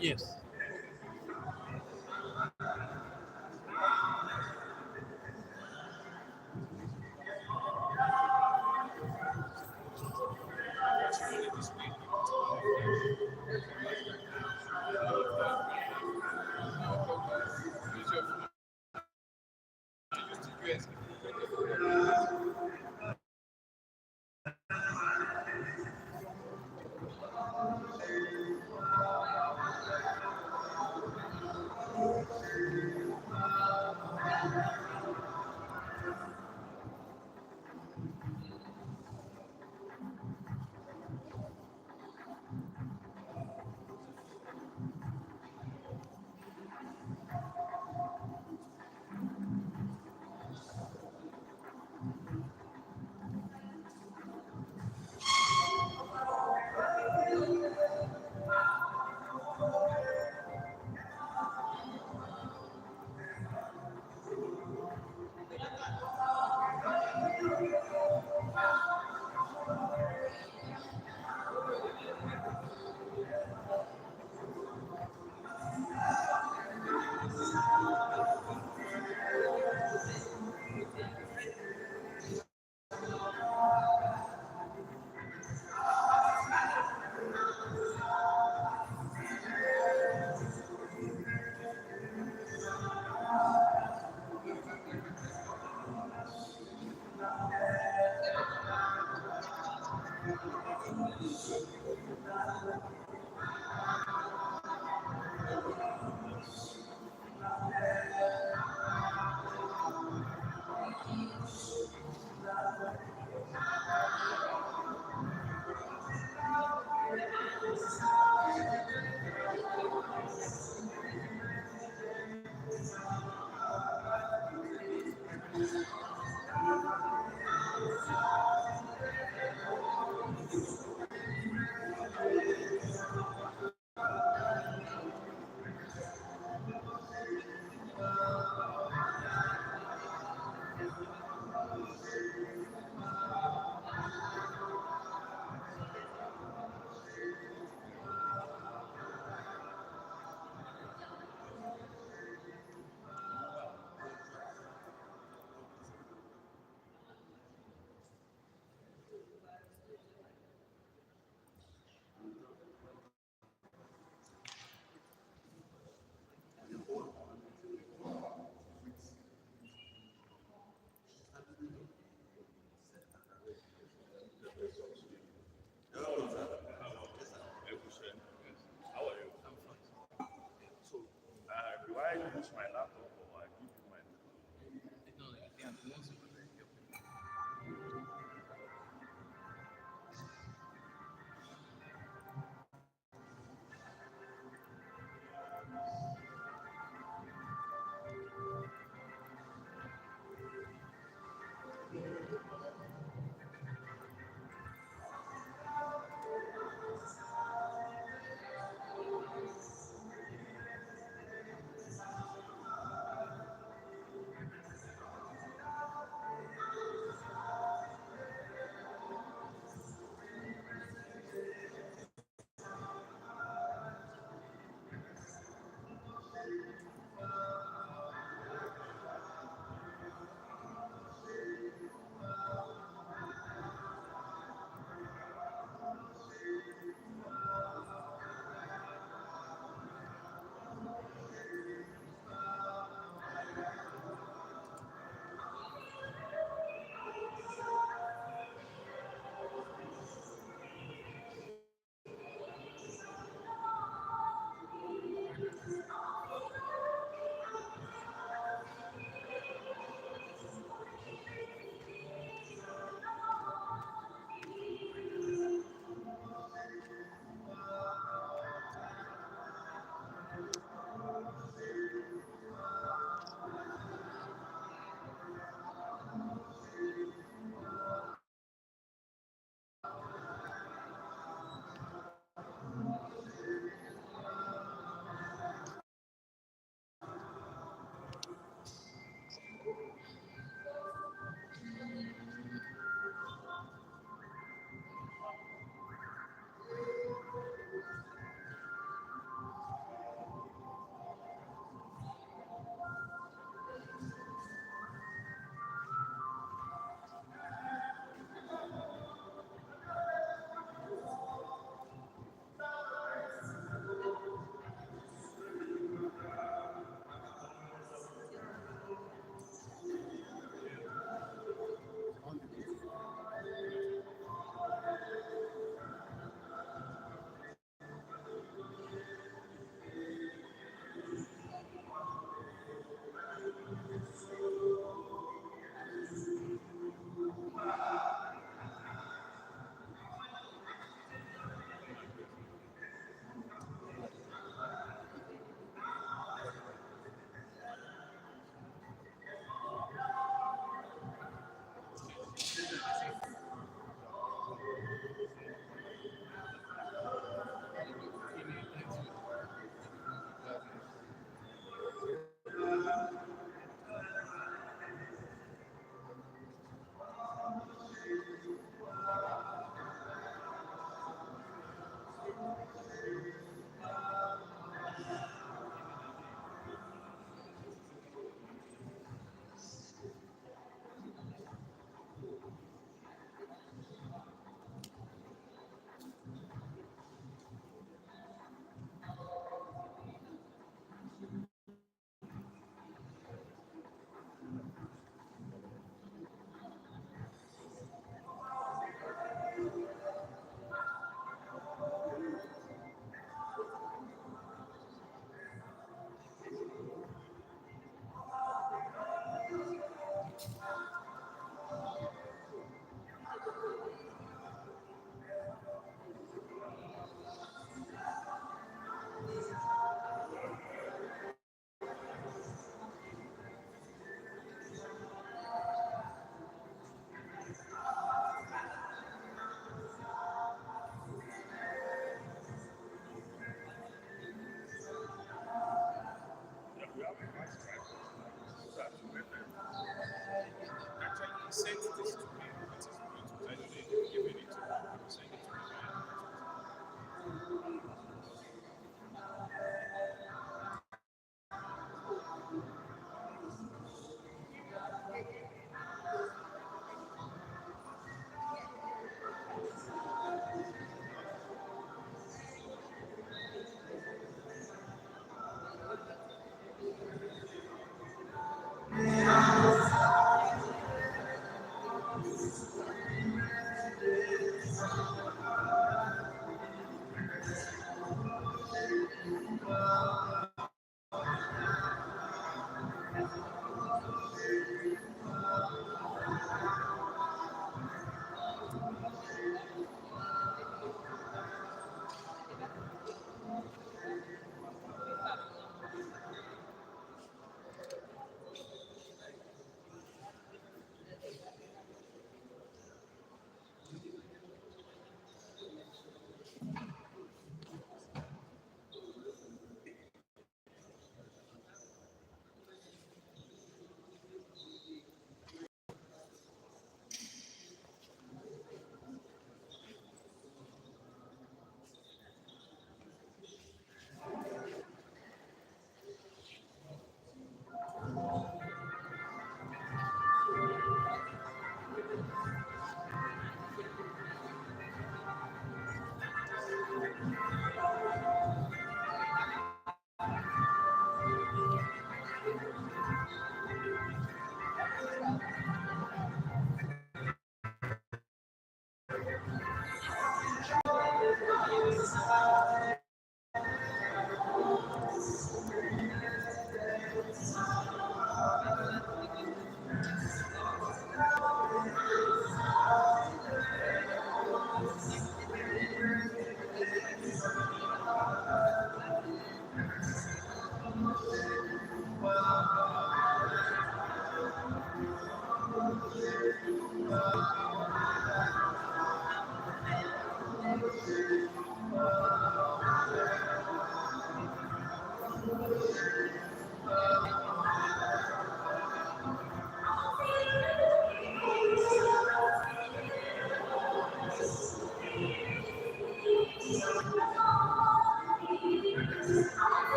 Yes.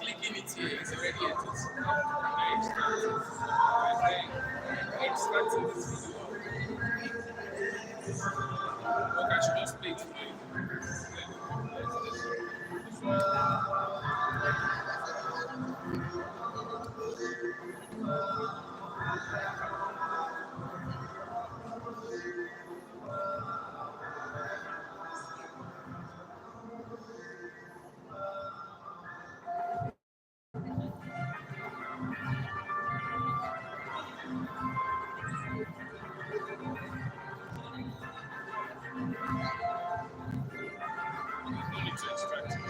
Clicking it here is already at it. I extracted. I say extracting it from the work. I should just play it for No need to extract it.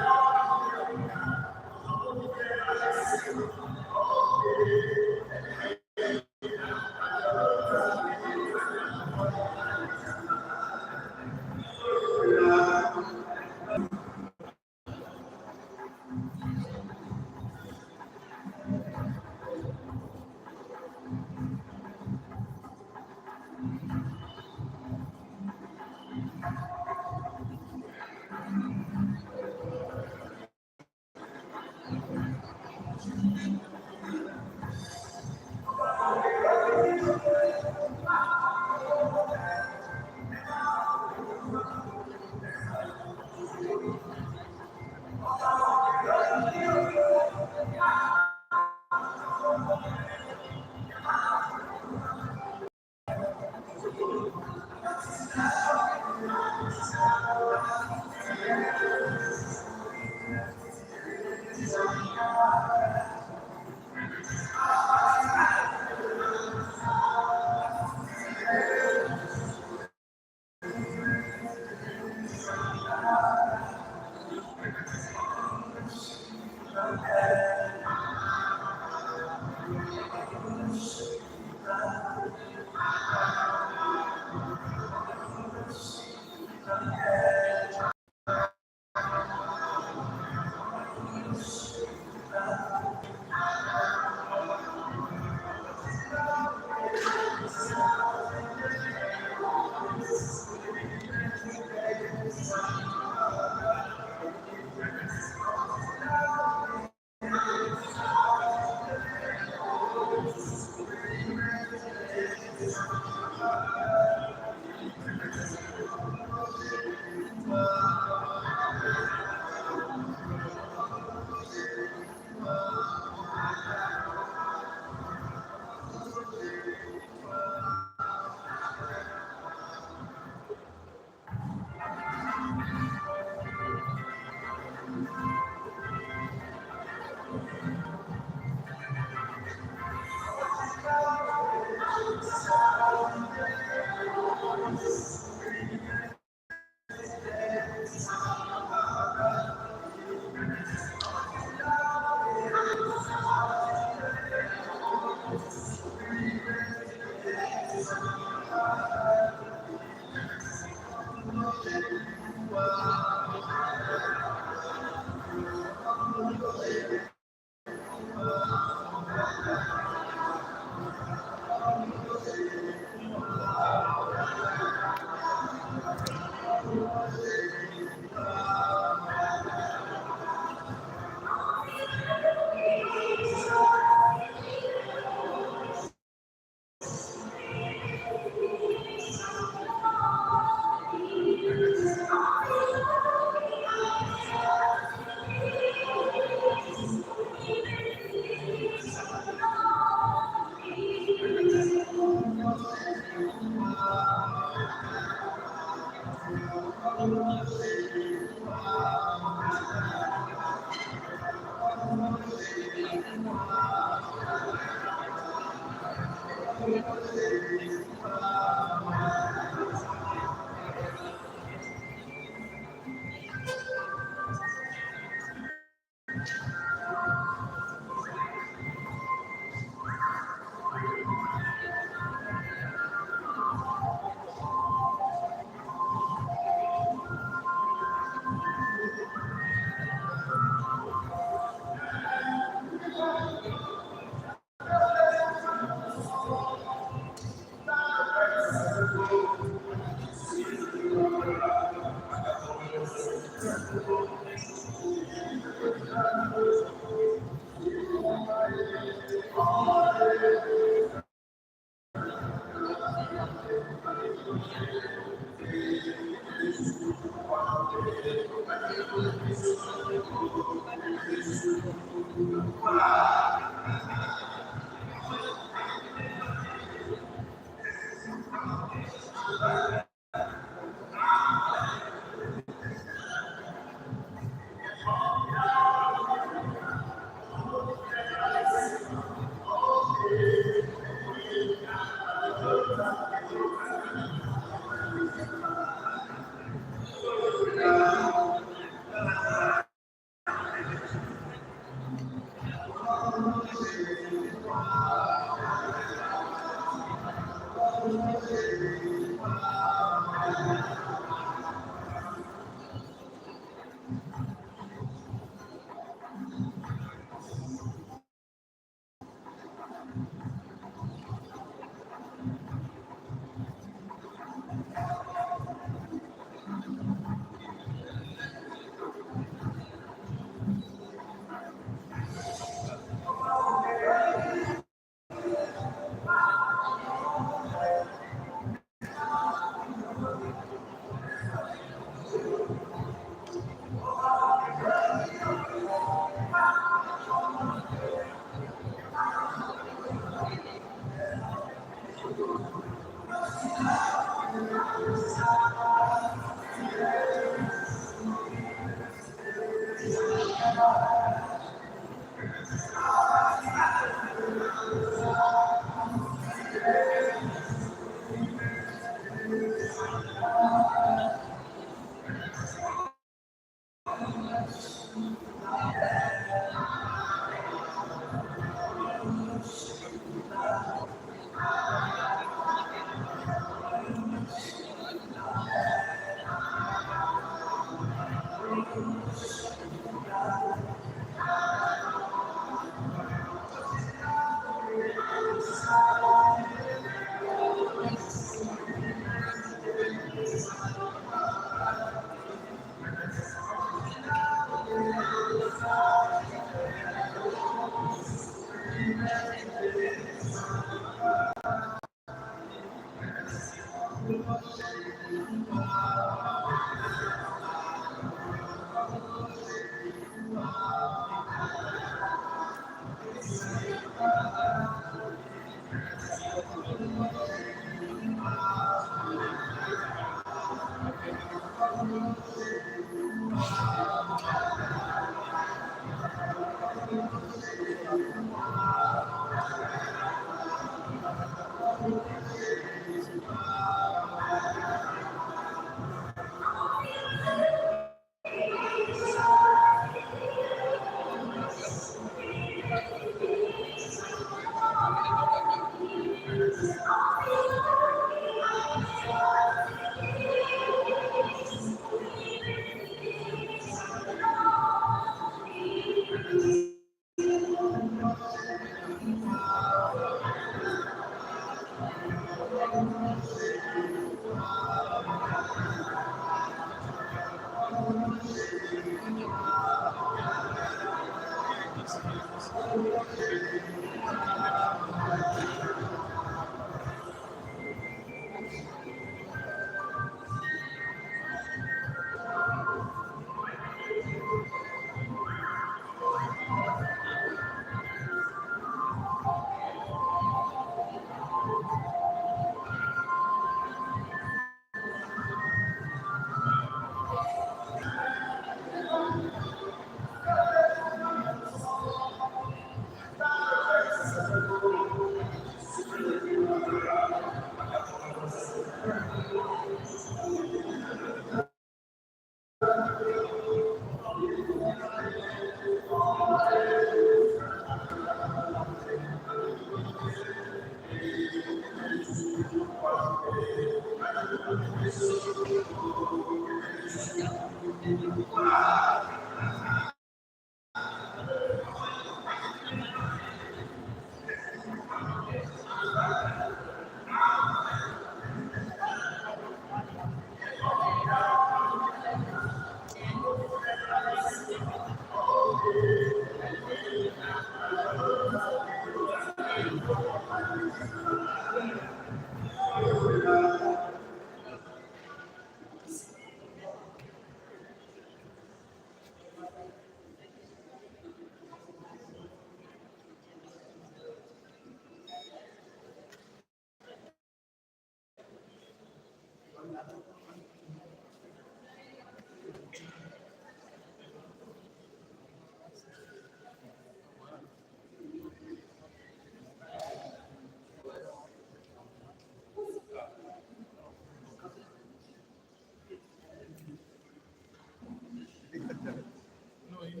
No, you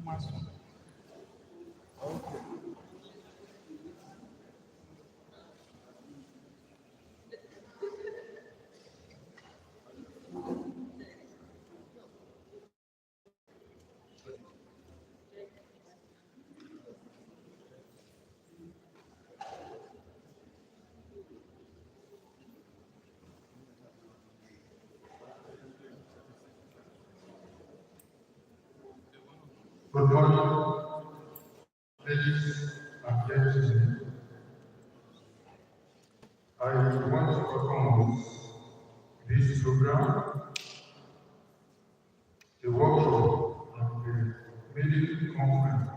must. Good morning, ladies and gentlemen. I want to welcome this program, the workshop and the meeting conference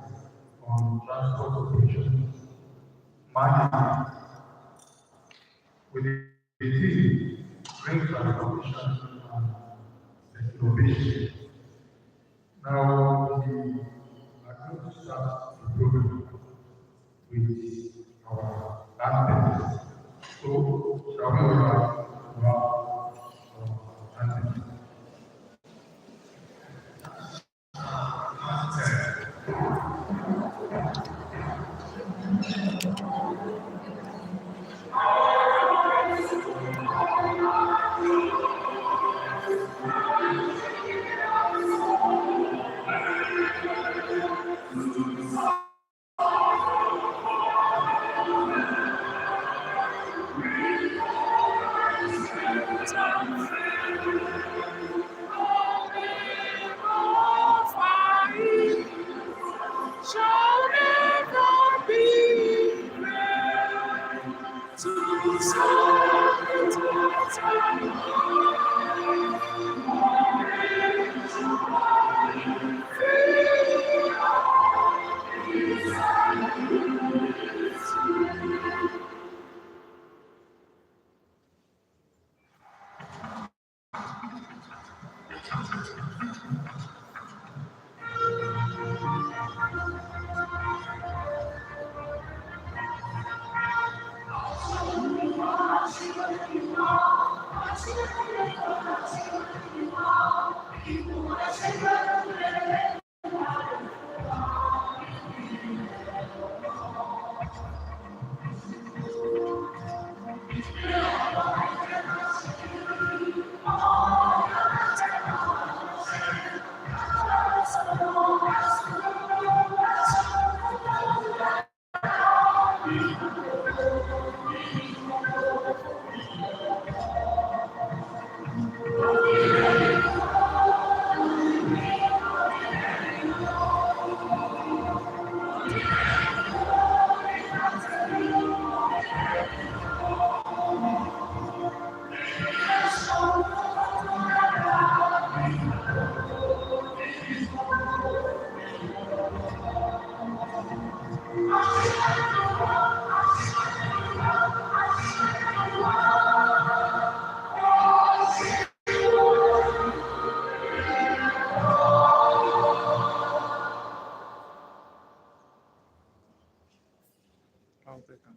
on transport operations management with the theme Green Transportation and Innovation. Now, we are going to start the program with our anthems. So, shall we all have our anthems? Shall never be to I'll take them.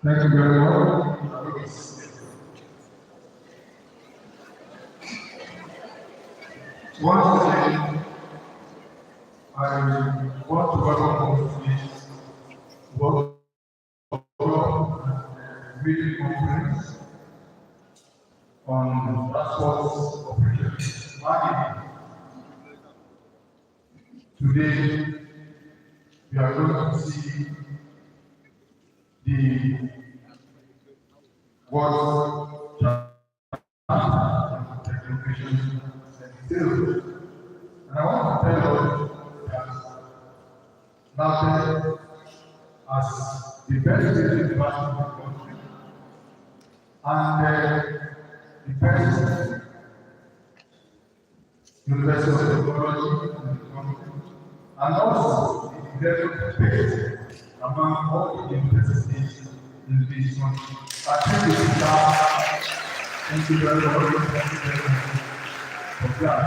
Thank you very much. Once again, I want to welcome you to this workshop meeting conference on transport operations. Today, we are going to see the what technician entails. And I want to tell you that NAPTEP as the best university in the country and the best university of technology in the country, and also the best among all the universities in this country. I think it is that. Thank you very much. Thank you very much for that.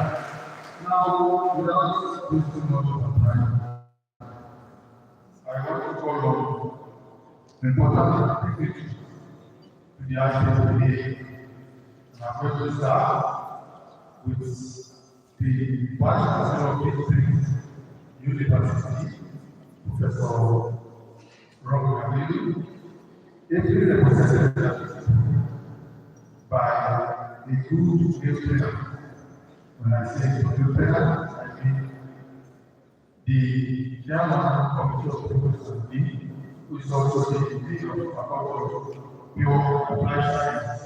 Now, without wasting much of our time, I want to call on the important activity to the ICT today. And I'm going to start with the Vice Chancellor of District University, Professor Rob Kamilu, ably represented by a good trainer. When I say good trainer, I mean the chairman of the committee of professors, who is also the dean of the faculty of pure applied science,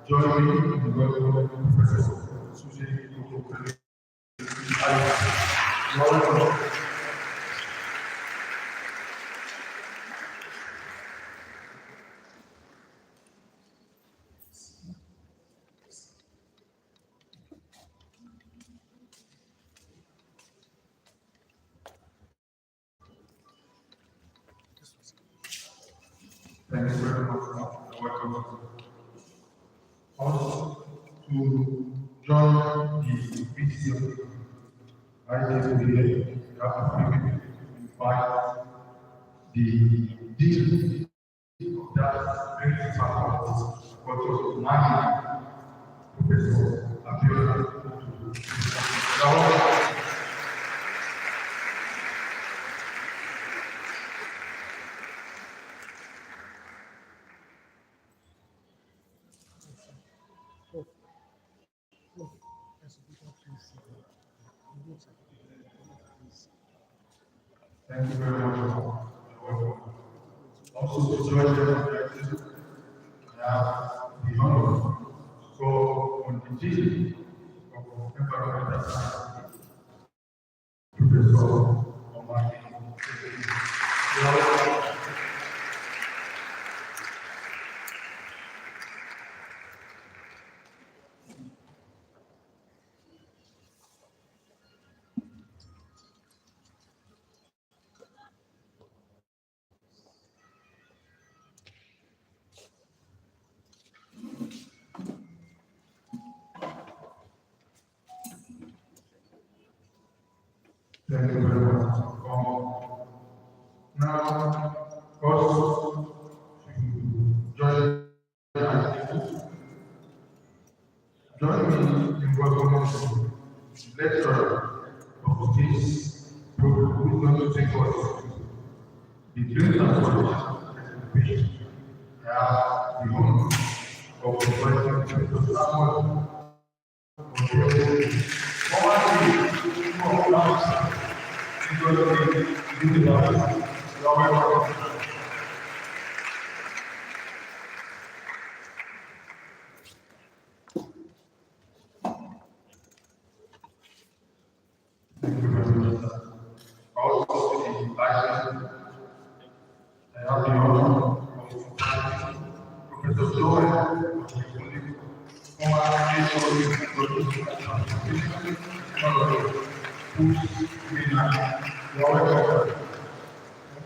join me in welcoming Professor Susie Okokele. Welcome. Thank you very much. Welcome. Also, to join the VCO, I think we have to invite the dean of that very faculty, Dr. Mani, Professor Abiola. Thank you very much. Also, to join them, I have the honor to call on the dean of environmental science, Professor Omar. Thank you very much. Now, also to join me in welcoming the lecturer of this program who is going to take us the Green Transformation Education. I have the honor of inviting Dr. Samuel also the title I have the honor of Professor Joel,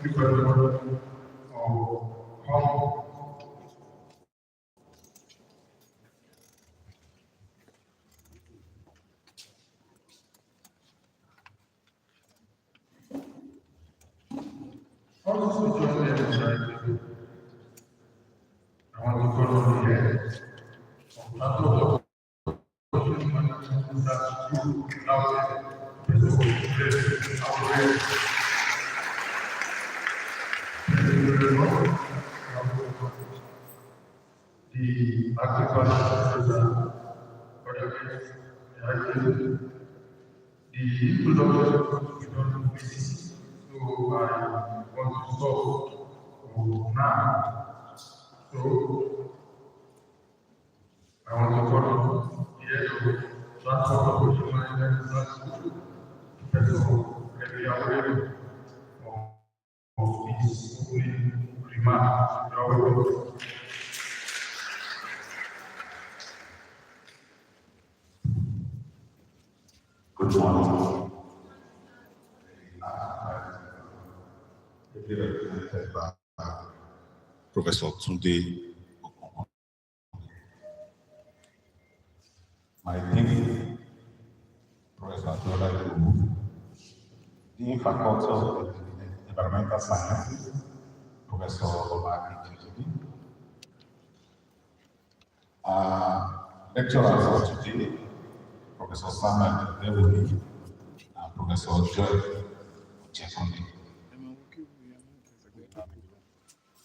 Thank you very much for coming. Also join them tonight. I want to call on the head of Nato. The agriculture the introduction we don't visit, so I want to stop now. So I want to call the head of transport operation management, Professor Eddie of his opening remarks. Good morning. Represented by Professor Tunde. My dean, Professor Jola, Dean Faculty of Environmental Sciences, Professor Obagi. Lecturers of today, Professor Samuel Dewey and Professor Joy Chekonde.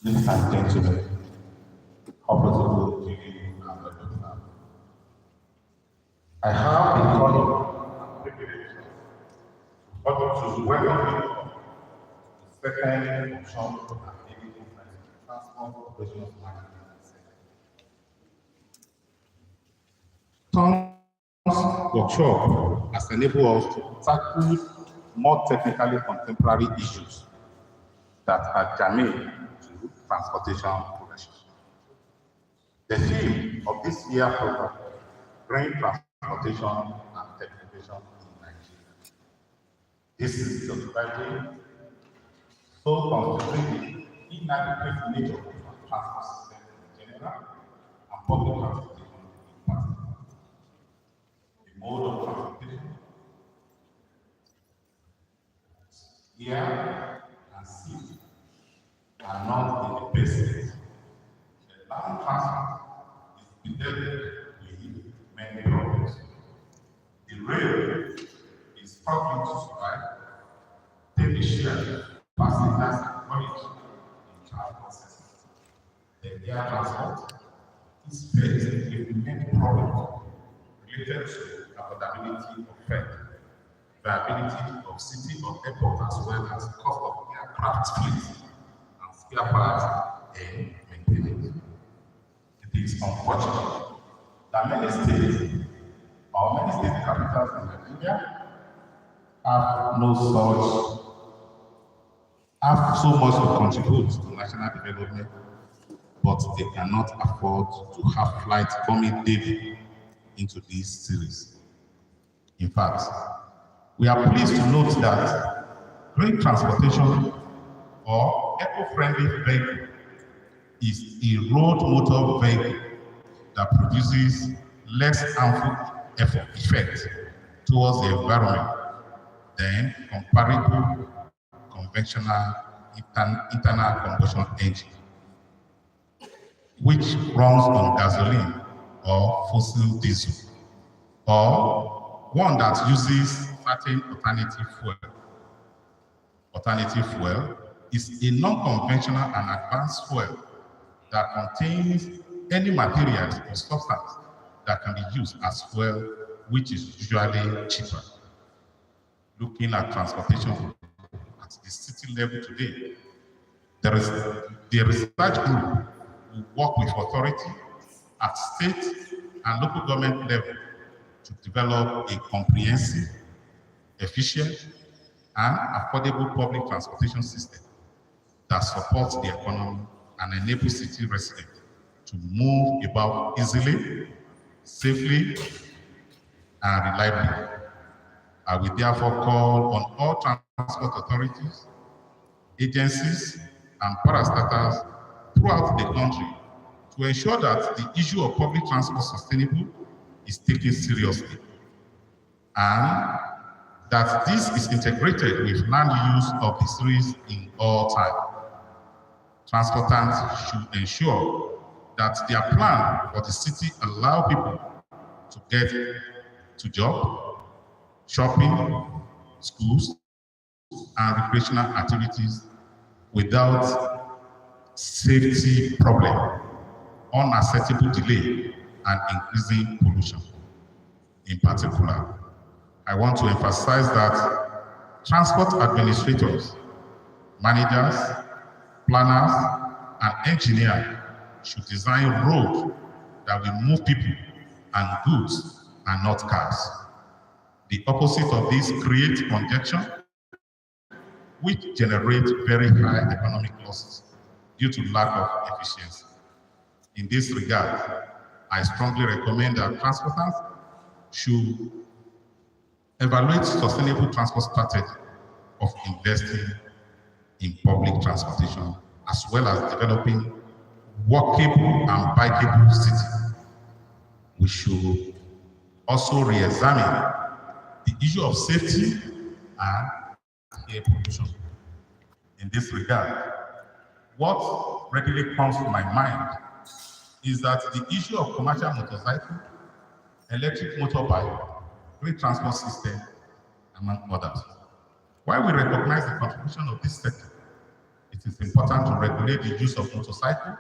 Ladies and gentlemen, honorable Julie and Dr. I have the honor and privilege to welcome you to the second option of activity transport operations management center. Workshop has enabled us to tackle more technically contemporary issues that are germane to transportation progression. The theme of this year's program, Green Transportation and Technovation in Nigeria. This is justifiably so considering the inadequate nature of the transport system in general and public transportation in particular. Mode of transportation, air and sea are not in the basics. The land transport is bedecked with many problems. The rail is struggling to survive, take a share of passengers and knowledge in transport systems. The air transport is faced with many problems related to affordability of fare, viability of city or airport, as well as cost of aircraft fleet and spare parts and maintenance. It is unfortunate that many states or many state capitals in Nigeria have so much to contribute to national development, but they cannot afford to have flights coming daily into this series. In fact, we are pleased to note that green transportation or eco-friendly vehicle is a road motor vehicle that produces less harmful effect towards the environment than comparable conventional internal combustion engine, which runs on gasoline or fossil diesel, or one that uses certain alternative fuel. Alternative fuel is a non-conventional and advanced fuel that contains any materials or substance that can be used as fuel, which is usually cheaper. Looking at transportation at the city level today, there is the research group who work with authority at state and local government level to develop a comprehensive, efficient, and affordable public transportation system that supports the economy and enables city residents to move about easily, safely, and reliably. I will therefore call on all transport authorities, agencies, and parastatals throughout the country to ensure that the issue of public transport sustainable is taken seriously, and that this is integrated with land use of the streets in all time. Transportants should ensure that their plan for the city allow people to get to job, shopping, schools, and recreational activities without safety problem, unacceptable delay, and increasing pollution. In particular, I want to emphasize that transport administrators, managers, planners, and engineers should design roads that will move people and goods and not cars. The opposite of this creates congestion, which generates very high economic losses due to lack of efficiency. In this regard, I strongly recommend that transporters should evaluate sustainable transport strategy of investing in public transportation, as well as developing walkable and bikeable cities. We should also re-examine the issue of safety and air pollution. In this regard, what readily comes to my mind is that the issue of commercial motorcycle, electric motorbike, public transport system, among others. While we recognize the contribution of this sector, it is important to regulate the use of motorcycle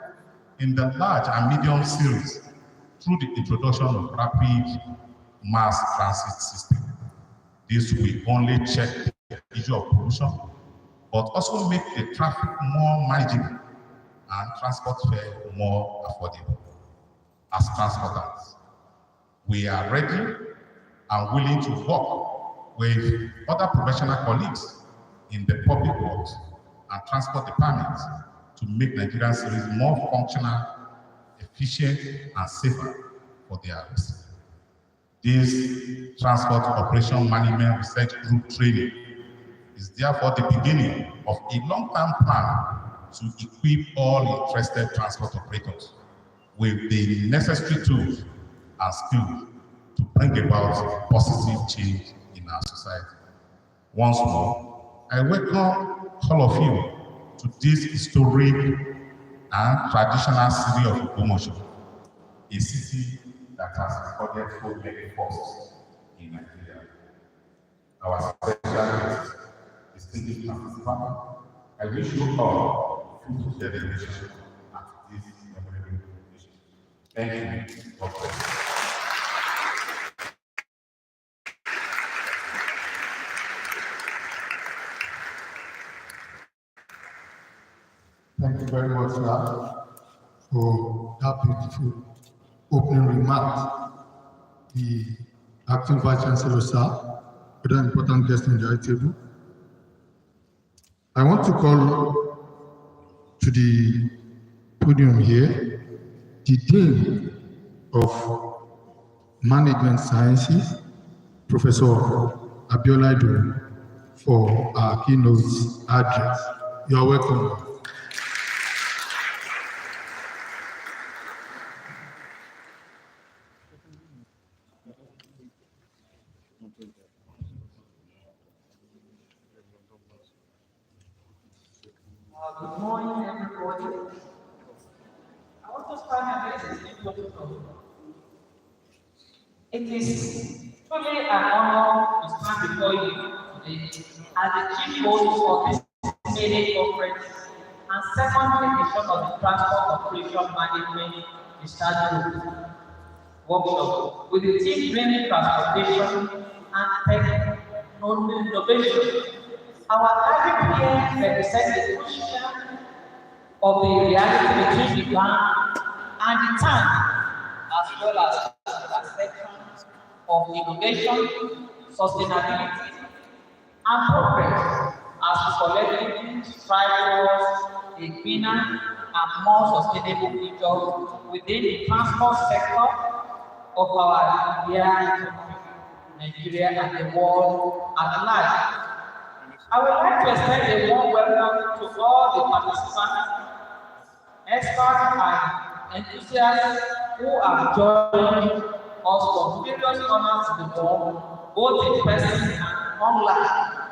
in the large and medium series through the introduction of rapid mass transit system. This will only check the issue of pollution, but also make the traffic more manageable and transport fare more affordable. As transporters, we are ready and willing to work with other professional colleagues in the public works and transport departments to make Nigerian cities more functional, efficient, and safer for their residents. This Transport Operation Management Research Group training is therefore the beginning of a long-term plan to equip all interested transport operators with the necessary tools and skills to bring about positive change in our society. Once more, I welcome all of you to this historic and traditional city of Ogbomoso, a city that has recorded so many firsts in Nigeria. Our special guest, distinguished participant, I wish you all fruitful celebration at this memorable occasion. Thank you. God bless you. Thank you very much, sir, for that beautiful opening remarks. The acting Vice Chancellor, sir, other important guests on the high table. I want to call to the podium here the Dean of Management Sciences, Professor Abiola Idowu, for our keynote address. You are welcome. Good morning, everybody. I want to start my message in Portugal. It is truly an honor to stand before you today as the chief host of this meeting conference and second edition of the Transport Operation Management Research Group workshop with the team bringing transportation and tech innovation. Our gathering here represents the crucial of the reality between the land and the time, as well as the perception of innovation, sustainability, and progress as we collectively strive towards a cleaner and more sustainable future within the transport sector of our dear Nigeria and the world at large. I would like to extend a warm welcome to all the participants, experts, and enthusiasts who are joining us from various corners of the world, both in person and online,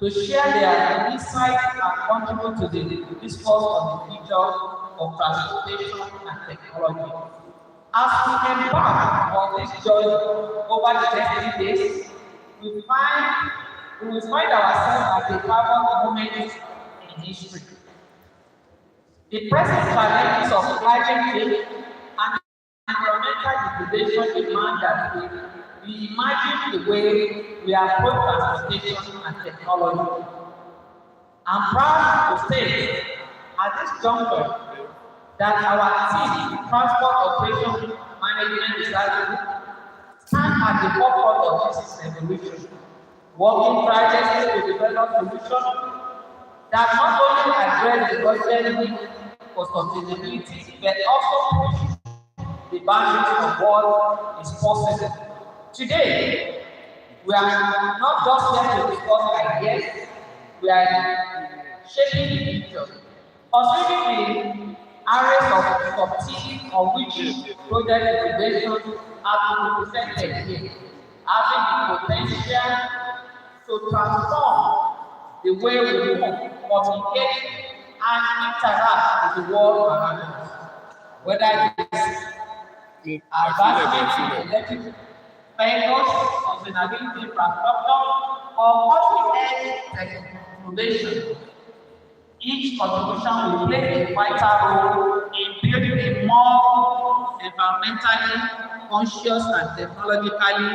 to share their insights and contribute to the discourse on the future of transportation and technology. As we embark on this journey over the next 3 days, we find we will find ourselves at a pivotal moment in history. The present challenges of climate change and environmental degradation demand that we imagine the way we approach transportation and technology. I'm proud to say at this juncture that our team, Transport Operation Management Research Group, stand at the forefront of this revolution, working tirelessly to develop solutions that not only address the urgent need for sustainability, but also push the boundaries of what is possible. Today, we are not just here to discuss ideas, we are shaping the future. Considering the areas of team on which project innovation have been presented here, having the potential to transform the way we move, communicate, and interact with the world around us. Whether it is advancement in electric vehicles, sustainability infrastructure, or cutting-edge innovation, each contribution will play a vital role in building a more environmentally conscious and technologically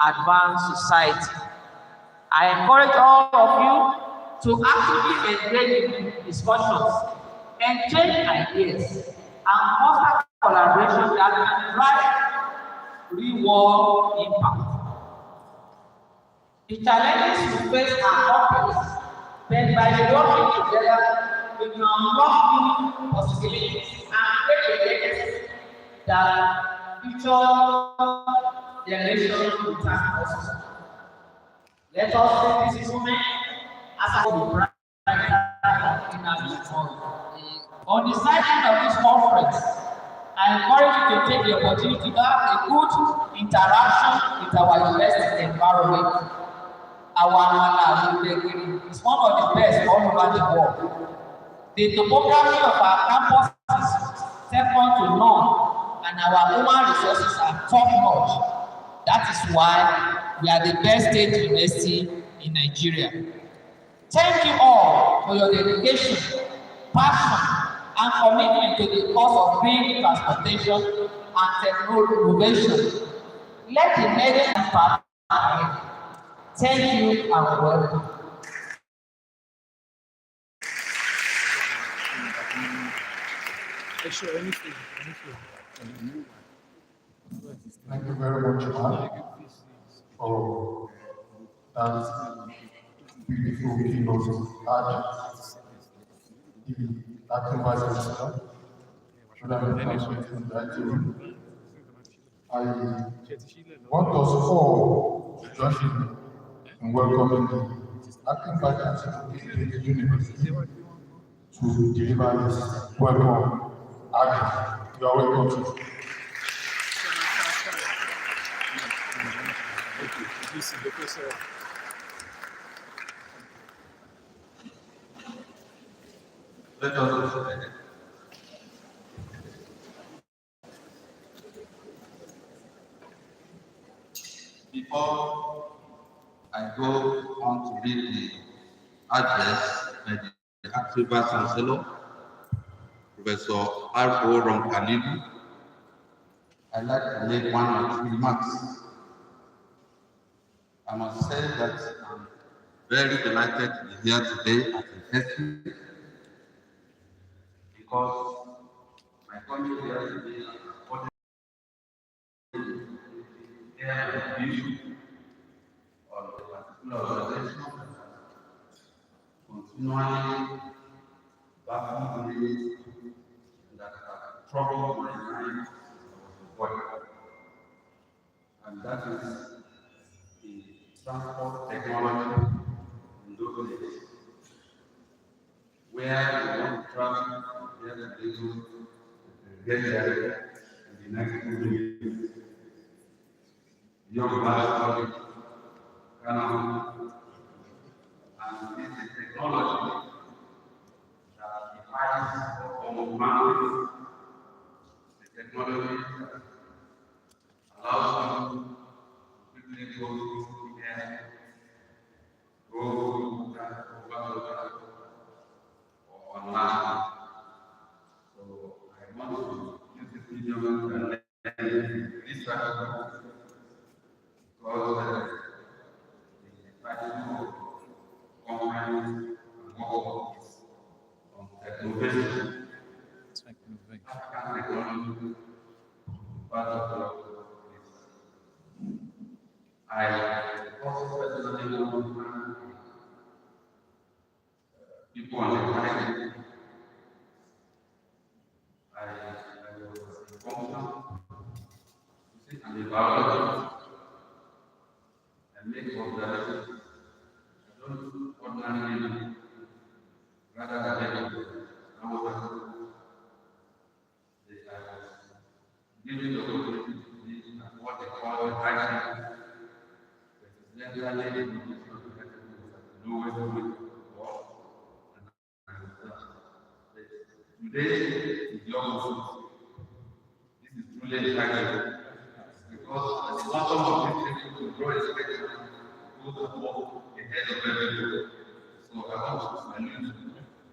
advanced society. I encourage all of you to actively engage in discussions, exchange ideas, and foster collaboration that can drive real-world impact. The challenges we face are complex, but by working together, we can unlock new possibilities and create a legacy that future generations will thank us. Let us take this moment as a brighter in our tomorrow. On the side end of this conference, I encourage you to take the opportunity to have a good interaction with our university environment. Our Amala is one of the best all over the world. The topography of our campus is second to none, and our human resources are top-notch. That is why we are the best state university in Nigeria. Thank you all for your dedication, passion, and commitment to the cause of green transportation and technology innovation. Let the media impact ahead. Thank you and welcome. Thank you very much, man, for that beautiful keynote address. The acting vice president, should have been in that room. I want us all to join in welcoming the acting vice president of the university to deliver this welcome address. You are welcome to. Let us pray. Before I go on to read the address by the active Vice Chancellor, Professor R.O. Ronkalidu, I'd like to make one or two remarks. I must say that I'm very delighted to be here today at the festival because my coming here today is according to their view on a particular organization continually battling ways that have troubled my mind and body. And that is the transport technology in those days, where you want to travel from here to Lagos, get there in the next 2 minutes. Young bus Ghana, and this is technology that defies all boundaries. The technology that allows you to quickly go through the air, go over or on land. So I want to use this medium and this strategy because the title of conference and work is on technovation. African technology, part of the research. I also personally want to thank people on the planet. I was a functional and a biologist. I make observations. I don't do ordinary living, rather than living. I was given the opportunity to be at what they call the high school. Presidential living condition of the lowest point of the world. Today is the opposite. This is truly exciting because at the bottom of this table to grow expectation goes above the head of everybody. So I want to salute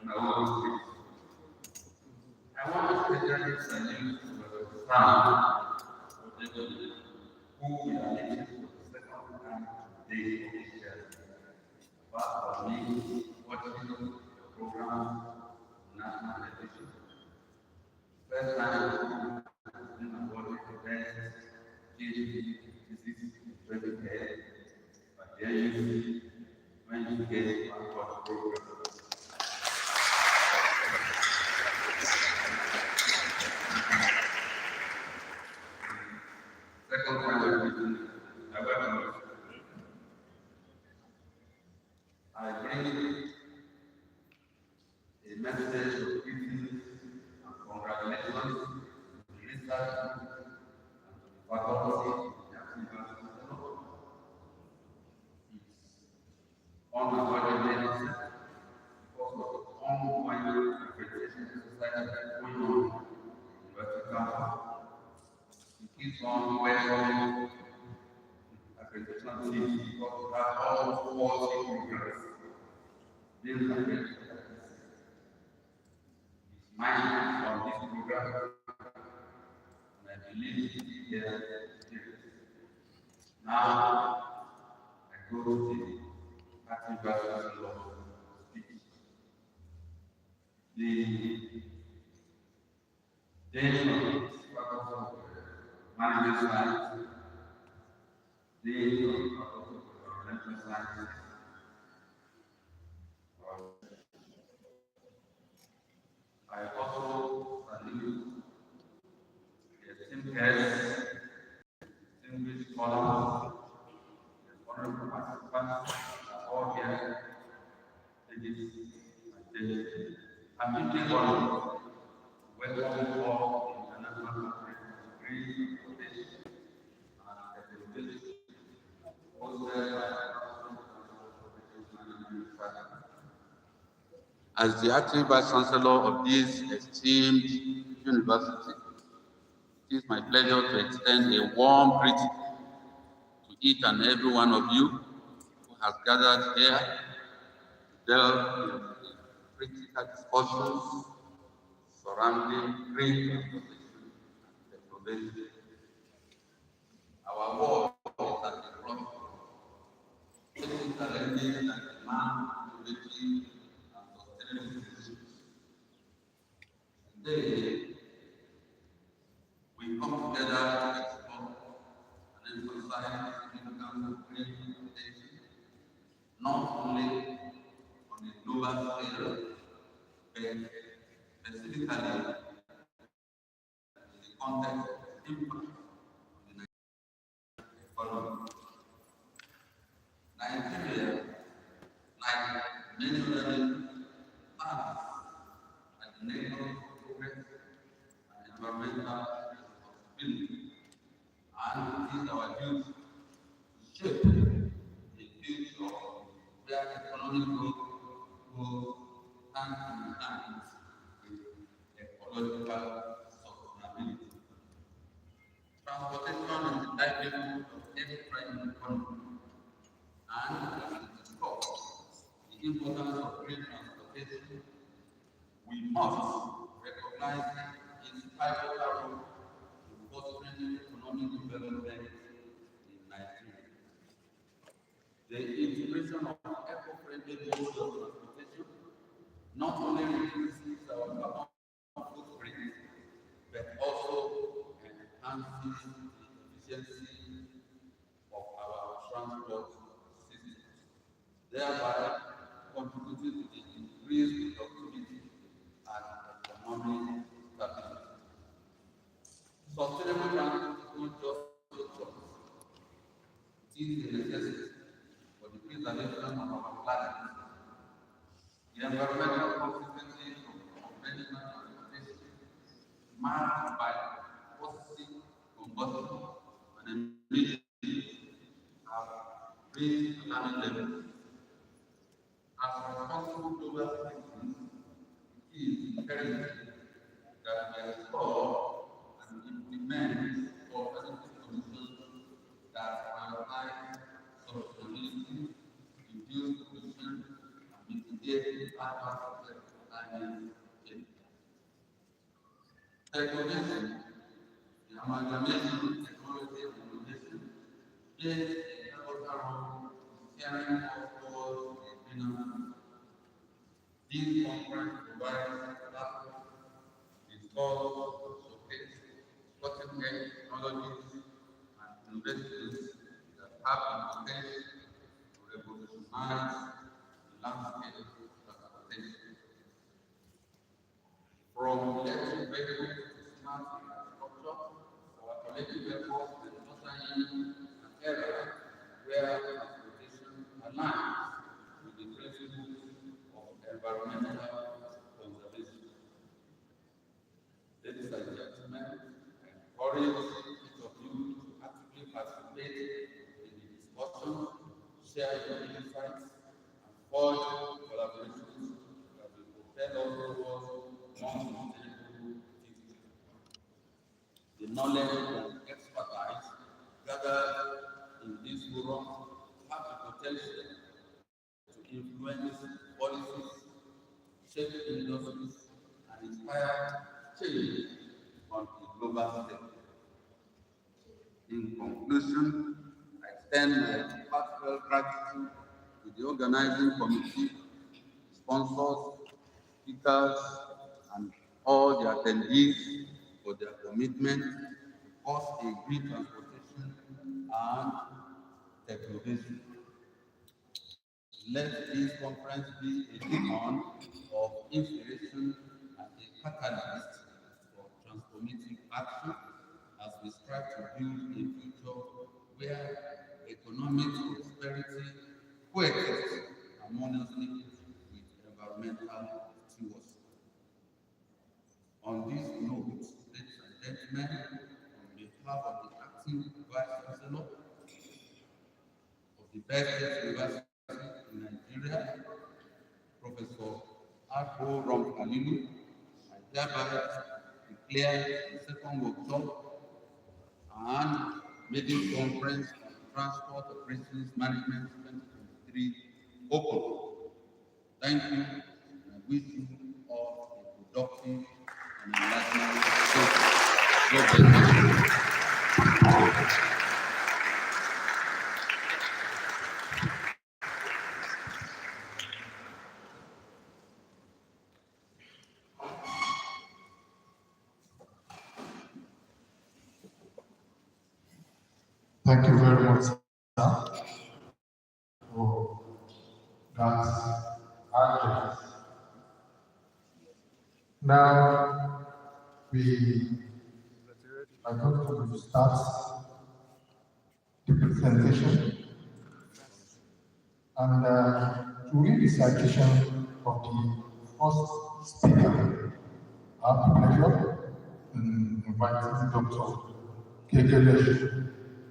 and I want to speak. I want to especially salute Professor Sam, who we are meeting for the second time today of this year. Apart from me watching the program on national television. First time has been awarded the best PhD physics in 2010, but there you see when you get part of the program. Second time I bring a message of greetings and congratulations to the research and to the faculty in the active It's unavoidable because of the ongoing accreditation exercise going on in the University campus. It keeps on welcoming accreditation teams because we have almost 40 programs being accredited. It's mine on this program, and I believe it is here. Now, I go to the active version of speech. The Dean of Faculty of Management Science, Dean of Faculty of Environmental Sciences, I also salute the esteemed guests, distinguished scholars, honorable participants, all here, ladies and gentlemen. I'm deeply honored to welcome you all to the International Conference on Green Transportation and Technology, hosted by the National Transportation Management Department. As the acting Vice Chancellor of this esteemed university, it is my pleasure to extend a warm greeting to each and every one of you who has gathered here to delve into the critical discussions surrounding green transportation and technology. Our world is at the crossroads, facing challenges that demand innovative and sustainable solutions. Today, we come together to explore and emphasize the significance of green transportation, not only on a global scale, but specifically in the context of its impact on the economy. Nigeria, like many other nations, stands at the neighbor of progress and environmental responsibility, and it is our duty to shape a future where economic growth goes hand in hand with ecological sustainability. Transportation is the lifeblood of every private economy, and as we discuss the importance of green transportation, we must recognize its pivotal role in fostering economic development in Nigeria. The integration of eco-friendly modes of transportation not only reduces our carbon footprint, but also enhances the efficiency of our transport systems, thereby contributing to the increased productivity and economic stability. Sustainable transport is not just a choice, it is a necessity for the preservation of our planet. The environmental consequences of conventional transportation, marked by fossil combustion and emissions, have reached alarming levels. As responsible global citizens, it is imperative that we explore and implement alternative solutions that prioritize sustainability, reduce pollution, and mitigate the impact of climate change. Technology, the amalgamation of technology and innovation, plays a pivotal role in steering us towards a greener future. This conference provides a platform to discuss and showcase cutting-edge technologies and innovations that have the potential to revolutionize the landscape of transportation. From electric vehicles to smart infrastructure, our collective efforts will usher in an era where transportation aligns with the principles of environmental conservation. Ladies and gentlemen, I encourage each of you to actively participate in the discussion, share your insights, and forge collaborations that will propel us towards more sustainable future. The knowledge and expertise gathered in this forum have the potential to influence policies, shape industries, and inspire change on a global scale. In conclusion, I extend my heartfelt gratitude to the organizing committee, sponsors, speakers, and all the attendees for their commitment to cause a green transportation and technology. Let this conference be a beacon of inspiration and a catalyst for transformative action as we strive to build a future where economic prosperity coexists harmoniously with environmental stewardship. On this note, ladies and gentlemen, on behalf of the acting Vice Chancellor of the best university in Nigeria, Professor R.O. Rom Alilu, I hereby declare the second workshop and meeting conference on transport operations management 2023 open. Thank you, and I wish you all a productive and enlightening session. God bless you. Thank you very much, sir, for that address. Now, we are going to start the presentation. And to read the citation of the first speaker, I have the pleasure in inviting Dr. Kekele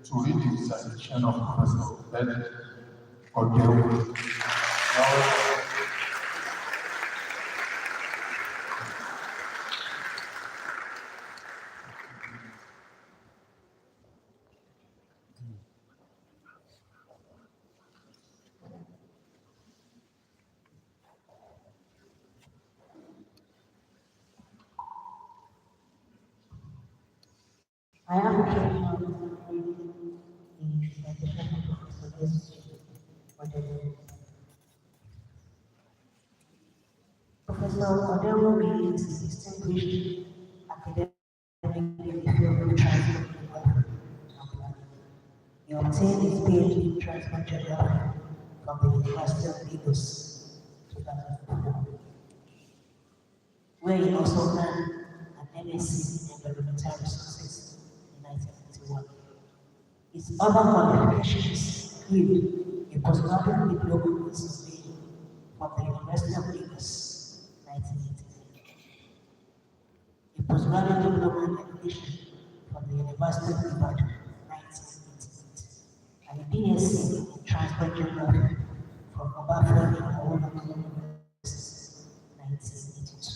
to read the citation of Professor Ben Odewo. I am a training of reading the citation of Professor Odewo. Professor Odewo is a distinguished academic in the field of transport geography and planning. He obtained his PhD in transport geography from the University of Lagos, 2004, where he also earned an MSc in environmental resources in 1991. His other qualifications include a postgraduate diploma in surveying from the University of Lagos, 1989, a postgraduate diploma in aviation from the University of Ibadan, 1988, and a BSc in transport geography from Obafemi Awolowo University, 1982.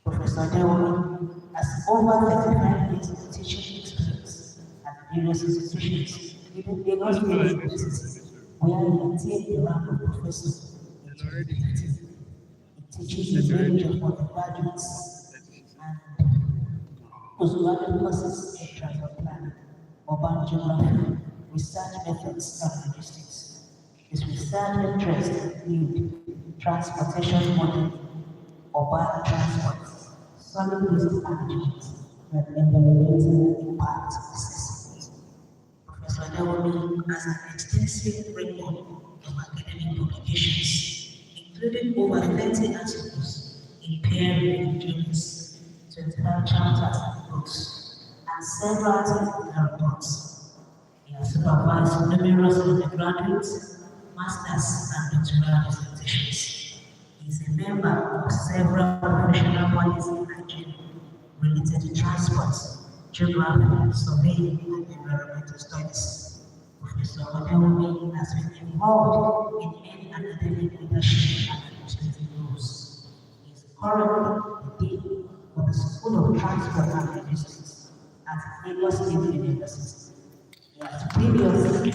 Professor Odewo has over 35 years of teaching experience at various institutions, including Lagos State University, where he attained the rank of professor in 2015. He teaches a range of undergraduates and postgraduate courses in transport planning, urban geography, research methods, and logistics. His research interests include transportation modeling, urban transport, solid waste management, and environmental impact assessment. Professor Odewo has an extensive record of academic publications, including over 30 articles in peer-reviewed journals, 25 chapters in books, and several technical reports. He has supervised numerous undergraduates, masters, and doctoral dissertations. He is a member of several professional bodies in Nigeria related to transport, geography, surveying, and environmental studies. Professor Odewo has been involved in many academic leadership and administrative roles. He is currently the Dean of the School of Transport and Logistics at Lagos State University. He has previously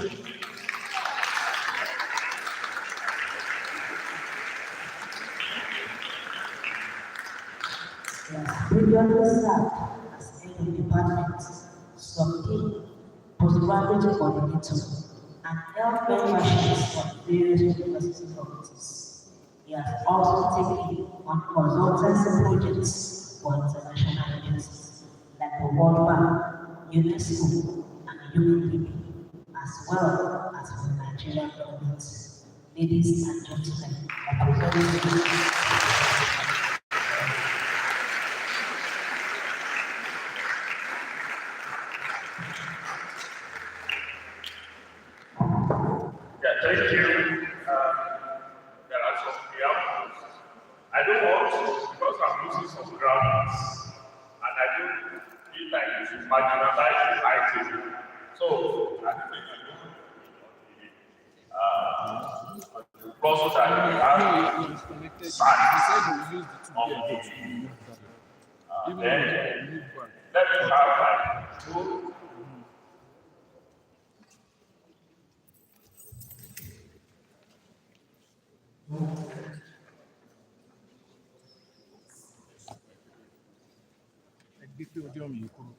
served as head of department, sub-dean, postgraduate coordinator, and held memberships of various university committees. He has also taken on consultancy projects for international agencies like the World Bank, UNESCO, and UNDP, as well as for the Nigerian government. Ladies and gentlemen, I present you. Thank you. There are some preambles. I don't want to, because I'm losing some ground, and I don't feel like you should marginalize the item. So, I think I don't process that we have size They will use the of two the even then though we need one. let me have like two. Ẹgbẹ́ pé ọjọ́ mi yìí kúrò.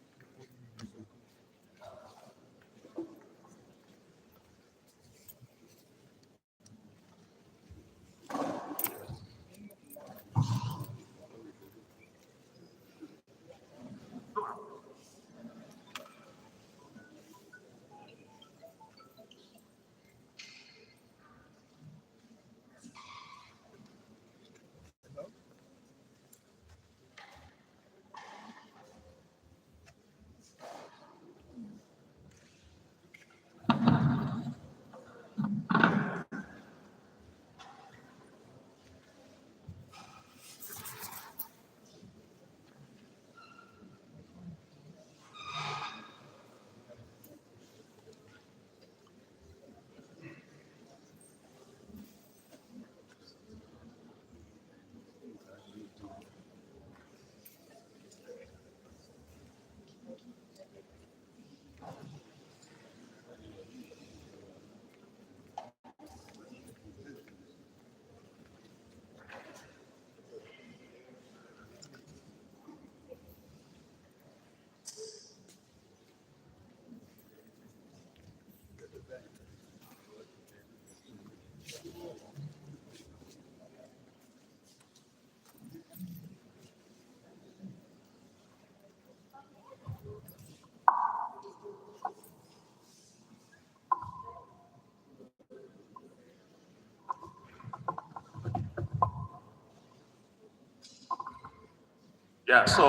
Yeah, so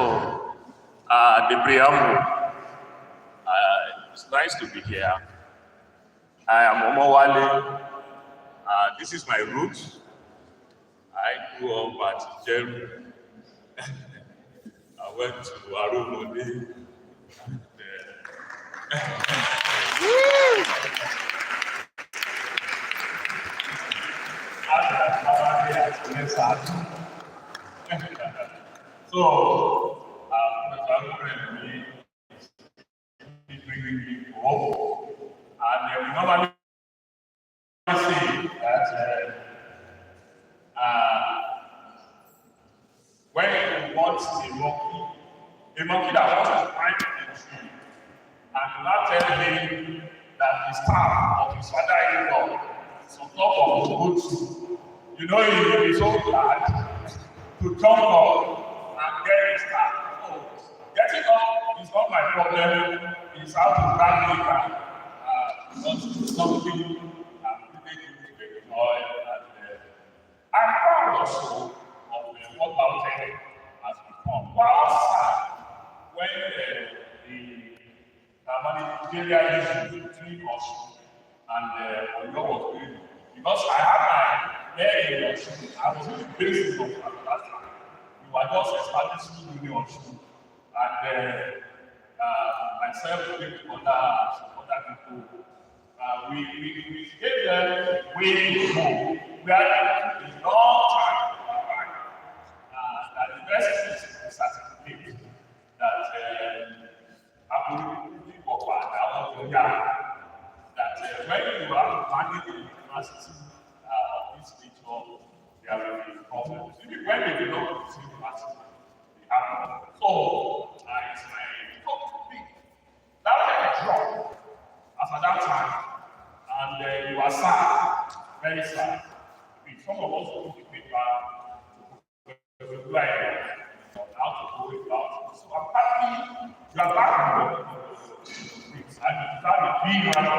the preamble. It's nice to be here. I am Omowale. This is my root. I grew up at Jeru. I went to Arumode. So, currently bringing people, and we normally say that when you want a monkey that wants to climb a tree, and you now tell him that the staff of his father-in-law is on top of the good tree, you know he will be so glad to jump up and get his staff. Oh, getting up is not my problem, it's how to drag it back. Because something really good to enjoy. And I'm proud also of what Mountain has become. But also, when the managerial issue between us and Oyo was going, because I had my hair in Osun, I was in the basis of that time. We were just establishing union Osun, and myself with other people. We gave them way to go. We had a long time that the best is certificate that that when you are planning the university of this nature, there will be problems. Even when they do not receive university, they have. So it's my top big. That was a drop as at that time. And you are sad, very sad. Some of us who took the paper to like how to go about. So I'm happy you are back in the I'm trying to be one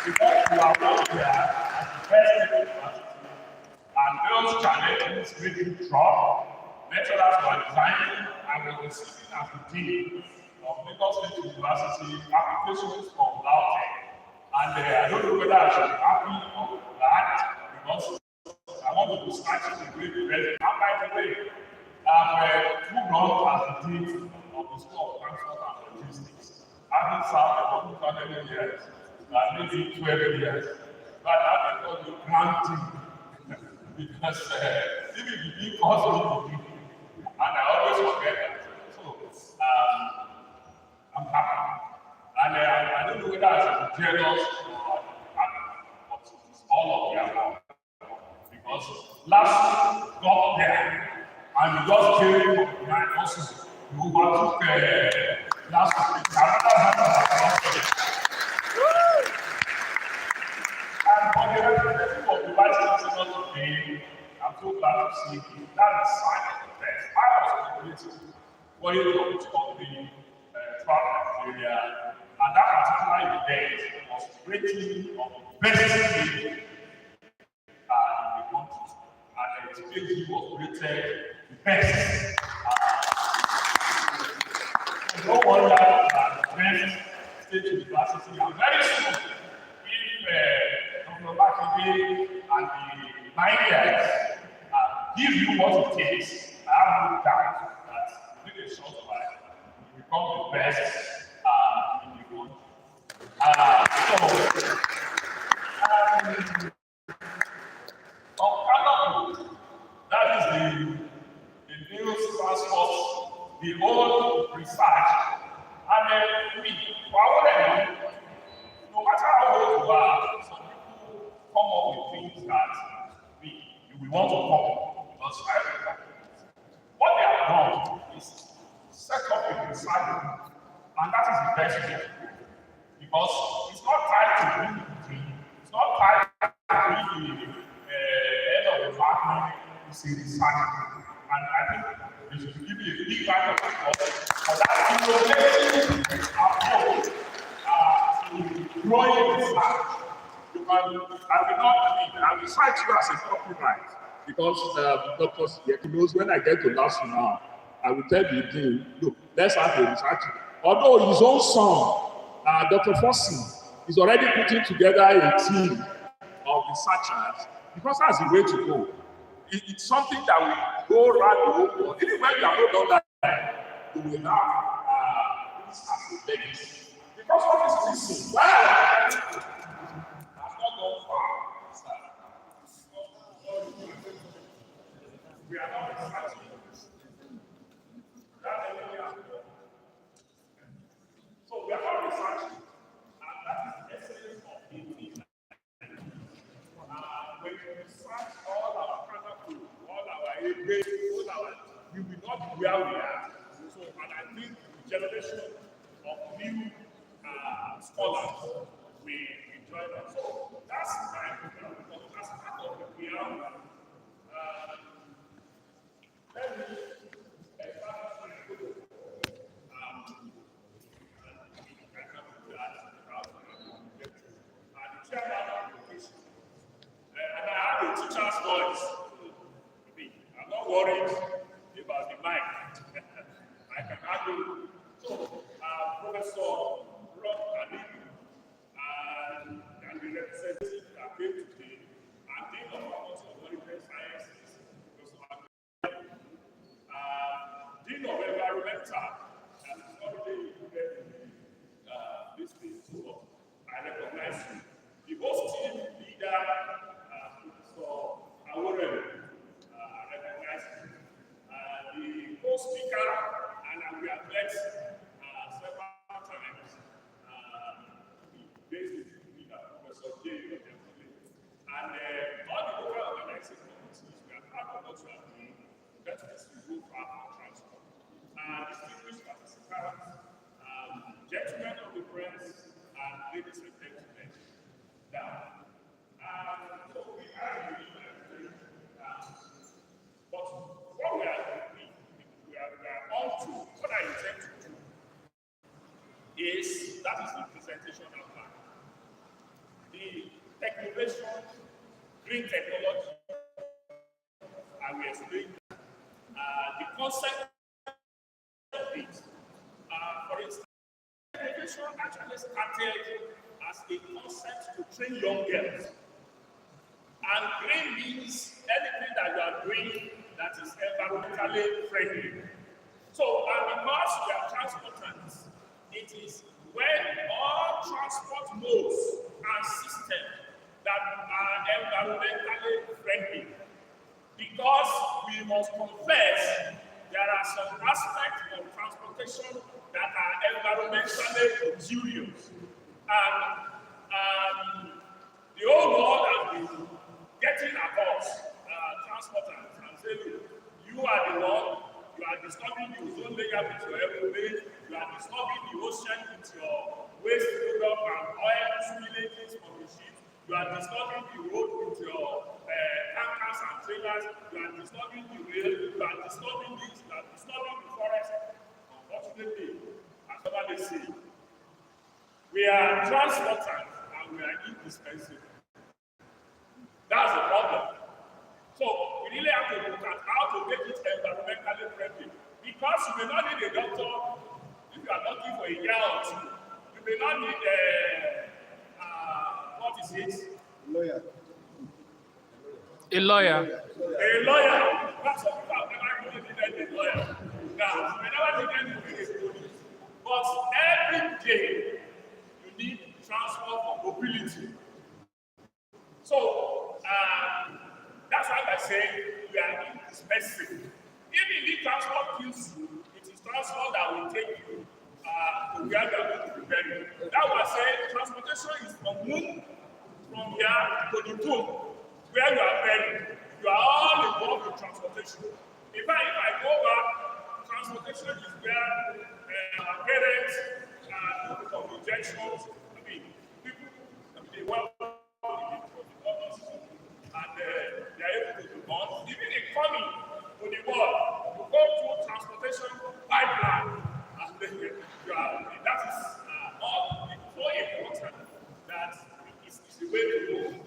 because you are not here as the best university, and those challenges made you drop. Lecturers were resigning and were receiving as the dean of Lagos State University applications from LAUTECH. And I don't know whether I should be happy or glad because I want to start to agree with the and by the way, I've too long as the dean of the School of Transport and Logistics. I've been served for 100 years, maybe 12 years. But I've been called the granting because if you did cause me, and I always forget that. So I'm happy. And I don't know whether I'm jealous or happy, but it's all of the above. Because last got there, and you just came from behind us, you overtook last week. And for the representative of the Vice Chancellor today, I'm so glad to see you. That is sign of the best. I was waiting for you to talk the throughout Nigeria, and that particular event was rating of the best people in the country. And the experience was rated the best. No wonder that best state university, and very soon, if Dr. Bakide and the 9 years give you what it takes, I have no doubt that within a short while, you become the best in the country. On Canada, that is the new transport, the old research, and we, for our end, no matter how old you are, some people come up with things that we want to come because what they have done is set up a research, and that is the best thing because it's not tied to the it's not tied to the end of the partner, it's a research. And I think we should give you a big round of applause for that innovative approach to growing research. I will cite you as a copyright because Dr. Yeki knows when I get to last now, I will tell the dean, look, let's have a research. Although his own son, Dr. Fossey, is already putting together a team of researchers because that's the way to go. It's something that will go around the whole world. Even when you are not done that, you will have this as a legacy. Because what is this? Why are we not gone far? We are not researching. So we are not researching. And that is the essence of the when we research all our food, all our all our, we will not be where we are. So, and I think the generation of new scholars will enjoy that. So that's my program. As part of the program, let me and I have a teacher's voice. I'm not worried about the mic. I can handle. So, Professor Rob Ali and the representative that came today, and Dean of Faculty of Molecular Sciences, Professor Dean of Environmental, that is already included in this thing. So, I recognize you. The host team leader, Professor Awore, I recognize you. The co-speaker, and we have met several times, the basic leader, Professor J. And all the local organizing committees, we are part of what we are doing, that is to go for our transport. Distinguished participants, gentlemen of the press, and ladies and gentlemen, down. So we are really but what we are doing, we are on to, what I intend to do is, that is the presentation outline. The TECHNOVATION, green technology, I will explain the concept of it. For instance, TECHNOVATION actually started as a concept to train young girls. And green means anything that you are doing that is environmentally friendly. So, and because we are transporters, it is when all transport modes and systems that are environmentally friendly must confess there are some aspects of transportation that are environmentally injurious. And the whole world has been getting at us, transporters, and saying, you are the one, you are disturbing the ozone layer with your aeroplane, you are disturbing the ocean with your waste product and oil spillages from the ships, you are disturbing the road with your tankers and trailers, you are disturbing the rail, you are disturbing this, you are disturbing the forest. Unfortunately, as somebody say, we are transporters and we are indispensable. That's the problem. So we really have to look at how to make it environmentally friendly. Because you may not need a doctor if you are looking for a year or two. You may not need what is it? Lawyer. A lawyer. A lawyer. That's what people have never really needed a lawyer. Now, you may never need any police. But every day you need transport for mobility. So that's why I say we are indispensable. If indeed transport kills you, it is transport that will take you to where you are going to be buried. That was saying transportation is from moon, from here to the tomb, where you are buried. You are all involved in transportation. In fact, if I go back, transportation is where our parents do some injections. I mean, people, they want and they are able to do more. Even in coming to the world, you go through transportation pipeline, and that is all so important that it's the way to go.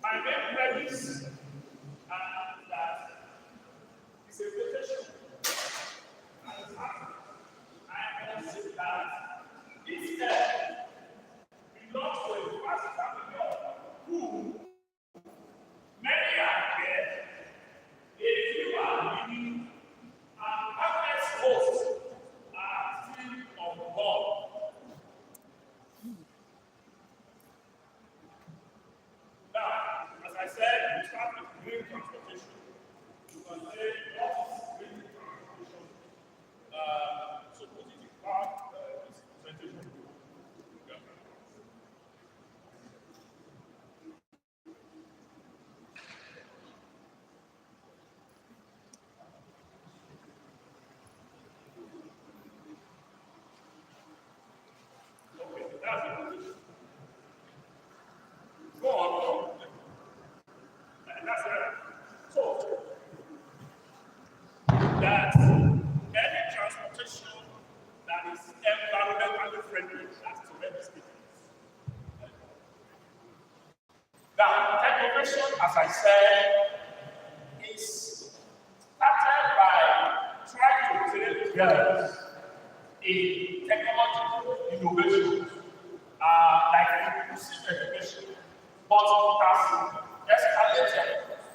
My main premise that is a quotation. I can say that this step belongs to a vast family who many are dead, a few are living, and countless hosts are still unborn. Now, as I said, we start with green transportation. You can say, what is green transportation? So put it in part, this presentation. Okay, that's the position. Go on. And that's right. So, that any transportation that is environmentally friendly, that's to make mistakes. Now, technovation, as I said, is started by trying to create gaps in technological innovations, like inclusive education, but it has escalated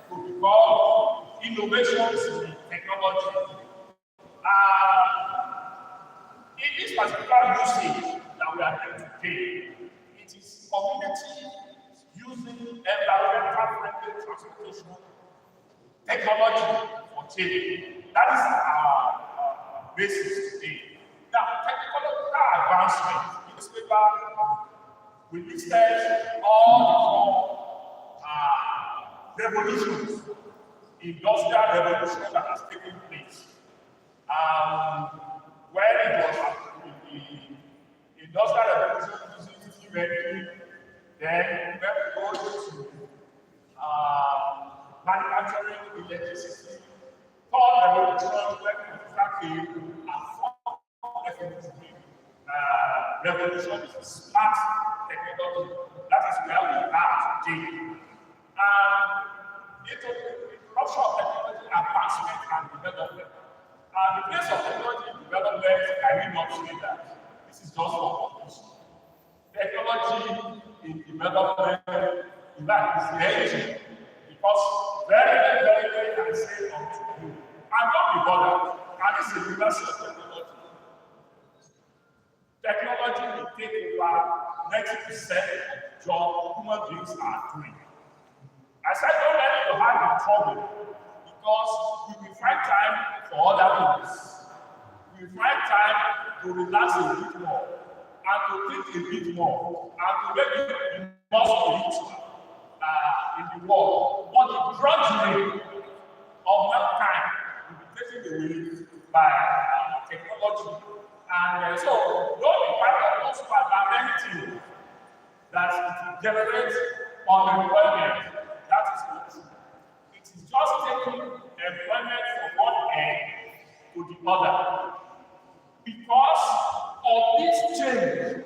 to become innovations in technology. In this particular usage that we are doing today, it is community using environmental friendly transportation technology for change. That is our basis today. Now, technological advancement in this paper, we listed all the revolutions, industrial revolution that has taken place. Where it was the industrial revolution using steam engine, then when we go to manufacturing electricity, third revolution when we start to revolution is smart technology. That is where we are today. Introduction of technology advancement and development. The place of technology development, I will not say that. This is just for completion. technology in development, in fact, is the engine. Because very, I say unto you, and don't be bothered, and this is a universal technology. Technology will take over 90% of the job human beings are doing. I said, don't let your heart be troubled, because we will find time for other things. We will find time to relax a bit more, and to think a bit more, and to make it more spiritual in the world. But the drudgery of mankind will be taken away by technology. And so, don't be part of those fundamentals that it will generate unemployment. That is not true. It is just taking employment from one end to the other. Because of this change,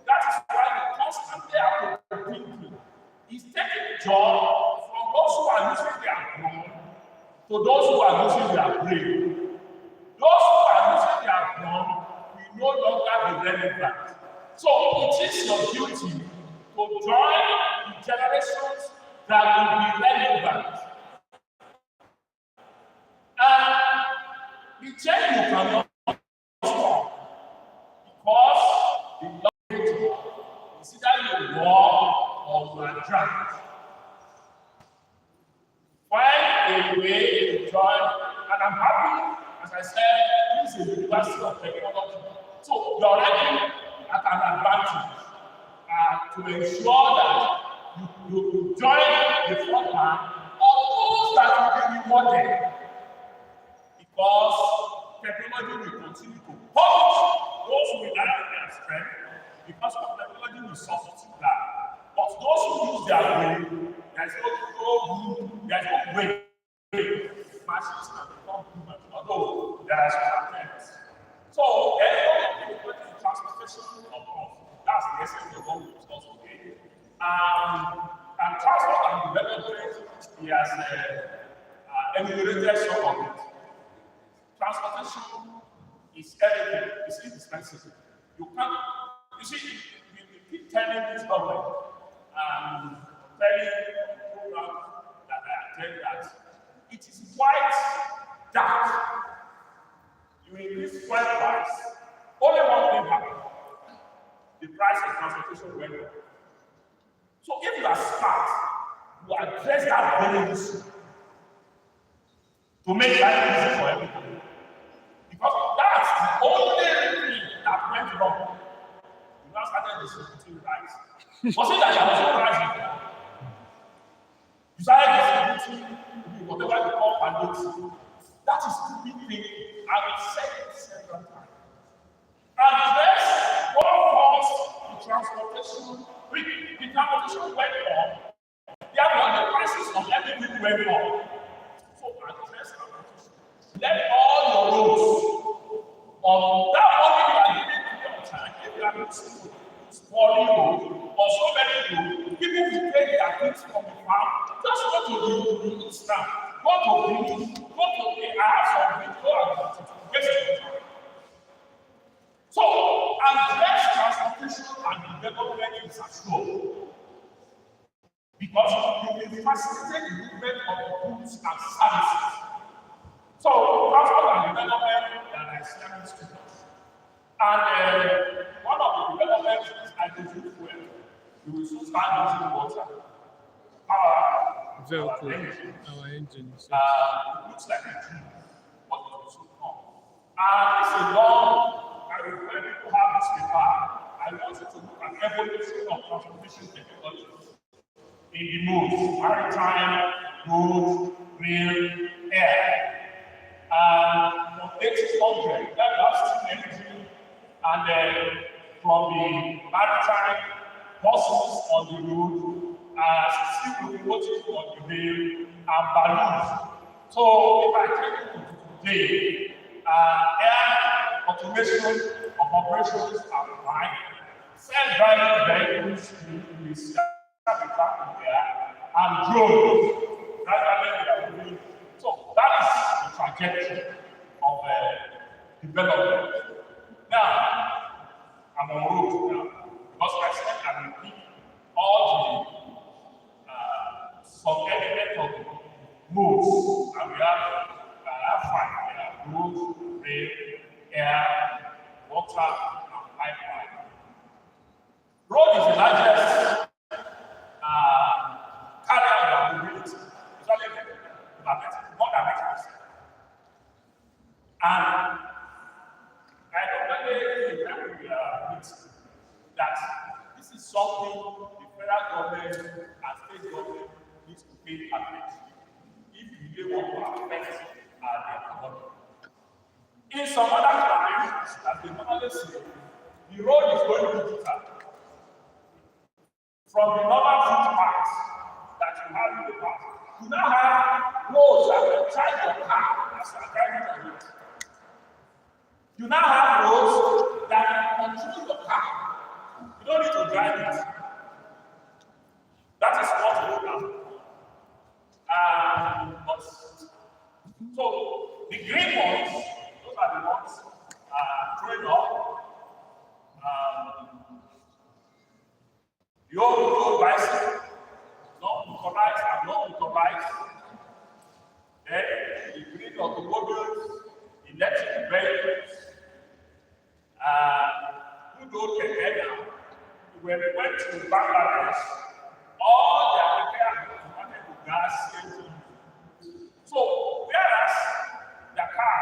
that is why we constantly have to be thinking. It's taking job from those who are using their brain to those who are using their brain. Those who are using their brain will no longer be relevant. So it is your duty to join the generations that will be relevant. And the change you cannot stop, because the language is either you walk or you are drowned. Find a way to join, and I'm happy, as I said, this is the University of Technology. So you're already at an advantage to ensure that you join the front line of those that will be rewarded. Because technology will continue to punish those who rely on their strength, because technology will substitute that. But those who use their brain, there's no way. Machines can become human, although there are some attempts. So, everybody is transportation of course. That's the essence of what we discuss today. And transport and development, he has enumerated some of it. Transportation is everything, it's indispensable. You can't, you see, we keep telling this government, telling programs that I attend that it is quite dark. You increase fuel price, only one thing happened. The price of transportation went up. So if you are smart, you address that very issue to make life easy for everybody. Because that's the only thing that went wrong. You now started distributing rice. Was it that you was not rising? You started distributing whatever you call pandemic. That is stupid thing. I will say it several times. Address what caused the transportation. The transportation went up. Therefore, the prices of everything went up. So address transportation. Let all your roads of that money you are giving to your time, if you are using spoiling road or so many roads, people will take their things from the farm. Just go to the east now. Go to the I have some video about it. Waste your time. So, address transportation and development is assured. Because you will facilitate the movement of goods and services. So, transport and development are Islamic students. And one of the developments is hydrogen fuel. We will soon start using water. Vehicle, our engines. It looks like a dream, but it will soon come. It's a long, when people have this paper, I want you to look at evolution of transportation technology in the modes, maritime, road, rail, air. From 1800, that was steam engine, and from the maritime, buses on the road, steam locomotives on the rail, and balloons. So if I take you today, air automation of operations are fine. Self-driving vehicles will start the track there, and drones. So that is the trajectory of development. Now, I'm on road now, because I said I'm have five. We have road, rail, air, water, and pipeline. Road is the largest carrier of mobility. It's only more than 90%. And I normally meet that this is something the federal government and state government needs to pay attention if you really want to affect their economy. In some other countries, as they normally say, the road is going digital. From the normal footpath that you have in the past, you now have roads that will charge your car as you are driving on it. You now have roads that control your car. You don't need to drive it. That is what road now. So the green ones, those are the ones growing up. The old road bicycle, non-motorized and non-motorized. Then the green automobiles, electric vehicles. Who don't get there? When we went to Bangladesh, all their repairs wanted to gas safety. So, whereas Dakar,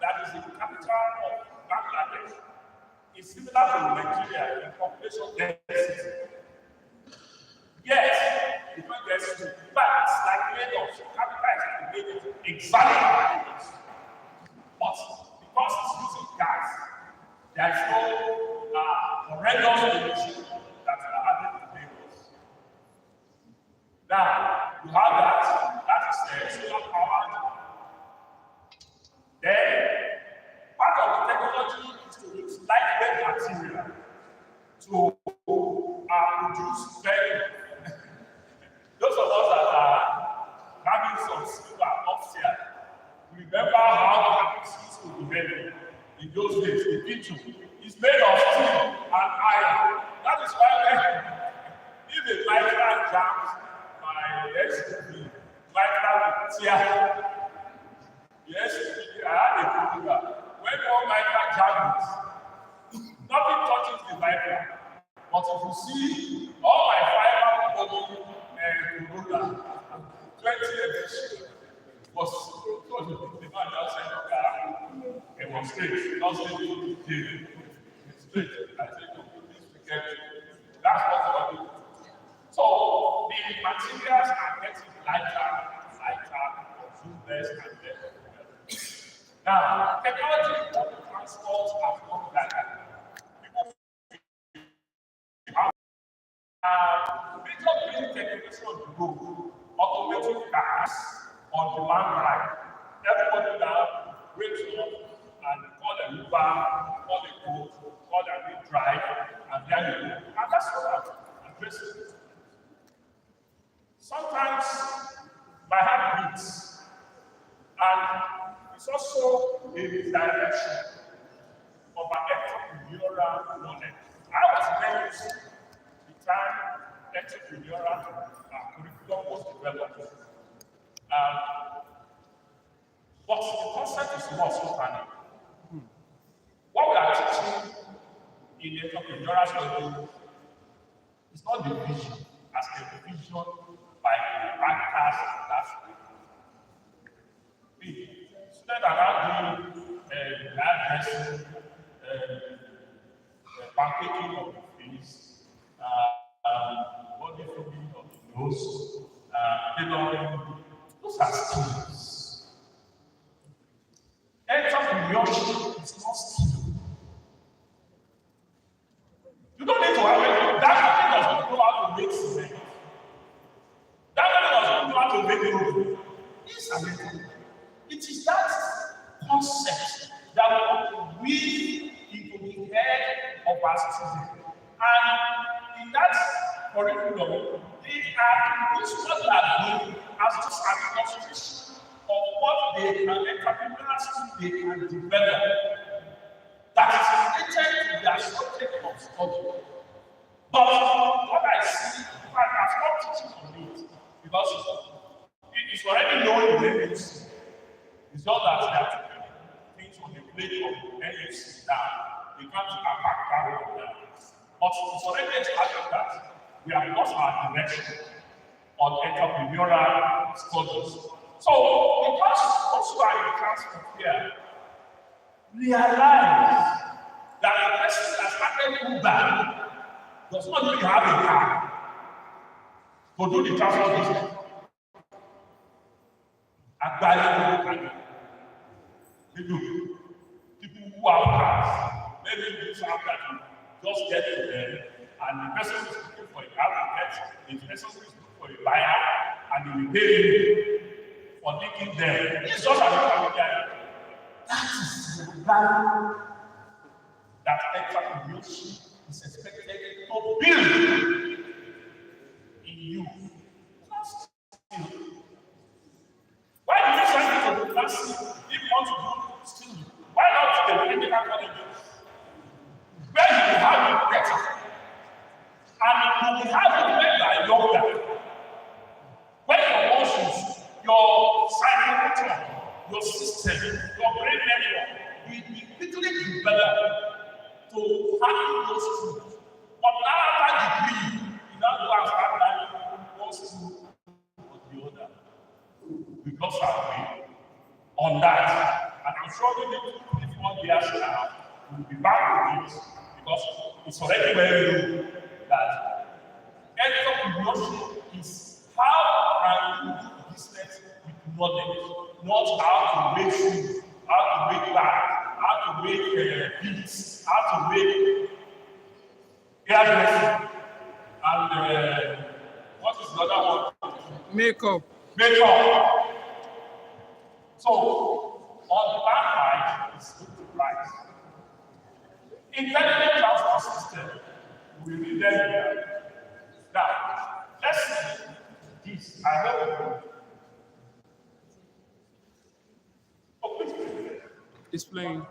that is the capital of Bangladesh, is similar to Nigeria in population density. Yes, it will get to, but it's like Lagos. Capital is like Lagos, exactly like Lagos. But because it's using gas, there is no horrendous emission that are added to Lagos. Now, you have that is solar powered. Then, part of the technology is to use lightweight material to produce very. Those of us that are having some silver upstairs, remember how the used to be made in those days. The kitchen is made of steel and iron. That is why if a micro jams my SUV, micro will tear. Yes, I had a computer. When one micro jams, nothing touches the micro. But if you see all my fiber body and Corona, 20 edition was the man outside the car. It was straight, not straight, it's straight. I think this weekend, that's what we do. So the materials are getting lighter, consume less and less. Now, technology for transport has gone lighter. Major green technology on the road, automatic cars on demand ride. Everybody now wakes up and call a Uber, call a Bolt, call a big drive, and there you go. And that's what I'm addressing. Sometimes my heart beats, and it's also a misdirection of an entrepreneurial knowledge. I was very used the time entrepreneurial curriculum was developed. But the concept is not so funny. What we are teaching in the entrepreneurial study is not the vision as a vision by the bankers last week. The students are now doing addressing, banking of the face, body filming of the nose, tailoring. Those are skills. Entrepreneurship is not skill. You don't need to have it. That company does not know how to make cement. That company does not know how to make road. It is that concept that will weave into the head of our citizens. And in that curriculum, they are using what they are doing as just an illustration of what they can, entrepreneurs they can develop that is related to their subject of study. But what I see, I have stopped teaching on it because it is already known in the news just that they are taking things on the plate of NUC now. They can't attack that one now. But it's already established that we have lost our direction on entrepreneurial studies. So because those who are in transport here realize that the person that started Uber does not really have a car to do the transport business. People who have cars, maybe do something that just get to them, and the person who is looking for a car will get, the person who is looking for a buyer, and they will pay you for linking them. It's just an intermediary. That is the value that entrepreneurship is expected to build in you. Why do you try to do that? If you want to do still, why not the medical colleges? Where you will have it better. And you will have it when you are younger. When your emotions, your psychology, your system, your brain network will be quickly developed to handle those things. But now after degree, you now go and start learning one school or the other. We lost our way on that. And I'm sure we need 3-4 years now, we'll be back with it because it's already very new that entrepreneurship is how can you do business with knowledge, not how to make food, how to make bags, how to make beads, how to make hairdressing, and what is the other one? Makeup. Makeup. So, on the back side is good to price. Intelligent transport system, we read them here. Now, let's see this. I hope you. Oh, please. It's playing.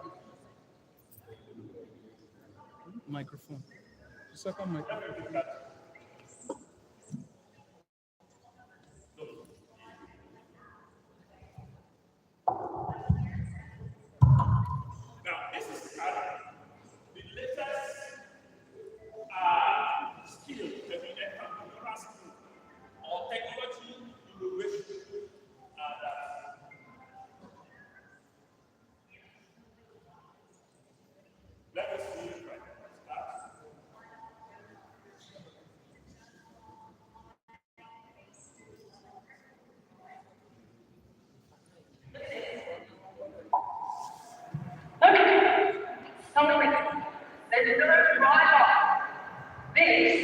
Microphone. The second microphone. Now, this is the latest skill, the entrepreneurial skill, or technology innovation that let us see it right now. Okay, something there's no driver. This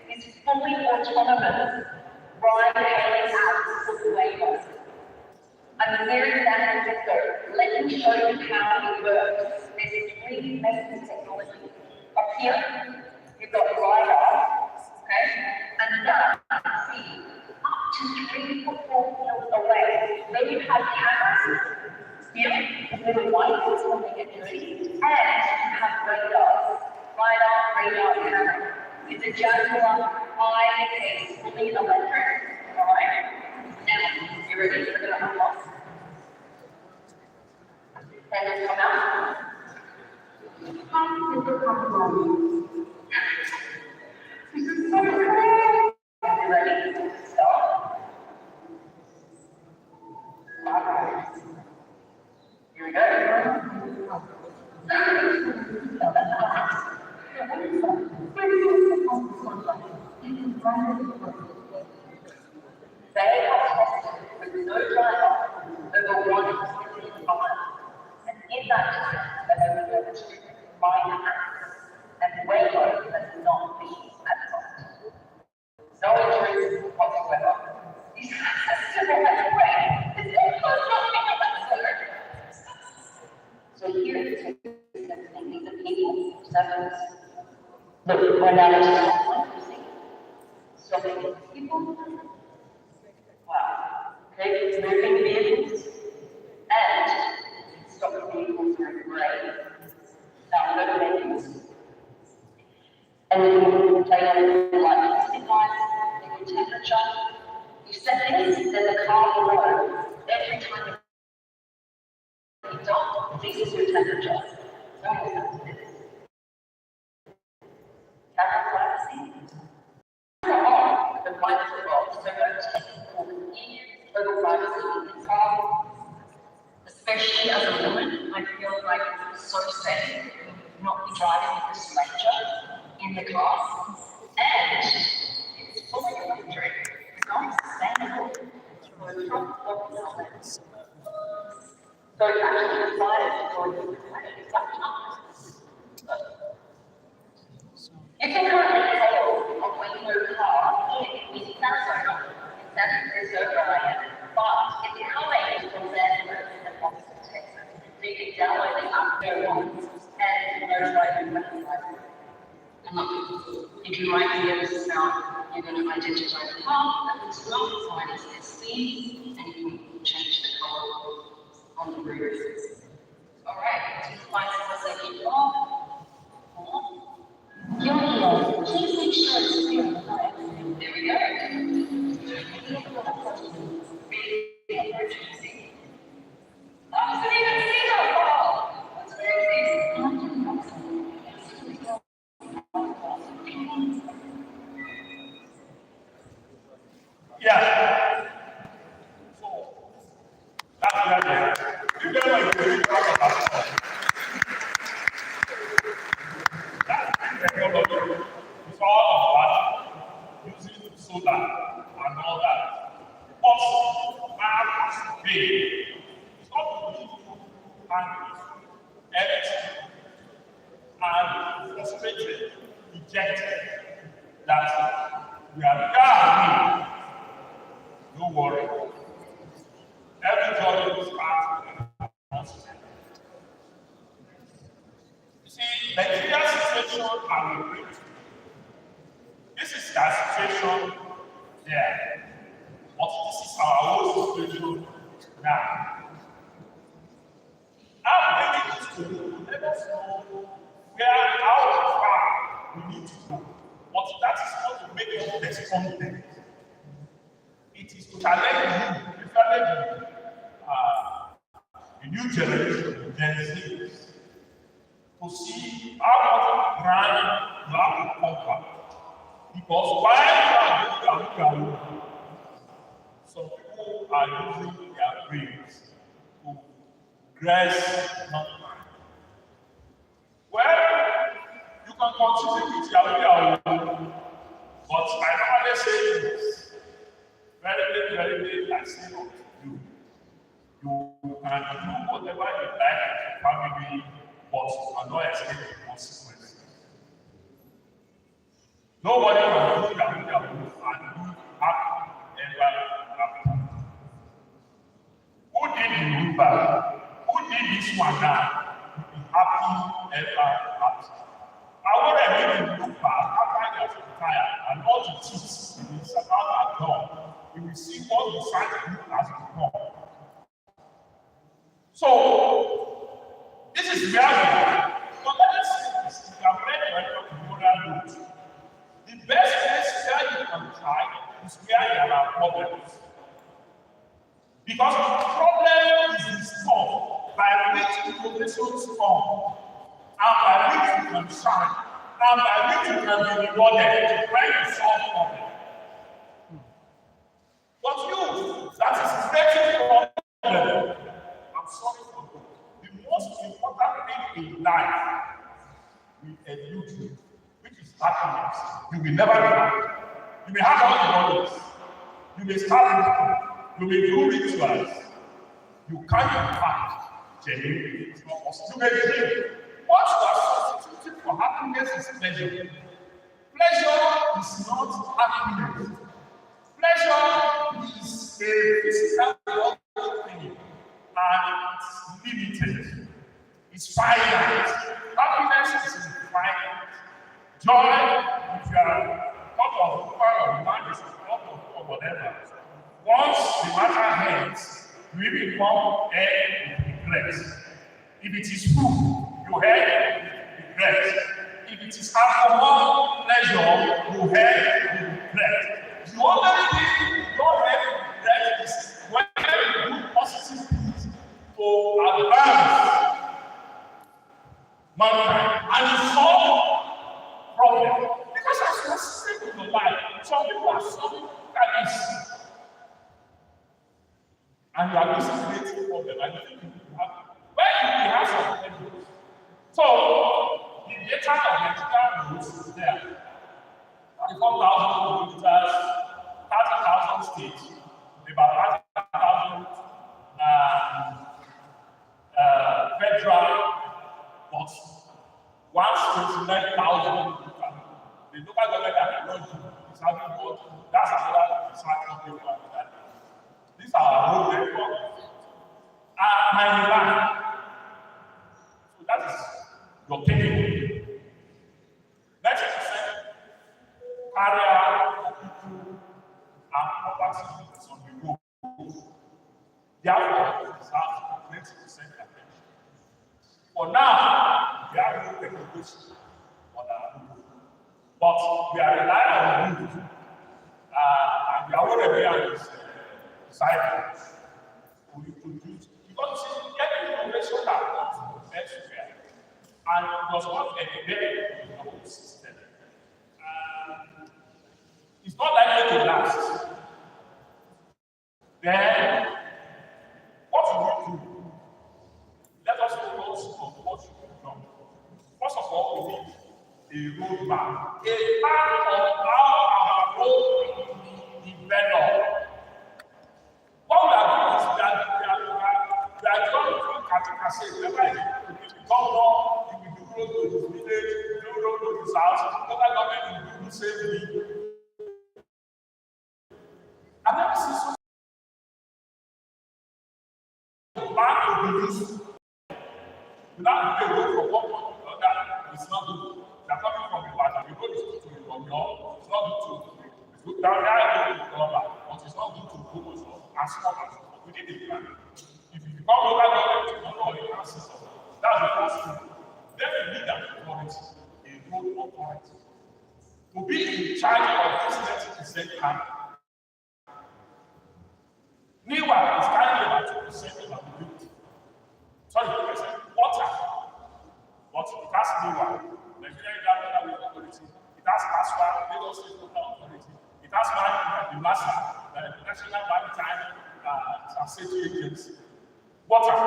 is fully autonomous ride-hailing apps for Waymo. I'm very excited to go. Let me show you how it works. There's three basic technology. Up here, you've got LiDAR, okay, and that see up to 3 football fields away. Then you have cameras. Here, the little white ones when they get dirty, and you have radar, camera. It's a Jaguar I-8 fully electric, alright? Now, you ready? We're gonna unlock. And then come out. This is so cool! You ready? Stop. Alright. Here we go. They are tested with no driver over 1 time. And in that time, they will be able to minor acts and Waymo has not been at fault. No injuries whatsoever. These are simple as way. It's almost nothing of that sort. So here it is, these are people, sevens. Look, we're now just stopping people. Wow. Okay, moving vehicles and stopping vehicles are great. Now, no vehicles. And then you play on the light signals, the temperature. You set this, then the car will know every time the class, and it's fully electric, non-sustainable, so it's from what is so it's actually decided for you to you can currently hail a Waymo car in Sarasota, in San Francisco area, but if you're coming from there in Austin, Texas, so you can download the app and notify you when it's live. And look, if you write the other smell, you're going to identify the car, and it's not fine as SC, and you can change the color on the roof. Alright, so you find someone saying you off. You're here. Please make sure it's clear on the light. There we go. Emergency. I wasn't even see that far. That's crazy. Yeah. So that's the idea. You know what you talk about. That technology is all about using solar and all that. Also, I have to pay. It's not to give you everything and frustrated, rejected that we are dying. Don't worry. Every job is part of the You see, Nigeria's situation and we bring this is the situation there. But this is our own situation now. I'm bringing this to you. Let us know how far we need to go. But that is not to make us despondent. It is to challenge you, especially the new generation, Gen Z, to see how much ground you have to conquer. Because while you are doing some people are using their brains to grasp mountain. Well, you can continue with your but I normally say this. Very big, I say what to do. You can do whatever you like as a family, but you cannot escape the consequences. Nobody can do their and do happy ever. Who did the Uber? Who did this one now? Be happy ever after. I want to look back after you have retired and all the teachers in the about are done. You will see what the science has become. So, this is where we are. So let us see this. You have read the moral route. The best place where you can try is where there are problems. Because the problem is the stuff by which innovations come, and by which you can shine, and by which you can be rewarded when you solve problems. But you, that is creating problem. I'm sorry for you. The most important thing in life will elude you, which is happiness. You will never be happy. You may have all the knowledge. You may start you may do rituals. You can't impact genuinely. It's not possible. You may dream. What you are substituting for happiness is pleasure. Pleasure is not happiness. Pleasure is a physical thing and it's limited. It's finite. Happiness is infinite. Joy, if you are not of Uber or man, is not of whatever. Once the matter ends, you will become regret. If it is food, you have regret. If it is alcohol, pleasure, you have regret. The only thing you don't have regret is when you do positive things to advance mankind and solve problems. Because as you are sitting in your life, some people are solving that issue. And you are using creative problem and you think you have where you have some problems. So the data of the ethical rules is there. 44,000 kilometers, 30,000 states, about 30,000 federal, but 129,000 local. The local government that cannot do is having both. That's another distraction people are that. These are our road network. Mining land. So that is your taking. 90% carrier of people and property is on the road. Therefore, it is have 90% attention. For now, we have no technology on our road. But we are relying on the road. And we are already on this cycle. We produce, because any innovation that comes from elsewhere and does not embed in the whole system, it's not likely to last. Then, what will we do? Let us focus on what should be done. First of all, we need a roadmap, a plan of how our road will be developed. What we are doing is we are going through categories. Whether it will be governor, it will be road to his village, road to his house, local government will do the same thing. I've never seen so plan to be used without the road from one point to another. It's not good. They are coming from the water. The road is good to the Romeo. It's not good to it's good down there to the Roma, but it's not good to Google as small as we need a plan. If you become local government, you don't know the answers of it. That's the first thing. Then we need an authority, a road authority, to be in charge of this 90% plan. Meanwhile, it's carrying about 2% of our building. Sorry, 2% water. But it has Meanwhile, Nigerian Government Authority, it has PASWA, Lagos State Local Authority, it has the NASA, the National Maritime Safety Agency. Water,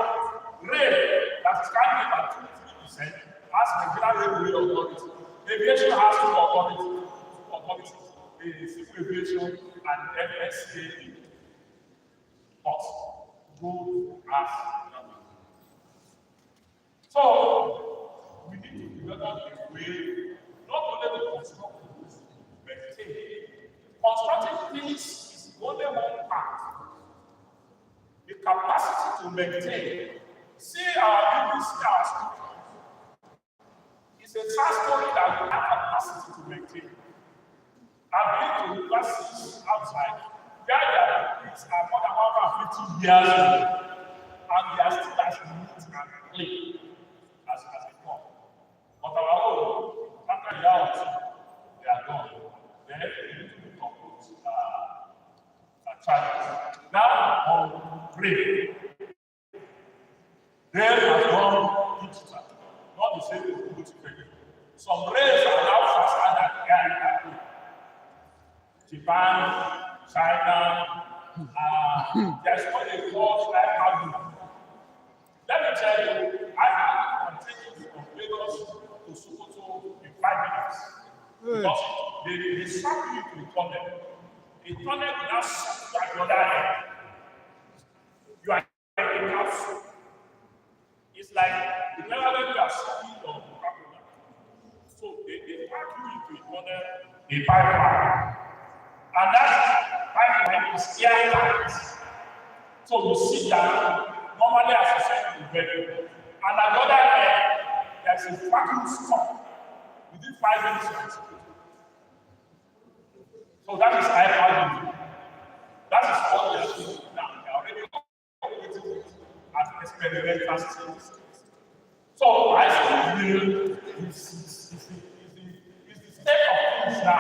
rail, that is carrying about 2-3%, has Nigerian Railway Authority. Aviation has two authorities, the Civil Aviation and MSAA. But road has nothing. So we need to develop a way not only to construct roads, but maintain. Constructing things is only one part. The capacity to maintain. See our buildings, see our schools. It's a sad story that we have capacity to maintain. I've been to universities outside. Where their buildings are more than 150 years old, and they are still as neat and clean as before. But our own, after the hours, they are gone. Then we need to become challenges. Now, on rail. Rail has gone digital, not the same as Google. Some rails are now faster than air. Japan, China, there's what they call flight having. Let me tell you, I can take you from Lagos to Sokoto in 5 minutes. Because they suck you to a tunnel. A tunnel will now suck you at the other end. You are in a capsule. It's like the level when you are sucking your propeller. So they pack you into a tunnel, a pipeline. And that pipeline is airtight. So you sit down, normally as you said in the bed, and at the other end, there's a vacuum stop within 5 minutes. So that is air power. That is what we are doing now. We are already operating at experimental stages. So I think is the state of things now.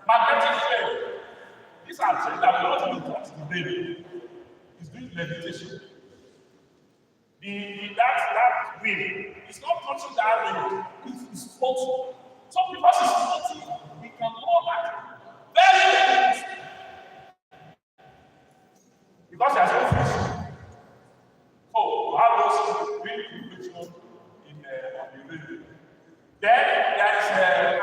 Magnetic field. These are things that we don't even touch today. It's doing levitation. That wheel is not touching that wheel. It's floating. So because it's floating, we can go back very fast. Because there's no fish. So we have those really good pictures on the railway. Then there is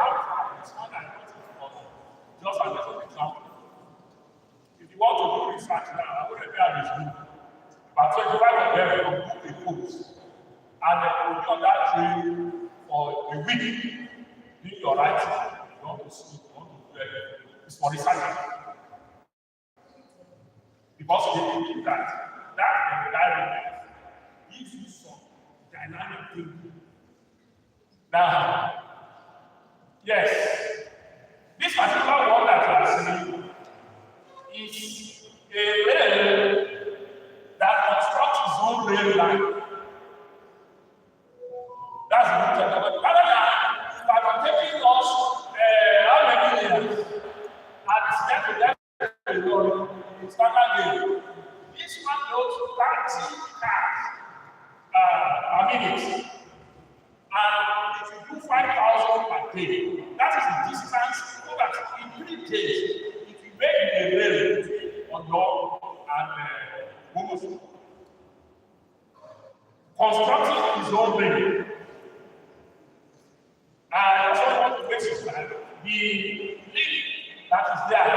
doing your writing, you want to sleep, you want to do everything. It's for research. Because they believe that environment gives you some dynamic thinking. Now, yes, this particular one that you are seeing is a rail that constructs its own rail line. That's the good thing. But rather than it has taking us how many years, and it's left to them alone, standard game. This one goes 30 cars per minute. And if you do 5,000 per day, that is the distance so that in 3 days, if you make a rail between Ondo and Bomosu, constructing his own rail. And I just want to waste your time. The link that is there,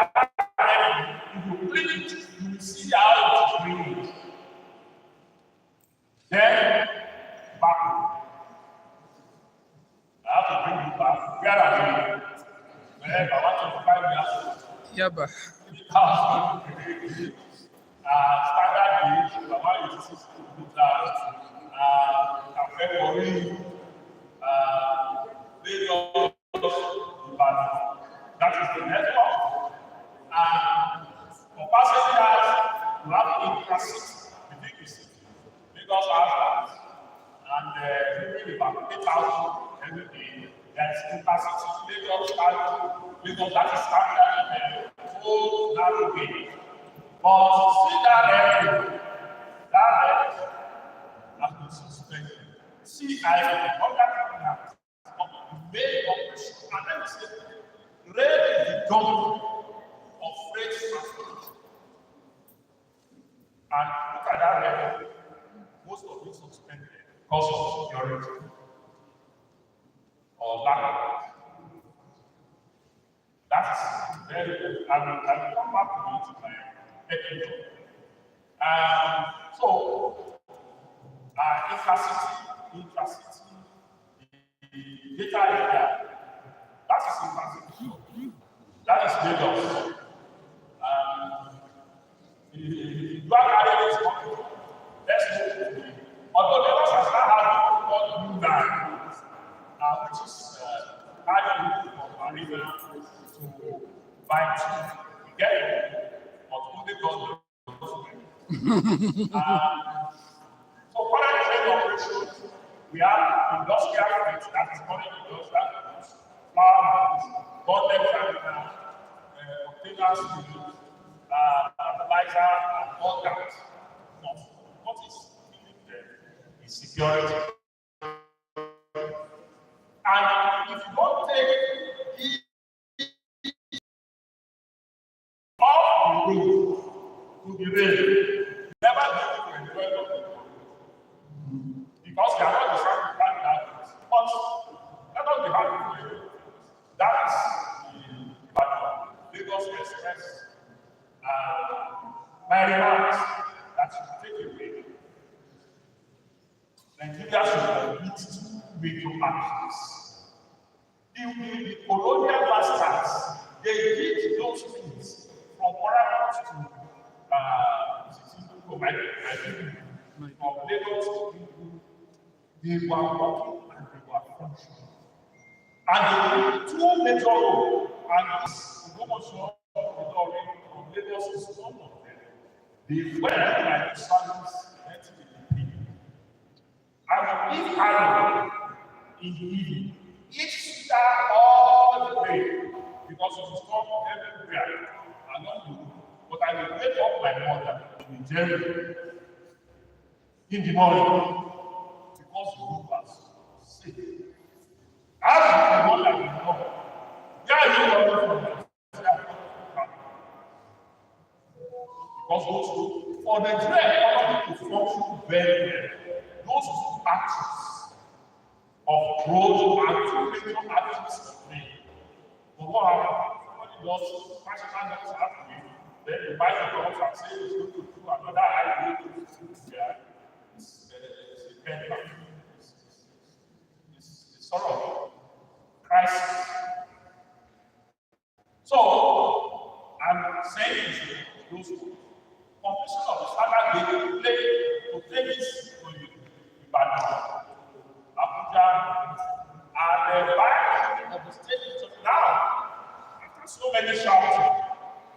if you click it, you will see how it is doing. Then, back. I have to bring you back. Where are you? Where I want to find you. Yaba. Standard gauge, the one is 60 meters. February, Lagos, Ibadan. That is the network. For passengers, you have intercity within the city. Lagos has that. And maybe about 8,000 every day. That's intercity. Lagos, that is standard in the whole narrow gauge. But see that area has been suspended. See, I under that made operation. And let me say, rail is the dump of freight transportation. And look at that level, most of it suspended because of security or lack of it. That is very good. I will come back to it in my technical. So, intercity, the data is there. That is intercity. That is Lagos. The drug carrier is coming. Let's move. Although Lagos has now had what new line, which is carrying from Marina to buy to get it, but only God knows. So current trade operations, we have industrial fleet that is running industrial goods, flour mills, bonded terminal, container steel, fertilizer, and all that. But what is killing them is security. And if you don't take off the road to the rail, never be able to enjoy the road. Because they are not deciding that. But let us be happy for you. That is the Lagos Express. My remarks that should take away. Nigeria should complete 2 major actions. The colonial bastards, they did those things from Paramount to from Lagos to people. They were working and they were functioning. And they did 2 major roles. And this Ogbomoso from Lagos is one of them. They went like the service 1983. And if Arrow in the evening, each star all the way, because it is come everywhere. I don't know, but I will wake up my mother in the jail in the morning because the room was sick. Ask the mother you know, where are you coming from? Because those for the Nigerian economy to function very well, those 2 actions of growth and 2 major actions of play. But what happens? Somebody does national does have to be, then the Bible comes and says it's going to do another highway to there. It's a pen. It's sort of crisis. So, I'm saying this to those who completion of the standard gauge to play this to Ibadan, Abuja, and the buying of the state now, after so many shouting,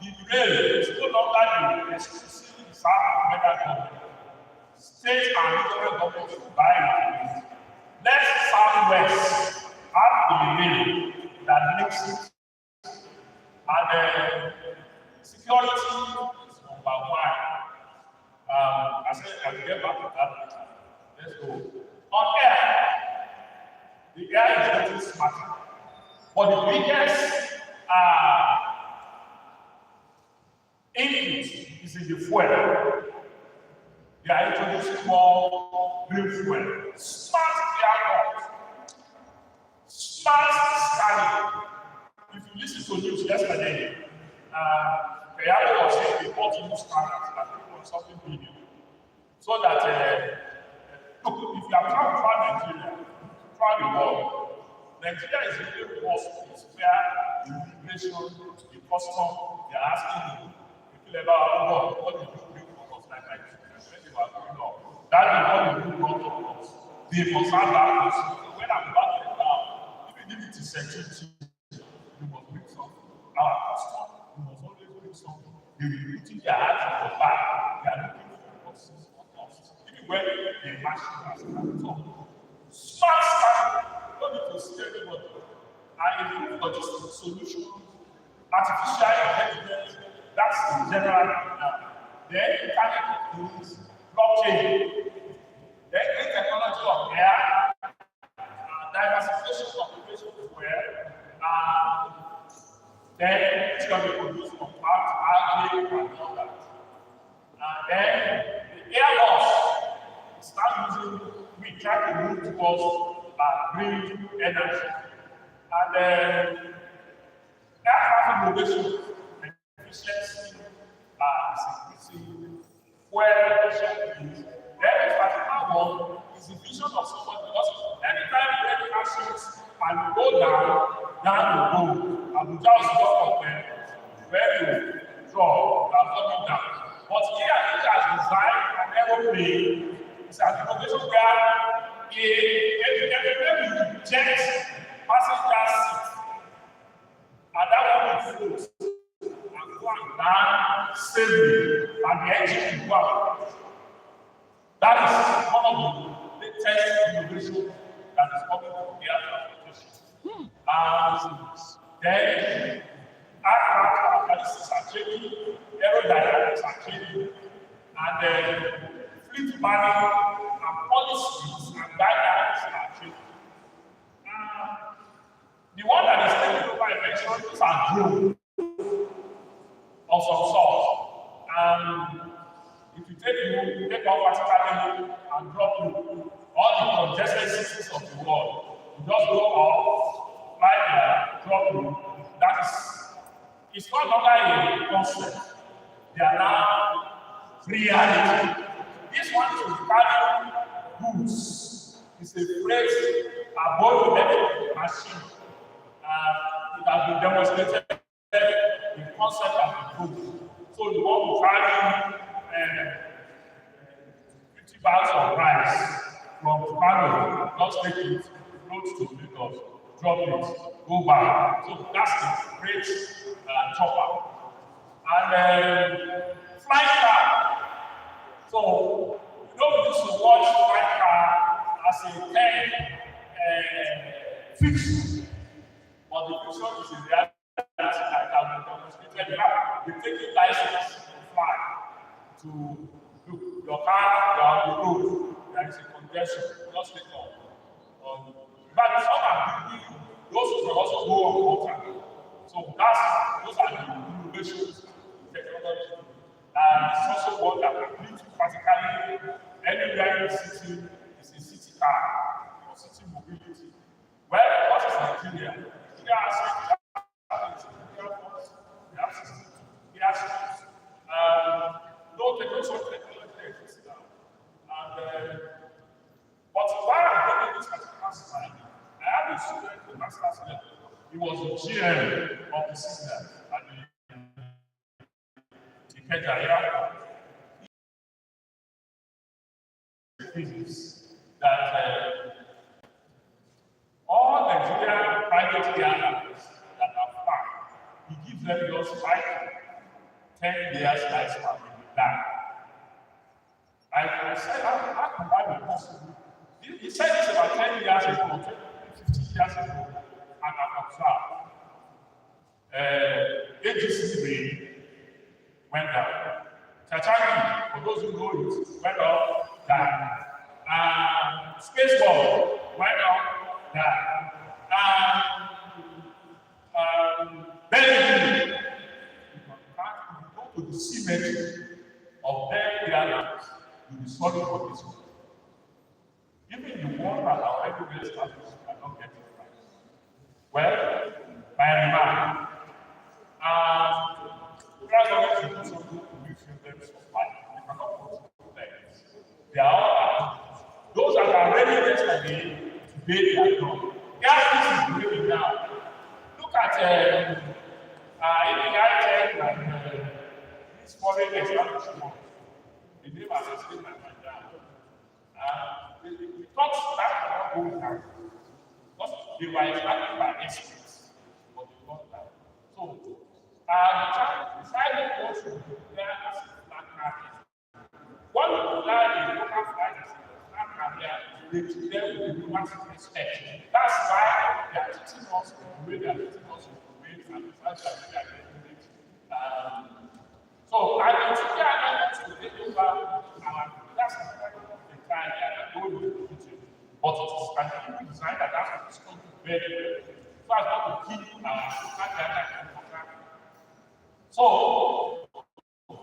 the rail is no longer the exclusive reserve of federal government. State and regional governments will buy it. Let Southwest have a rail that makes it. And security is number one. I said I will get back to that later. Let's go. On air, the air is getting smarter. But the biggest input is in the fuel. They are introducing more green fuel. Smart airport, smart scanning. If you listen to news yesterday, Kayako was saying they bought new scanners, I think on something video. So that, look, if you have traveled throughout Nigeria, throughout the world, Nigeria is really the worst place where the immigration, the custom, they are asking you, if you ever go, what did you bring for us like Nigeria? When you are going up, that is what you do brought to us. They must have that person. When I'm back there now, even if it is security, you must bring something. Our custom, you must always bring something. They will be putting their hands in your back. They are looking for boxes or costs. Even when they match you as a smart stuff. Don't need to see anybody. And improve logistics solutions, artificial intelligence, that's the general then internet of things, blockchain, then green technology of air, diversification of innovation where then it's going to be produced from plant, algae, and all that. And then the air loss start using, we try to move towards green energy. And then aircraft innovation and efficiency is increasing, fuel efficiency. Then the particular one is the vision of someone because anytime you get cashews and go down the road, Abuja is not of them, where you draw, you are coming down. But here, it has designed an aeroplane, it's an innovation where every jet passenger seat, and that one will float and go and land safely, and the engine will go out. That is one of the latest innovations that is coming from the air transportation. And then aircraft analysis are changing, aerodynamics are changing, and then fleet planning and policies and guidelines are changing. The one that is taking over eventually is our drone of some sort. And if you take off vertically and drop you, all the congested cities of the world, you just go off, fly there, drop you. That is, it's no longer a concept. They are now reality. This one is carrying goods. It's a freight above the machine. It has been demonstrated in concept of the book. So you want to carry 50 bags of rice from Kano, just take it, float to Lagos, drop it, go back. So that's the great chopper. And flight car. So you don't use to watch flight car as a fiction. But the future is a reality that can be demonstrated. You're taking license to fly, to look, your car, you're on the road, there is a congestion, just take off. But some are building, those who can also go on water. So those are the innovations in technology. And it's also one that we need to practically, anywhere in the city is a city car or city mobility. Well, what is Nigeria? No technology exists now. But while I'm doing this particular slide, I have a student in master's level He was the GM of the system at the Kenya. That all Nigerian private airlines that are flying, he gives them just 5 to 10 years lifespan in the land. I said, how can that be possible? He said this about 10 years ago, 15 years ago, and I've observed. AGC went down. Tachaki, for those who know it, went up, down. Spaceball went up, down. Belgium, if you go to the cemetery of their airlines, you'll be sorry for this one. Even the one that are already well established are not getting it right. Well, by remark, government should do something to refill them supply. They cannot put things. They are all those that are ready yesterday, today they are gone. Gas is breaking down. Look at even high-tech and this foreign establishment. The name has a state like that. We thought that cannot go down because they were expanded by experts, but they got down. So, the side also there is black market. One of the local flights, black market, they treat them with the massive respect. That's why they are teaching us the way they are teaching us the way and the fact that they are getting it. So, I think we are not to take over our that's the time they are going to the kitchen. But it is an even design that has to be studied very well. So as not to keep our so, the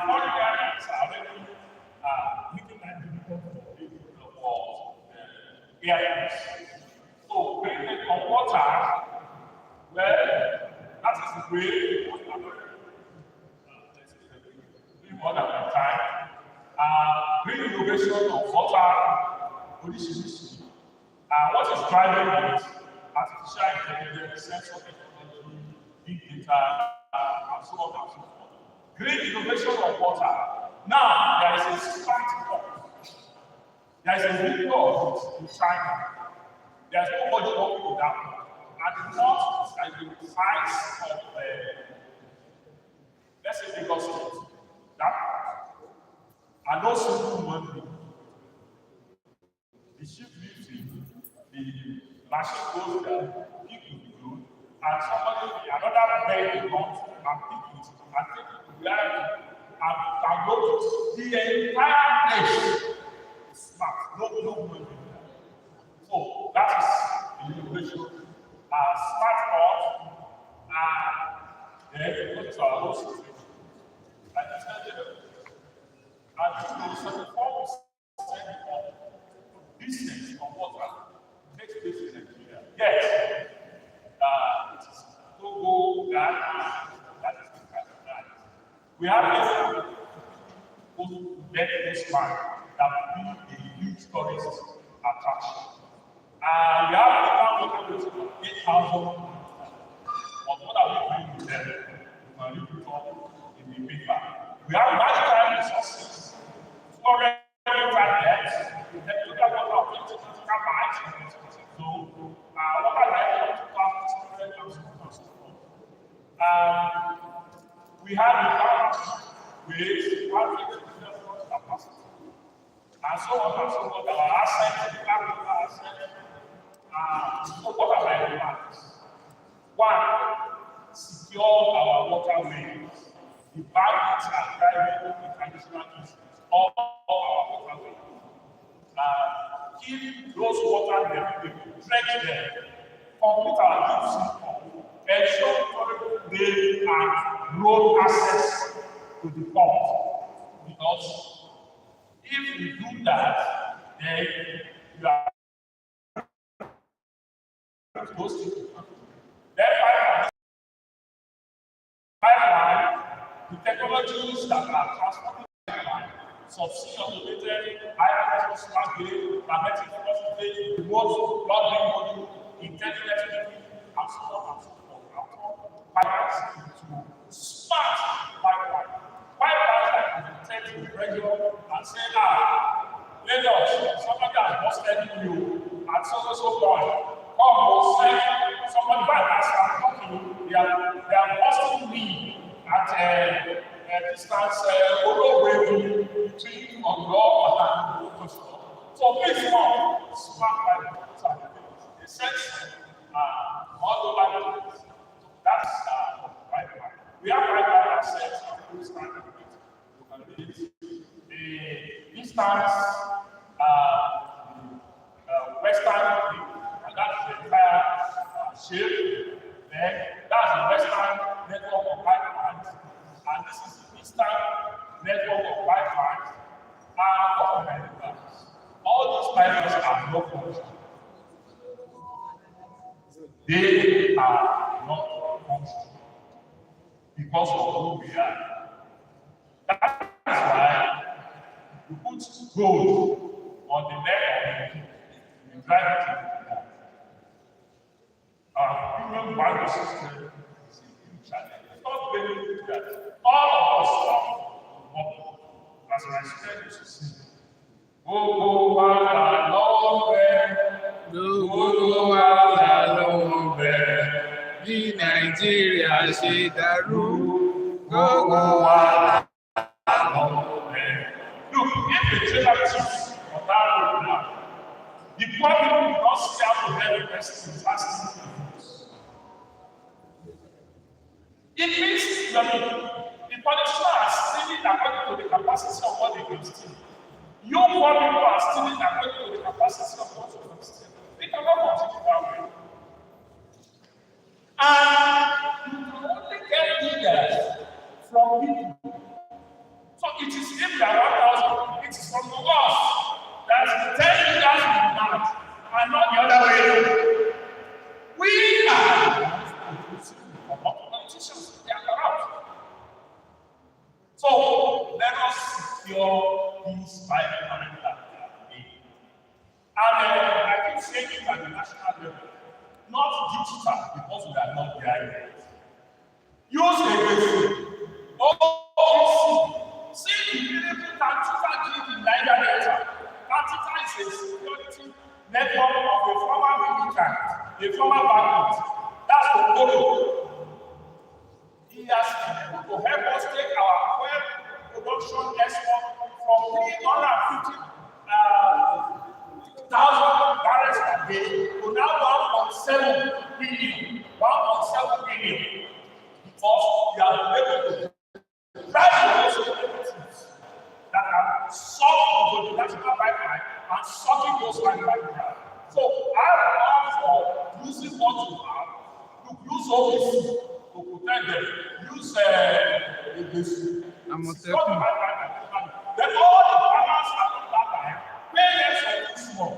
foreign airlines are already making that difficult for airlines. So, bring the comforter, well, that is the way more than one time. Bring innovation of water, policies. What is driving it? Artificial intelligence, sensor technology, big data, and so on and so forth. Great innovation of water. Now, there is a smart port. There is a video of it in China. There is nobody working with that one. And the port is like the size of, let's say, Lagos State. That part. And no single human being. The ship leaves it, the machine goes there, pick the load, and somebody, another bed comes and pick it and take it to where and load it. The entire nation is smart. No human being there. So that is the innovation. Smart port and then go to our own situation. Like I said, and 74% of business of water takes place in Nigeria. Yes, it is Togo, Ghana, that is the kind of that. We have this this man that will be a huge tourist attraction. We have people working with 8,000. But what are we doing with them? We can read it all in the paper. We have maritime resources, foreign targets, the local water of critical mines, so water like 2,600 and so on and so forth. We have the power with 150 capacity, and so on and so forth. Our assets, the capital assets, so what are my demands? One, secure our waterways. The bandits are driving the traditional issues of our waterways. Keep those water people, dredge them, complete our deep sea pump, ensure they and road access to the port. Because if we do that, then you are those things. Then pipeline, the technologies that are transporting pipeline, subsea automated, high-pressure smart grid, magnetic velocity, remote plug-in module, intelligent and so on and say, Lagos, somebody has busted you at so point. Come, will send somebody back as I'm talking. They are busting me at a distance between Ondo and Otoso. So please come, smart by the water. They sent all over the place. That's right. We have right assets and we stand with it. You can read it. The distance, western, and that's the entire shape. Then that's the western network of pipelines, and this is the eastern network of pipelines. All these pipelines are not functional. They are not functional because of who we are. That is why you put gold on the neck of the king, you drive it to the wall. Our human value system is a huge challenge. It's not very that all of us are as my student used to sing. Gbogbo wa la lọ́wọ́ Gbogbo wa la lọ́wọ́ bẹ̀ bí Nàìjíríà ṣe dàrú. Gbogbo wa la lọ́wọ́ bẹ̀. Look, if the trailer chiefs on that road now, the poor people will not see how to help the person who's asking for food. It means the politicians are stealing according to the capacity of what they can steal. You poor people are stealing according to the capacity of what you can steal. They cannot continue that way. And you can only get leaders from people. So it is if there are 1,000, it is from us. That 10 leaders will not, and not the other way around. We are politicians, they are corrupt. So let us secure these pipeline that we are making. And I keep saying it at the national level, not digital, because we are not there yet. Use a see the miracle Tantuta did in Niger Delta. Tantuta is a security network of a former militant, a former bandit. That's the goal. He has been able to help us take our oil production export from 350,000 barrels per day to now 1.7 billion. 1.7 billion. Because we are able to drive those activities that are solved into the national pipeline and sucking those pipelines. So I am for using what you have to use OPC to protect them. Use the then all the farmers are on that line, pay less for this more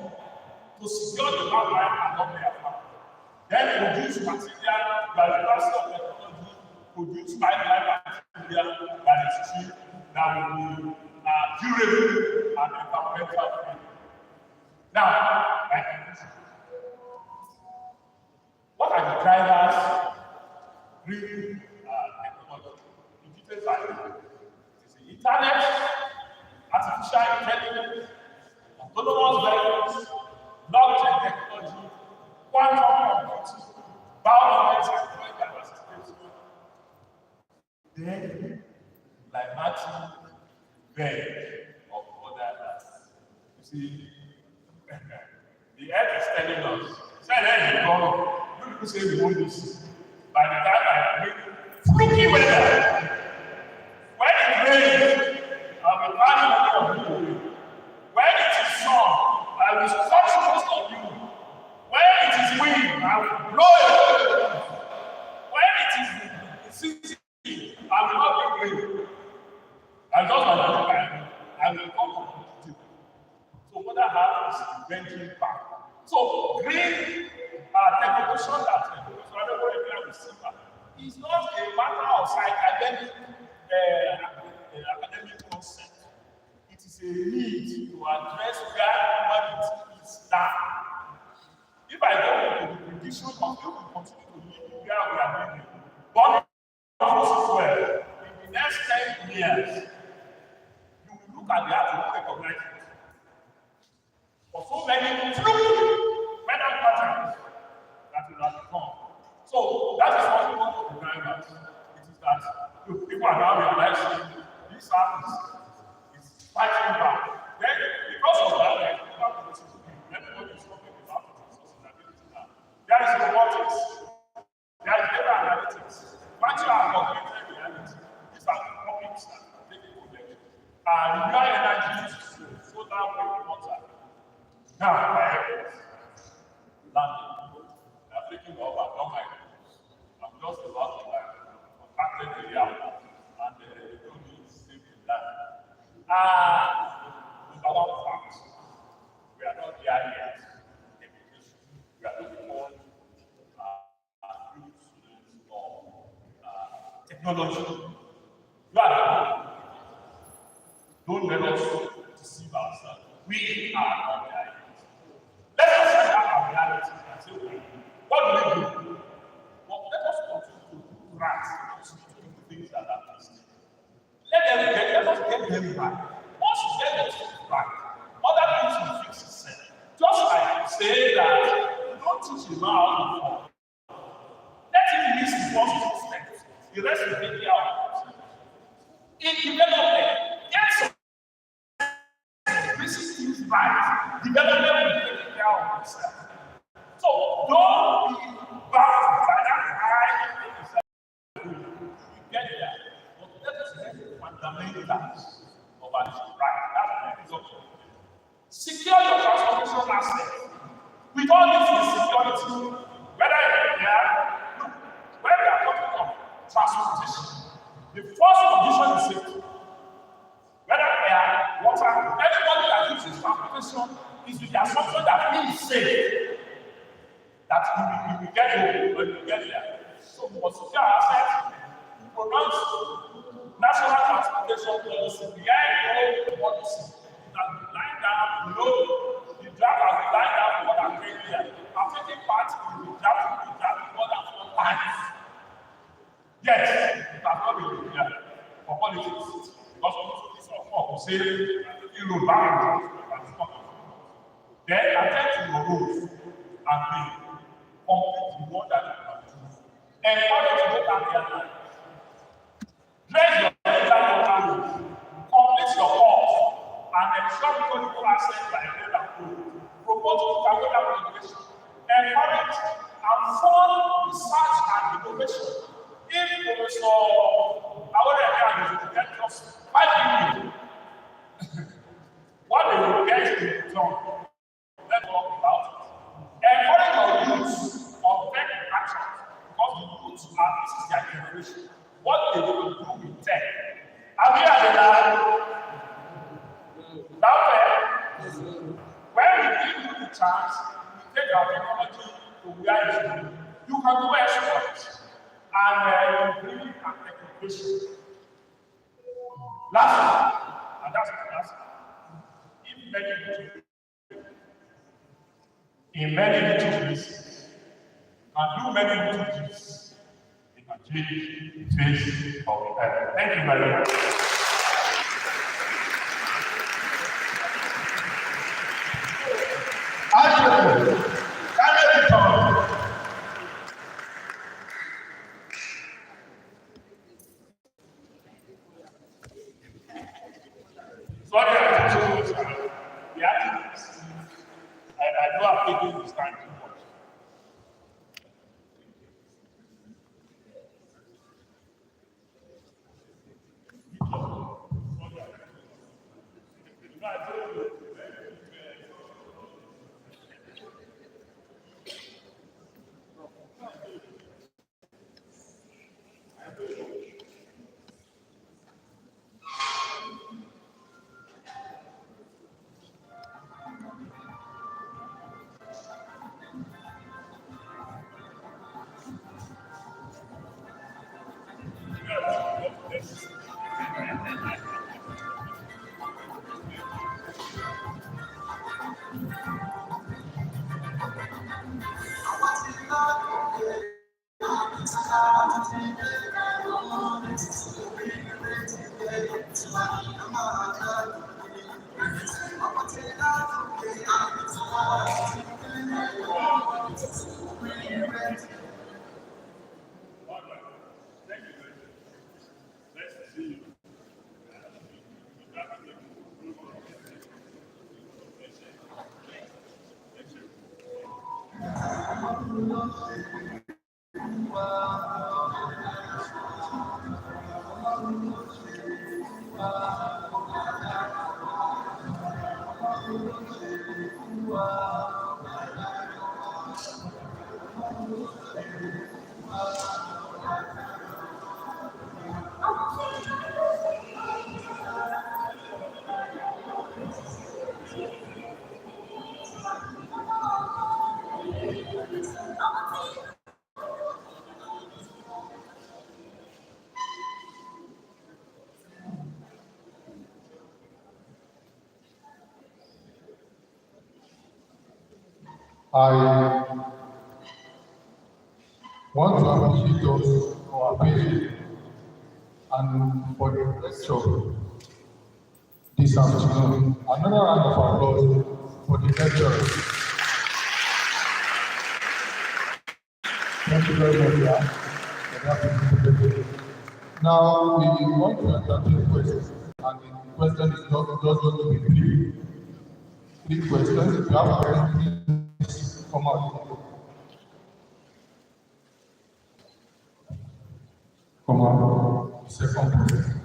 to secure the pipeline and not their farm. Then produce material by the University of Technology, produce pipeline material that is cheap, that will be durable and environmental friendly. Now, what are the drivers bringing technology? The details are here. It is the internet, artificial intelligence, autonomous vehicles, blockchain technology, quantum computing, biomedical and diversification. Then, climatic event of other things. You see, the earth is telling us, say that you go, you people say we want this. By the time I bring fluky weather, when it rains, I will carry many of you away. When it is sun, I will scorch most of you. When it is wind, I will blow it. When it is city, I will not be rain. I just want to I will come to you. So what I have is venturing back. So green technological that is not a matter of academic concept. It is a need to address where humanity is now. If I go into the prediction of we will continue to live where we are living, but well, in the next 10 years, you will look at the come. So that is what we want to remind us. It is that people are now realizing this service is fighting back. Then because of that, everybody is talking about sustainability now. There is robotics, there is data analytics, virtual and augmented reality. These are topics that take place. Renewable energy, solar, wind, water. Now, landing. They are taking over, not my goals. I'm just about to contacted the airport and they told me to save the land. Number one fact, we are not there yet. We are looking for good students of technology. You are don't let us deceive ourselves. We are not there yet. Let us set up our reality and say, okay, what do we do? Well, let us continue to grasp the things that are missing. Let us get them right. Once you get them right, other things will fix itself. Just like say that you don't teach him how to fall. Let him miss the first two steps. The rest will take care of it. In development, yes, this is things right. Development will take care of itself. So don't be bound by that high. You get there, but let us get the fundamentals of our right. That's the result. Secure your transportation assets. With all this insecurity, whether you're there, look, when we are talking of transportation, the first condition is safety. Whether air, water, everybody that uses transportation is with the assumption that he is safe. That you will get home when you get there. So for secure assets, we pronounce national transportation policy, the IO policy that we line down below the draft has been lined down more than 10 years. I'm taking part in the draft more than 4 times. Yes, it has not been clear for politics because this of course say you know boundaries. Then attend to your rules and be complete the one that you can do. Encourage local airlines. Dress your local rules. Complete your course and ensure mechanical access by rail and road. Promote intermodal innovation. Encourage and fund research and innovation. If Professor Awodede is get just 5 million, what they will get in return, let's talk about it. Encourage our youth of tech action because the youth are this is their generation. What they will do with tech. Have you had a when we give you the chance, we take our technology to where it should be. You can do exploits and bring an application. Last, and that's the last. In many little places, and do many little things, they can change the face of the earth. Thank you very much. Sorry, I told you, the activities. I know I'm taking this time too much. I want to appreciate us for our patience and for the lecture this afternoon. Another round of applause for the lecturers. Thank you very much, yeah, for that presentation. Now we want to entertain questions, and the question is just going to be three questions. If you have questions, please come out. Come on, second question.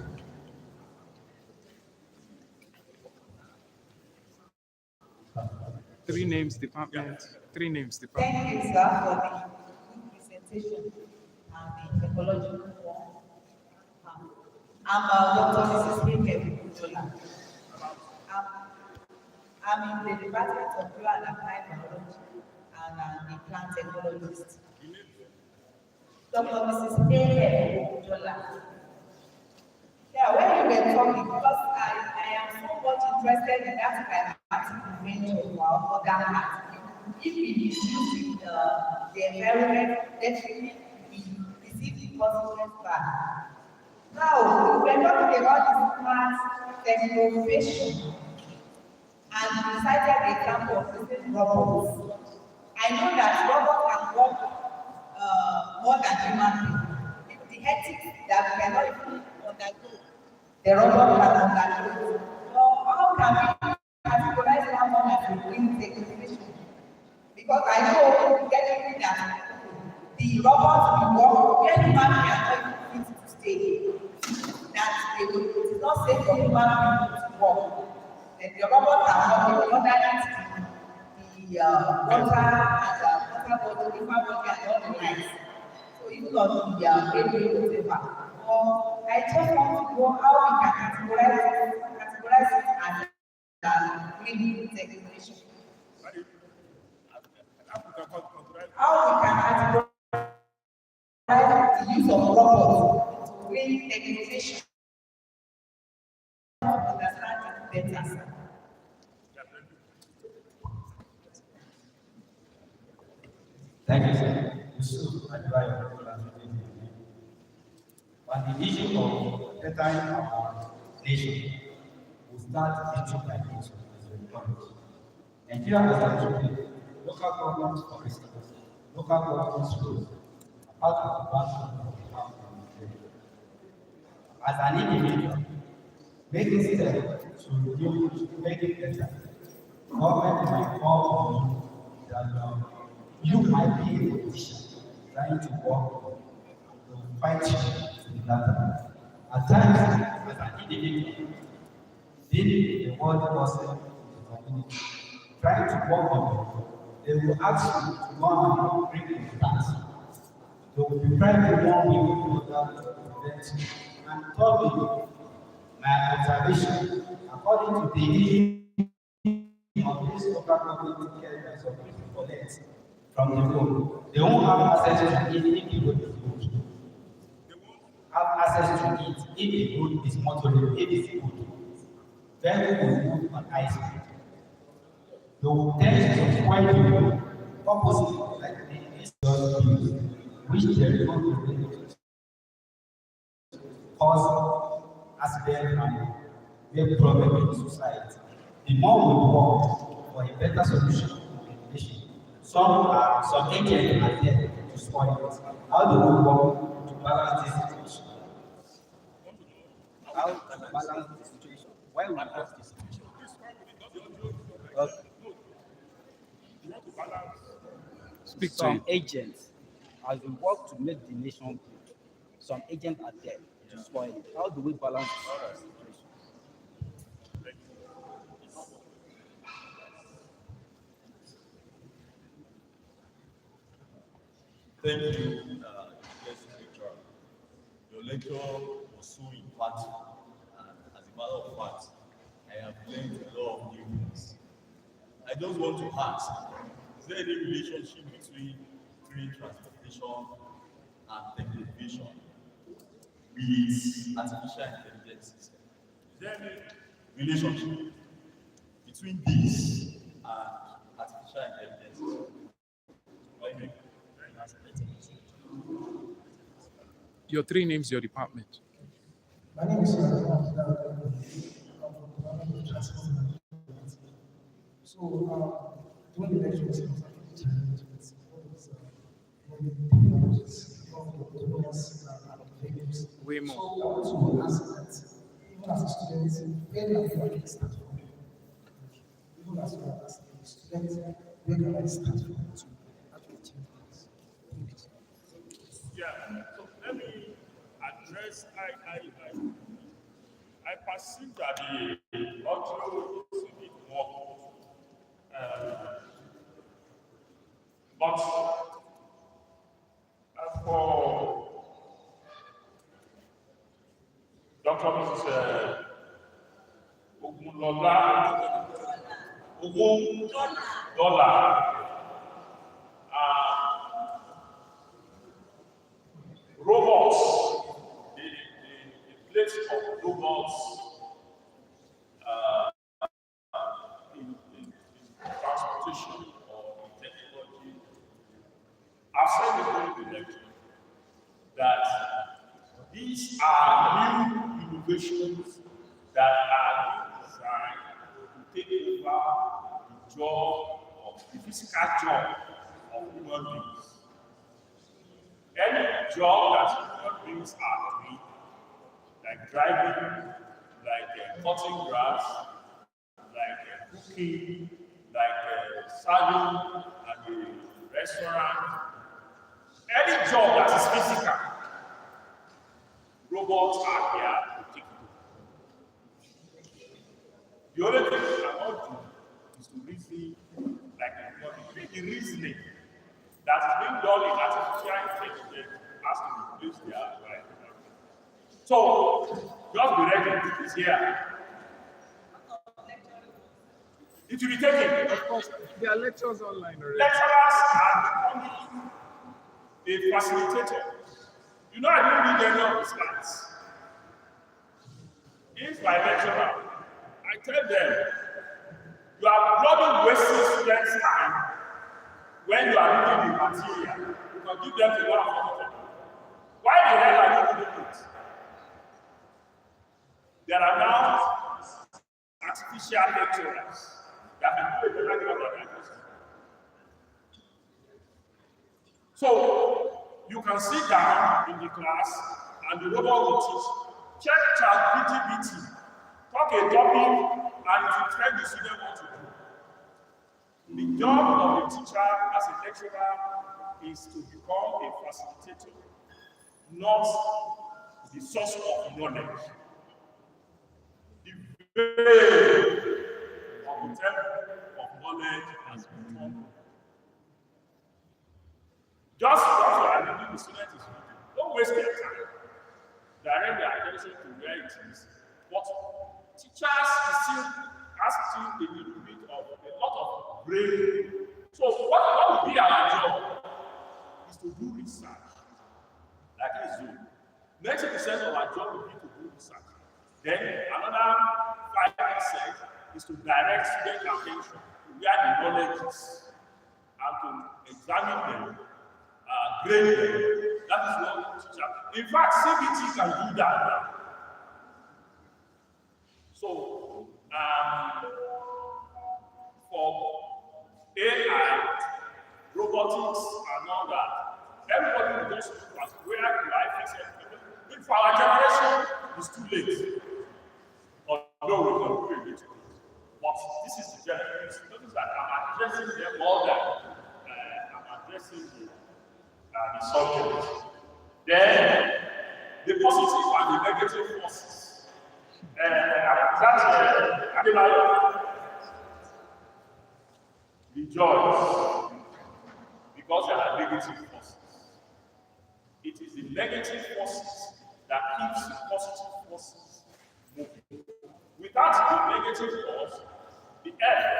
Three names, department. Thank you, sir, for the good presentation and the ecological one. I'm Dr. Mrs. Ike. I'm in the Department of Pure and Applied Biology, and I'm a plant ecologist. Dr. Mrs. Ike. Yeah, when you were talking, because I am so much interested in that climatic intervention for our other heart. If we misuse the environment, definitely we receive the consequence back. Now, we're talking about the smart technovation, and we cited the example of using robots. I know that robots can work more than human beings. The ethics that we cannot even undergo, the robot can undergo. So how can we categorize one as a green technovation? Because I know definitely that the robots will work where human beings are not fit to stay. That it is not safe for human beings to work. That the robots are working underneath the water and the water body, river body, and all the lights. So even on the railway, whatever. I just want to know how we can categorize it as green technology. How we can categorize the use of robots to green technology. Understand it better. Thank you, sir. Yusuf Adwayo, on the issue of bettering our nation, we start into by nation as a republic. Nigeria has actually local governments for instance, local governments rules, part of the backbone of the house of Nigeria. As an individual, making steps to make it better, government might call on you that you might be in a position trying to work to fight you to the latter. At times, as an individual, being the world person in the community, trying to work on it, they will ask you to go and bring your tax. They will be trying to warn you in order to prevent you. And thirdly, my observation, according to the issue of this local community carriers of people collect from the road, they won't have access to it if the road is good. They won't have access to it if the road is motorable, if it's good. Then we will move on high speed. They will tend to spoil the road purposely, like this bills, which they don't really cause accident and make problem in society. The more we work for a better solution in the nation, Some agents are there to spoil it. How do we work to balance this situation? How to balance the situation? Why we have this situation? Okay. Speak to Some it. agents, as we work to make the nation good, some agents are there to spoil it. How do we balance the situation? Thank you, guest lecturer. Your lecture was so impactful, and as a matter of fact, I have learned a lot of new things. I just want to ask, is there any relationship between train transportation and technovision with artificial intelligence system? Is there any relationship between this and artificial intelligence system? Why make Your three names, your department. My name is So, during the lecture, I was actually challenged with what is technologies of the autonomous vehicles. Way more. So, I want to ask that, even as a student, where can I actually start from? Even as a student, where can I start from to actually change this? Thank you. Yeah, so let me address. I perceive that the audio is a bit more, but for Dr. Mrs. Ogunlola, robots, the place of robots in transportation or in technology. I've said it during the lecture that these are new innovations that are being designed to take over the job of the physical job of human beings. Any job that human beings are doing, like driving, like cutting grass, like cooking, like serving at the restaurant, any job that is physical, robots are here to take it. The only thing you cannot do is to reason like a human being. The reasoning that is being done in artificial intelligence has to be placed there by a human being. So, just be ready, it's here. It will be taken. Of course, there are lectures online already. Lecturers are becoming a facilitator. You know, I didn't read any of the slides. If my lecturer, I tell them, you are bloody wasting students' time when you are reading the material. You can give them to one another. Why the hell are you doing it? There are now artificial lecturers that can do a better job than I do. So you can sit down in the class and the robot will teach. Check ChatGPT, talk a topic, and it will tell the student what to do. The job of a teacher as a lecturer is to become a facilitator, not the source of knowledge. The veil of the temple of knowledge has been torn. Just what you are reading, the student is reading. Don't waste their time. Direct their attention to where it is. But teachers still ask you a little bit of a lot of brain. So what will be our job is to do research. Like this Zoom. 90% of our job will be to do research. Then another 5% is to direct student attention to where the knowledge is and to examine them, grade them. That is what teacher. In fact, CBT can do that now. So, for AI, robotics and all that. Everybody will just look at where do I fix everything. If for our generation, it's too late. Although we can do it. But this is the generation. Notice that I'm addressing them more than I'm addressing the subject. Then the positive and the negative forces. That's Adebayo. Rejoice because there are negative forces. It is the negative forces that keeps the positive forces moving. Without the negative force, the earth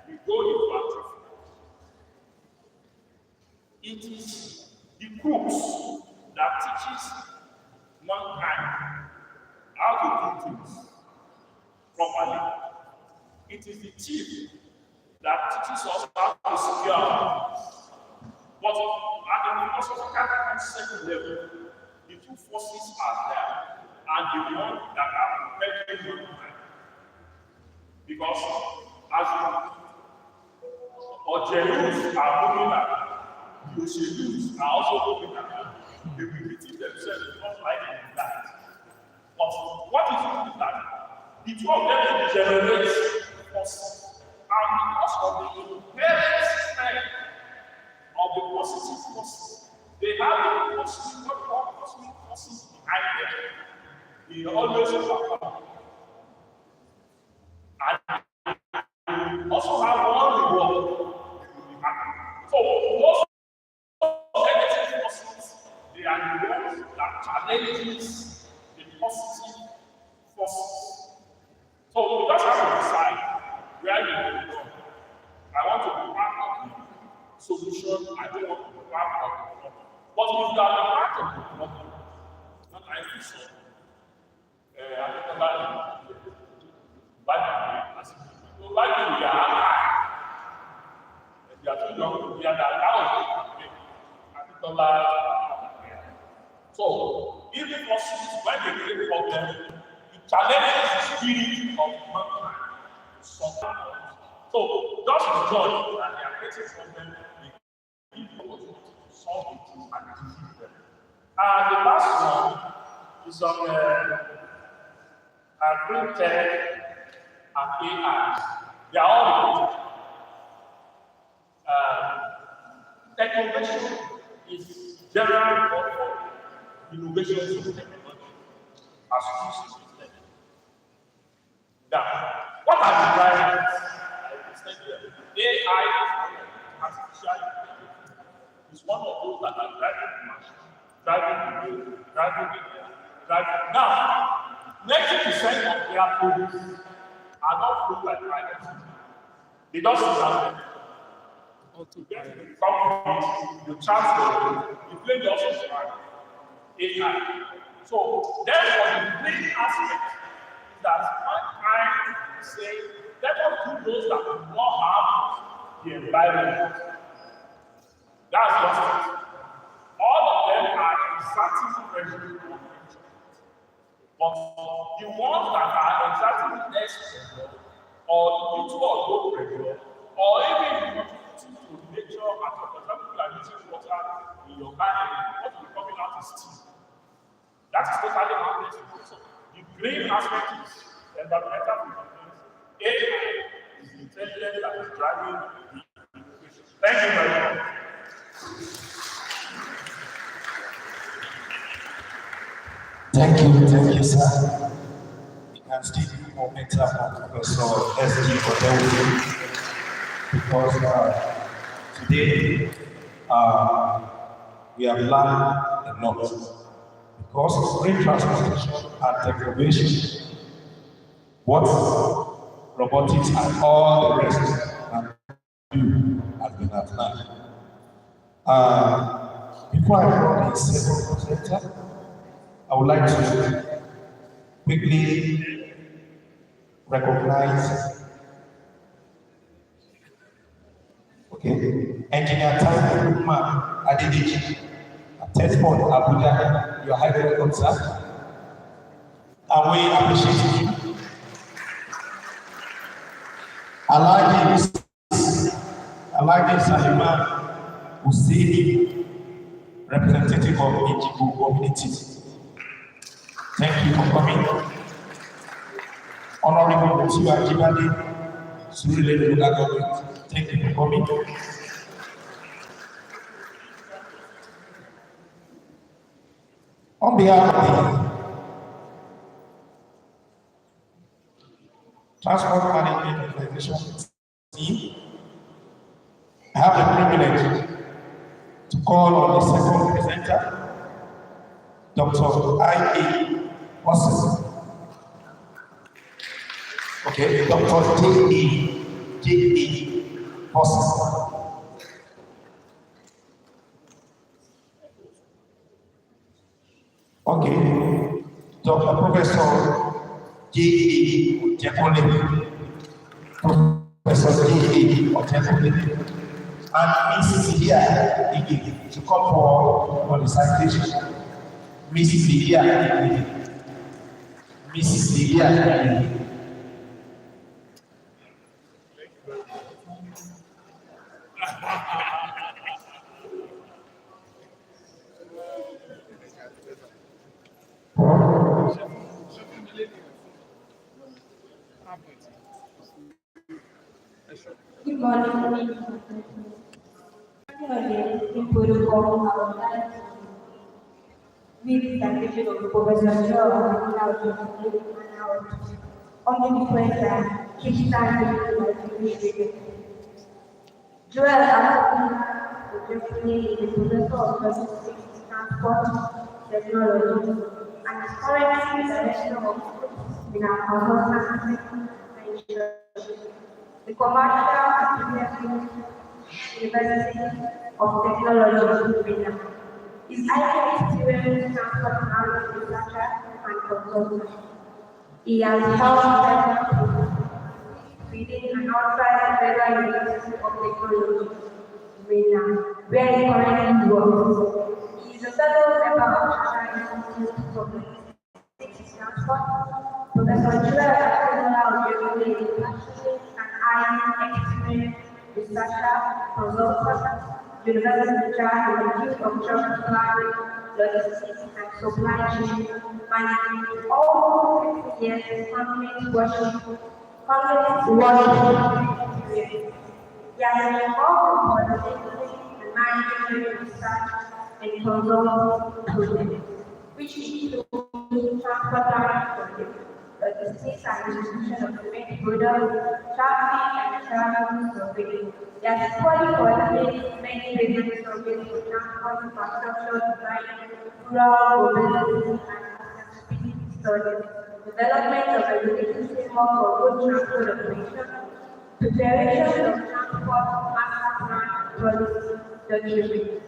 will go into atrophy. It is the crux that teaches mankind how to do things properly. It is the thief that teaches us how to secure our things. But at the philosophical concept level, the two forces are there, and the one that are propelling mankind. Because as Ojelus are moving at, the Oshelus are also moving at, they will beat themselves not like that. But what is it that the two of them generate forces, and because of the inherent strength of the positive forces, they have the cosmic forces behind them. They always overcome. And also have one reward. So most negative forces, they are the ones that challenges the positive forces. So we just have to decide where you want to go. I want to be part of the solution. I don't want to be part of the problem. But if you are part of the problem, not like this. I think about it. Like we are high. If you are too young to be at that house, so even forces, when they create problems, it challenges the spirit of mankind to solve them. So just rejoice that they are creating problems, they give you opportunity to solve it and defeat them. And the last one is on green tech and AI. They are all related. Technovation is generally called for innovations in technology as used in tech. Now, what are the drivers? AI artificial intelligence is one of those that are driving the machine, driving the wheel, driving the air, driving. Now, 90% of their products are not flown by private. They don't see that. Companies, you transfer, you play the office AI. So, therefore, the main aspect is that mankind say, let us do those that do not have the environment. That's just it. All of them are exerting pressure on nature. But the ones that are exerting less pressure, or little or low pressure, or even contributing to nature, for example, you are using water in your garden, what will be coming out is steam. That is totally harmless. So the green aspect is environmental preservation. AI is the intelligence that is driving the innovation. Thank you very much. Thank you, sir. We can still do more better for Professor S.G. Odewu because today we have learned a lot. Because green transportation and technovation, what robotics and all the rest can do has been outlined. Before I call the second presenter, I would like to quickly recognize Engineer Taiwo Umar Adedeji at TECHNOVATION Abuja. You are highly welcome, sir. And we appreciate you. Alhaji Salima Husseini, representative of Ijibu community. Thank you for coming. Honorable Monsieur Ajibade, Surulere local government. Thank you for coming. On behalf of the Transport Management Organization team, I have the privilege to call on the second presenter, Dr. I.A. Moses. Okay, Dr. J.A. Moses. Okay, Dr. Professor J.A. Jekole. Professor J.A. Jekole. And Mrs. Lydia to come forward on the citation. Mrs. Lydia. Mrs. Lydia. Good morning. In protocol, with the citation of Professor Joe on the request that keep standing Joel Definitely is Professor of Logistics, Transport, Technology, and is currently Director of in our consultancy venture. The Commercial University of Technology, Vienna. His highly experienced transport technology researcher and consultant. He has held within an outside Federal University of Technology, Vienna, where he currently works. He is a fellow member of the Institute for Logistics Transport. Professor Joel is passionate and highly experienced researcher, consultant, university chair in the field of traffic planning, logistics, and supply chain management. All 6 years handling worship, experience. He has been involved in coordinating and managing research and consulting projects, which include transport planning projects, logistics and distribution of main products, traffic and travel surveying. He has fully coordinated many business surveys for transport infrastructure design, rural mobility, and accessibility studies, development of regulatory framework for road transport operation, preparation of transport master plan policy document.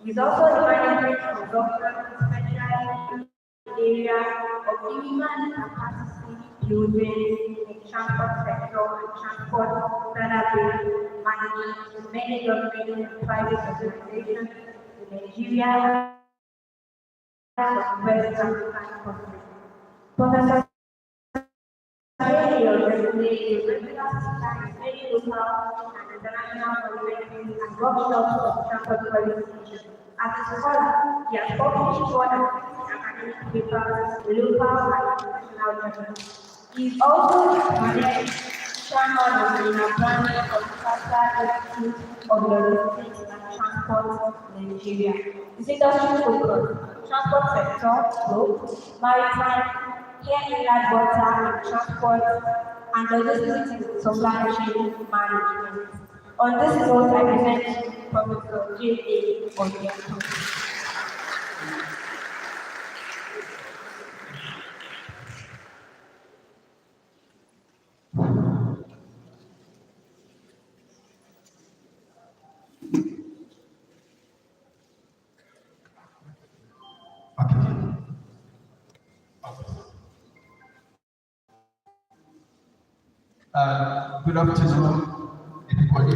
He is also a management consultant, especially in the area of human capacity building in transport sector and transport database management in many government and private organizations in Nigeria and West African countries. Professor Many regular speakers, many local and international conferences and workshops of transport policy issues. As a scholar, he has published more than 50 academic papers in local and international journals. He is also the chairman of the Planning of Institute of Logistics and Transport in Nigeria. His industry focus: transport sector, road, maritime, air inland water and transport, and logistics in supply chain management. On this note, I present Professor J.A. Onyeko. Good afternoon, everybody.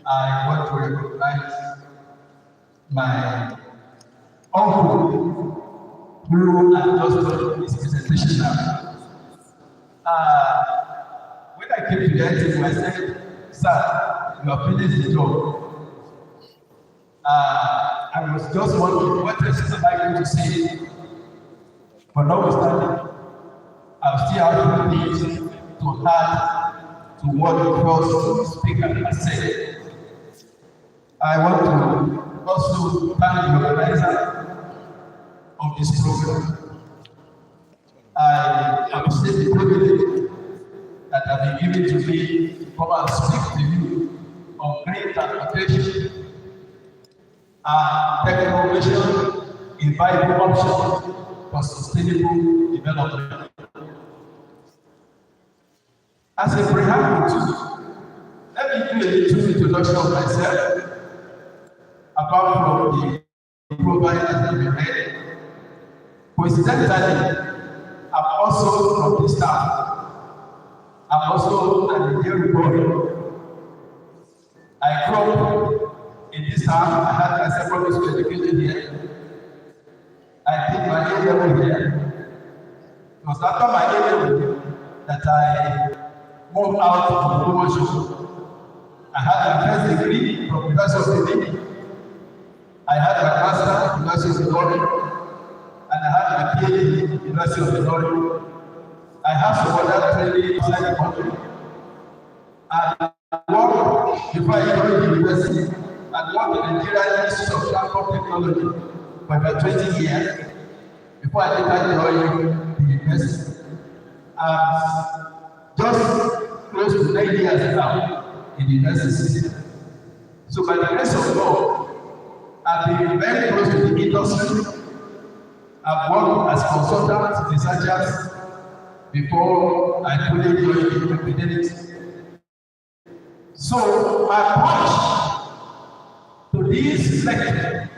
I want to recognize my uncle who has just done his presentation now. When I came to the ITV, I said, "Sir, you have finished the job." I was just wondering what else am I going to say? But notwithstanding, I still have things to add to what the first speaker has said. I want to also thank the organizer of this program. I appreciate the privilege that has been given to me to come and speak to you on green transportation and technology, a viable option for sustainable development. As a preamble, let me do a little introduction of myself, apart from the profile that we made. Coincidentally, I'm also from this town. I'm also an Indian boy. I grew up in this town. I had my secondary school education here. I did my A level here. It was after my A level that I moved out of promotion. I had my first degree from University of Benin. I had my master from University of Ilorin, and I had my PhD from University of Ilorin. I have some other training outside the country. And I worked before I joined the university. I worked in the Nigerian Institute of Transport Technology for about 20 years before I later joined the university. Just close to 9 years now in the university system. So by the grace of God, I've been very close to the industry. I've worked as consultants, researchers before I fully joined the academics. So my approach to this lecture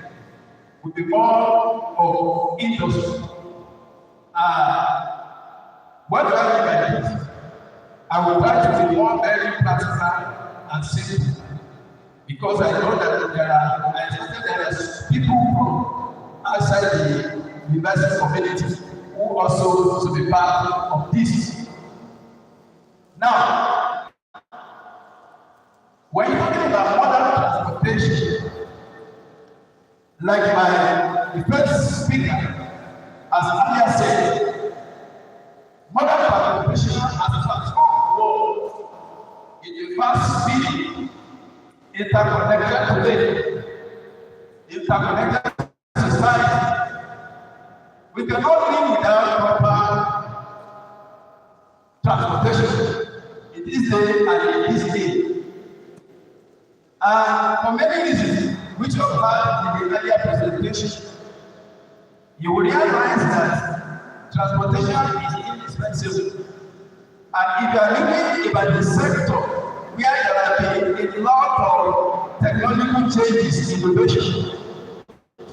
will be more of industry. What do I mean by this? I will try to be more very practical and simple, because I know that there are people from outside the university community who also want to be part of this. Now, when you're talking about modern transportation, like the first speaker has earlier said, modern transportation has transformed the world in a fast-speed, interconnected today, interconnected society. We cannot live without proper transportation in this day and in this day. For many reasons, which you have heard in the earlier presentation, you will realize that transportation is indispensable. And if you are looking about the sector where there have been a lot of technological changes, innovation,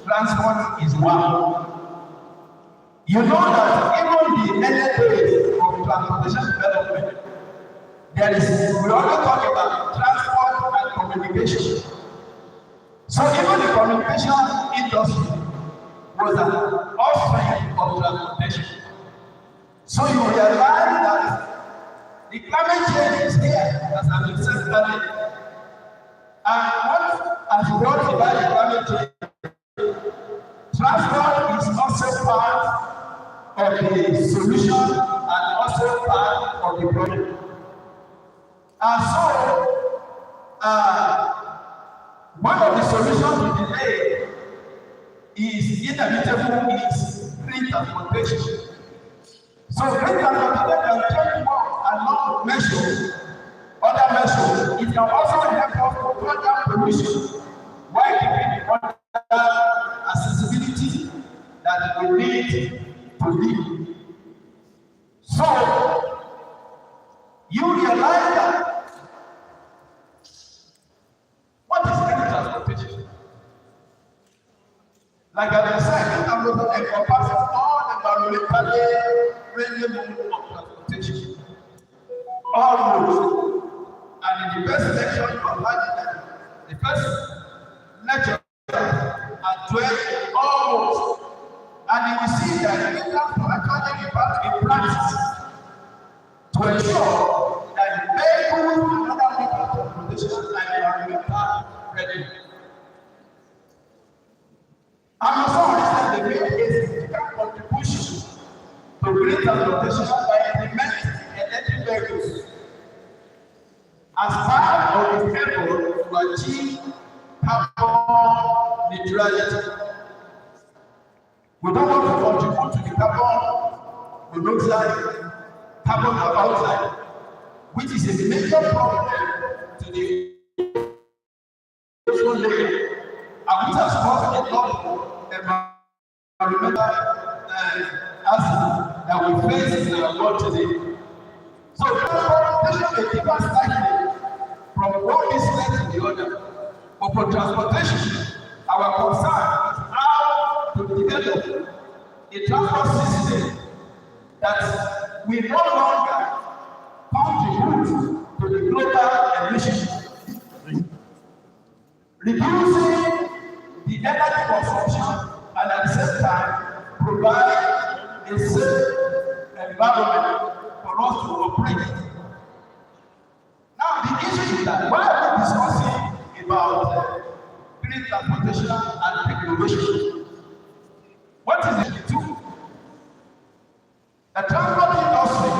transport is one. You know that even the early days of transportation development, we only talk about transport and communication. So even the communication industry was an offspring of transportation. So you realize that the climate change is here, as I've been said earlier. And what has brought about the climate change? Transport is also part of the solution and also part of the problem. And so, one of the solutions to delay is inevitable is green transportation. So green transportation can take more along measures, other measures. It can also help us to cut down pollution while keeping the other accessibility that we need to live. So you realize that what is green transportation? Like I said, I'm going to encompass all the environmentally friendly mode of transportation. All roads. And in the first section, you are the first lecture address all roads. And you will see that we have to actually in practice to ensure that vehicles and other modes of transportation are environmental ready. green transportation by implementing electric vehicles as part of the effort to achieve carbon neutrality. We don't want to contribute to the carbon monoxide, carbon dioxide, which is a major problem to the ozone layer, and which has caused a lot of environmental hazards that we face in our world today. So transportation may differ slightly from one business to the other, but for transportation, our concern is how to develop a transport system that will no longer contribute to the global emissions, reducing the energy consumption and at the same time provide a safe environment for us to operate. Now the issue is that why are we discussing about green transportation and technology? What is it to? The transport industry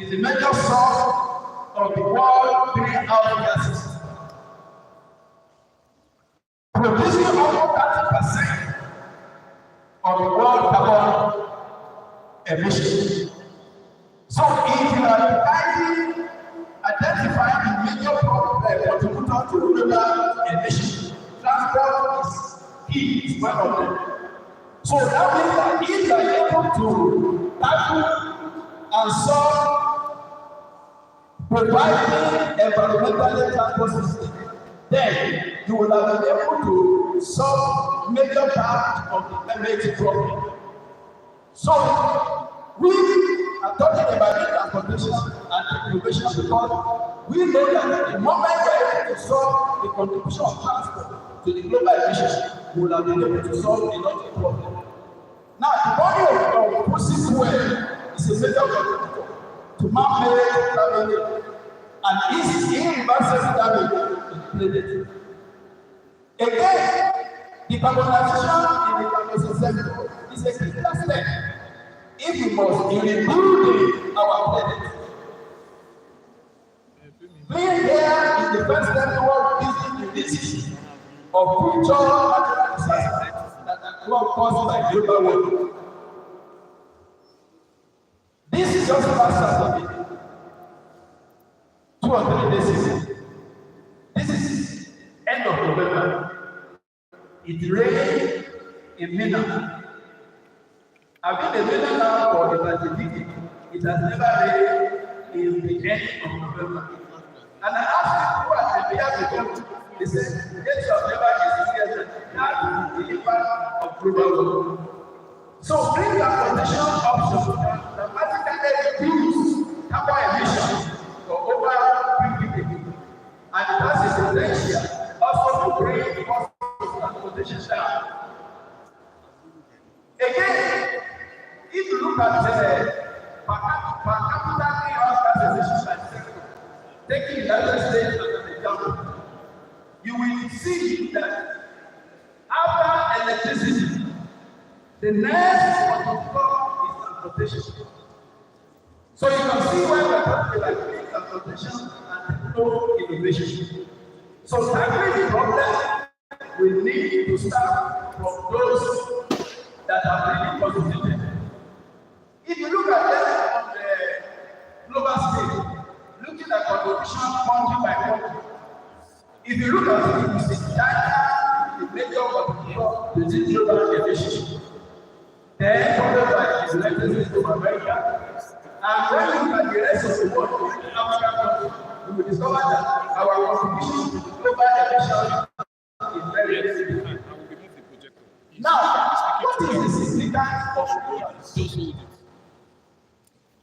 is a major source of the world greenhouse gases, producing almost 30% of the world carbon emissions. So if you are identifying the major contributor to global emissions, transport is key, is one of them. So that means that if you are able to tackle and solve providing environmental transport system, then you will have been able to solve major part of the climate problem. So we are talking about transportation and innovation because we know that the moment we are able to solve the contribution of transport to the global emissions, we will have been able to solve a lot of problems. Now, the body of fossil fuel is a major contributor to man-made damage and is irreversible damage to the planet. Again, decarbonization in the transportation sector is a critical step if we must be rebuilding our planet. Clean air is the first step toward reducing the risk of future natural disasters that are caused by global warming. This is just past Saturday, 2 or 3 days ago. This is end of November. It rained in Mina. I've been in Mina now for about a week. It has never rained in the end of November. And I asked people at the beginning of the country, they said, yes, you have never experienced that is the impact of global warming. So green transportation options dramatically reduce carbon emissions for over 3 decades. And it has a potential also to bring the cost of transportation down. Again, if you look at per capita greenhouse gas emissions, taking the United States as an example, you will see that after electricity, the next contributor is transportation. So you can see why we are talking about green transportation and techno innovation. So tackling the problem, we need to start from those that are really contributed. If you look at them on the global scale, looking at contribution country by country, if you look at it, you see China, the major contributor to this global emissions. Then followed by the United States of America. And when you look at the rest of the world, in African countries, you will discover that our contribution to global emissions is very significant. Now, what is the significance of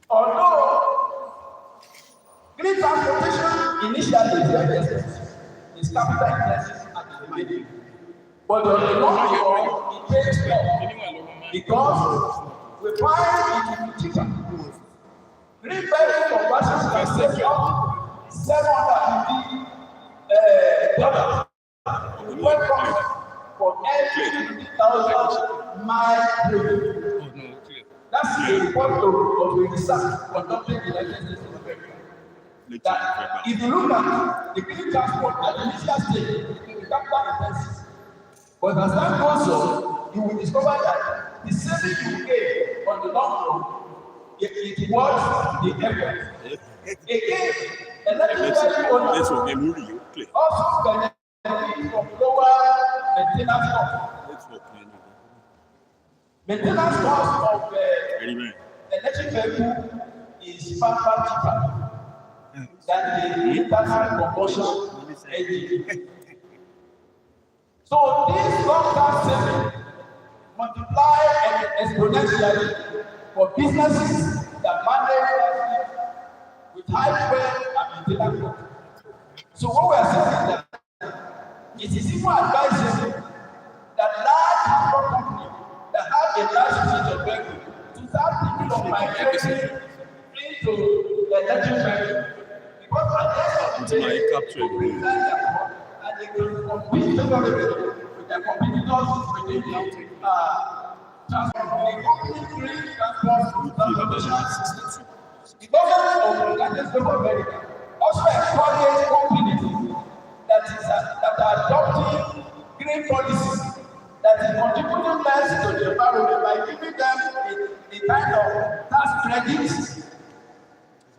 although green transportation initially is very expensive, it's capital intensive at the beginning, but on the long run, it pays more. Because we find it will be cheaper. Green vehicle conversions can save up $750 for every 50,000 miles driven. That That's a report of a research conducted in the United States of America. That if you look at the green transport at the initial stage, it will be capital intensive. But as time goes on, you will discover that the saving you gain on the long run, it worth the effort. Again, electric vehicle owners also benefit from lower maintenance costs. Maintenance cost of electric vehicle is far cheaper than the internal combustion engine. So this long-term saving multiply exponentially for businesses that manage with high fuel and maintenance costs. So what we are saying is that it is even advisable that large transport companies that have a large fleet of vehicles to start thinking of migrating into the electric vehicle, because at the end of the day, and they can compete favorably with their competitors within the transport. The company green transportation. The government of the United States of America also encourages companies that are adopting green policies that is contributing less to the environment by giving them a kind of tax credits.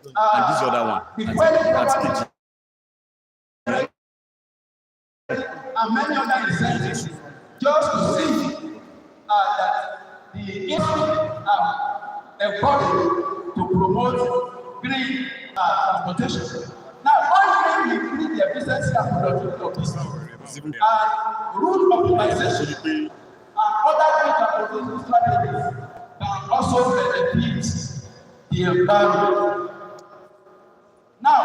And this other one, and many other incentives, just to see that the industry encouraged to promote green transportation. Now, one thing we increase the efficiency and productivity of this and route optimization and other green transportation strategies can also benefit the environment. Now,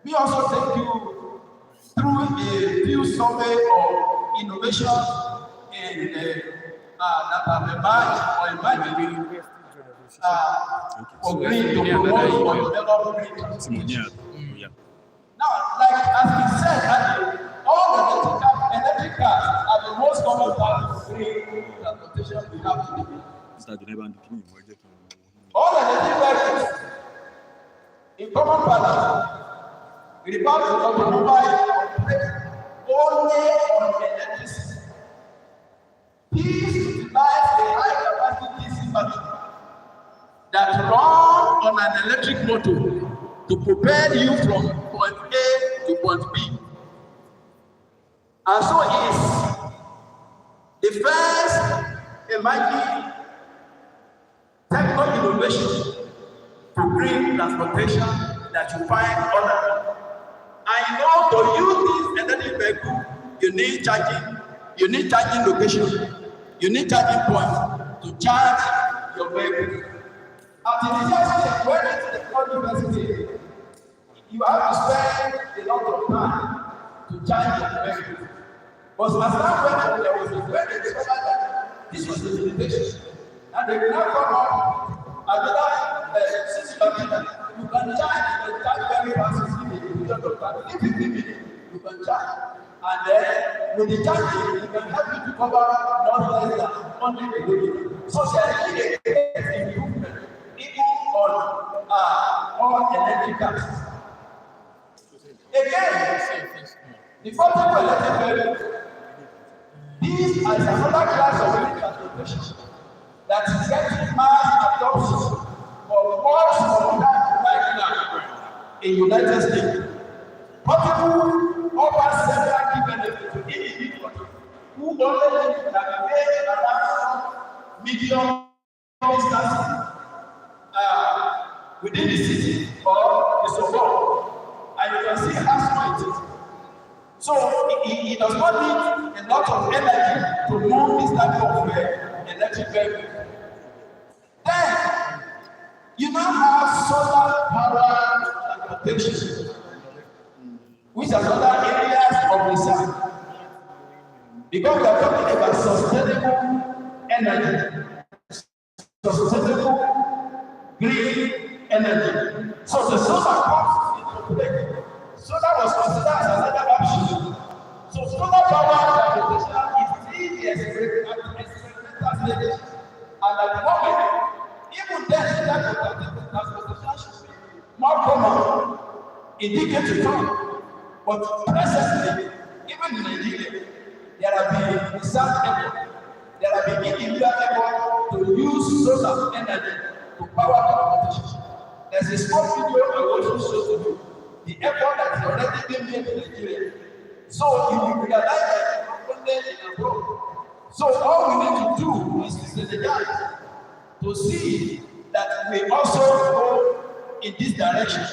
me also take you through a few survey of innovation in that have emerged or emerging for green to promote or develop green transportation. Now, like as we said earlier, all electric cars are the most common part of green transportation we have today. All electric vehicles in common balance refer to automobile operate only on electricity. These utilize a high capacity DC battery that run on an electric motor to propel you from point A to point B. And so is the first emerging technical innovation for green transportation that you find on. And you know, to use this electric vehicle, you need charging location, you need charging points to charge your vehicle. At the university, when it's the university, you have to spend a lot of time to charge your vehicle. But as time went on, there was a way they discovered that this was the limitation. And they will now come up another system. You can charge very fast. If you can charge. And then with the charging, it can help you to cover not less than 100 kilometers. So there is a improvement even on electric cars. Again, the portable electric vehicles, these are another class of green transportation that is getting mass adoption for much more right now in the United States. Portable offers several key benefits to individuals who only navigate around medium distances within the city or the suburb. And you can see how small it is. So it does not need a lot of energy to move this type of electric vehicle. Then you now have solar power transportation, which are other areas of research. Because we are talking about sustainable energy, sustainable green energy. So the solar comes into play. Solar was considered as another option. So solar power transportation is still the experimental village. And at the moment, even then, that transportation should be more common in decades to come. But presently, even in Nigeria, there have been research efforts, there have been individual efforts to use solar energy to power transportation. There's a small video I will also show to you the effort that is already being made in Nigeria. So you will realize that it's not only in abroad. So all we need to do is to strategize to see that we also go in this direction.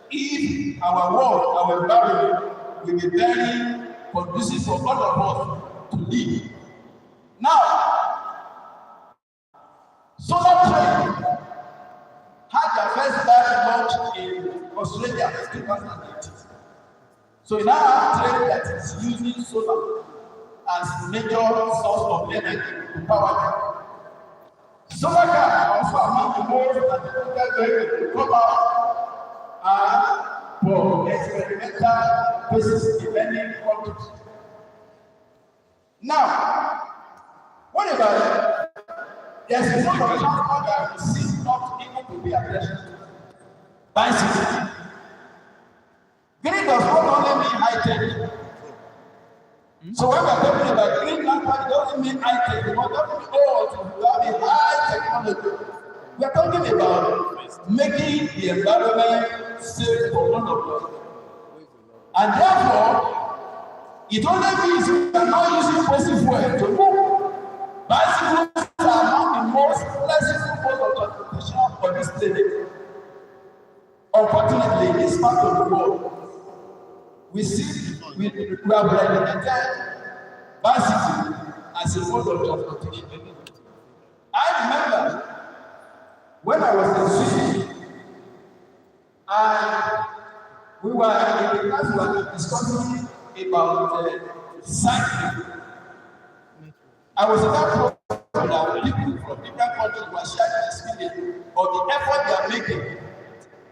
If our world, our environment will be very conducive for all of us to live. Now, solar train had their first batch launch in Australia in 2018. So we now have train that is using solar as major source of energy to power them. Solar car also among the most advanced vehicles to come out for experimental basis in many countries. Now, what about it? There's a lot of transport that we see not even to be attention to. Bicycle. Green does not only mean high-tech. So when we're talking about green language, it doesn't mean high-tech. It doesn't mean, oh, to have a high technology. We're talking about making the environment safe for all of us. And therefore, it only means we are not using fossil fuel to move. Bicycles are not the most flexible mode of transportation on this planet. Unfortunately, in this part of the world, we have relegated bicycle as a mode of transportation. I remember when I was in Sweden, and we were in the class, we were discussing about cycling. I was in that program that people from different countries were sharing experience of the effort they are making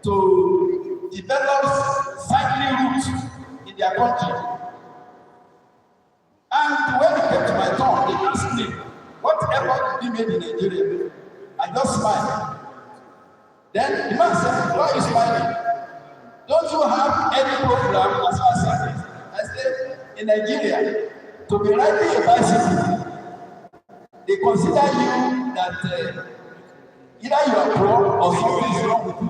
to develop cycling routes in their country. And when it came to my turn, they asked me, what effort did you make in Nigeria? I just smiled. Then the man said, why are you smiling? Don't you have any program as far as cycling? I said, in Nigeria, to be riding a bicycle, they consider you that either you are pro or something is wrong with you.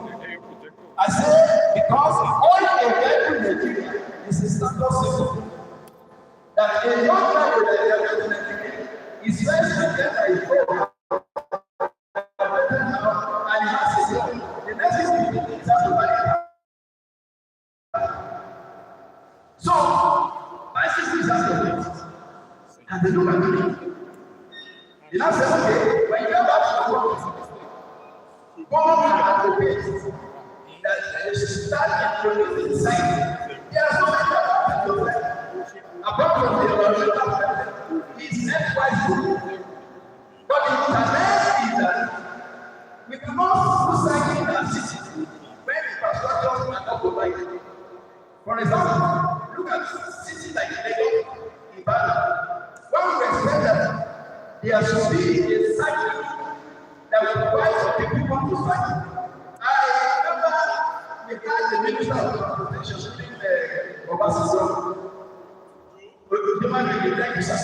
I say, because all a vehicle in Nigeria is a standard symbol. That a young man with a Nigeria is first to get a program and he has his own. The next thing he needs to buy. So, bicycles are the best. And they look at me. They now say, okay, when you go back to the work, go at the pace that you start introducing cycling. There are so many things apart from the environmental, it's not quite good. But the challenge is that we cannot do cycling in our city when infrastructure are not provided. For example, look at cities like Lagos, Ibadan. When we expect that there should be a cycle that will provide for people who want to cycle. I remember we had the Minister of Transportation in Obasanjo. The man with the thank you, sir.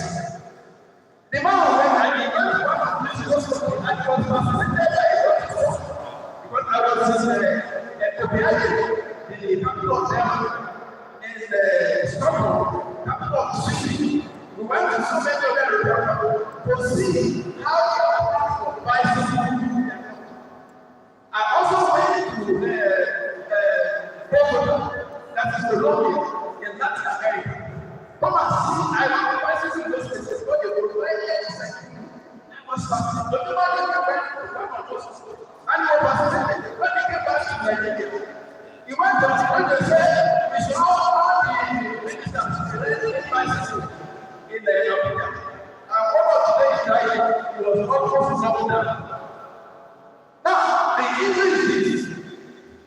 The man who went and he went to one of the places and he was fascinated because I was in the capital of Germany, in Stockholm, capital of Sweden. We went to so many other areas to see how they are for bicycles. I also went to Bogota, that is Colombia, in Latin America. Come and see, I want bicycles in those places, but they go to any cycling. I was fascinated. But nobody went to one of those places. And he was fascinated. When he came back to Nigeria, he went to when they said, we should all the ministers to bicycles in the Africa. And one of today's guys, he was almost knocking down. Now, the issue is this.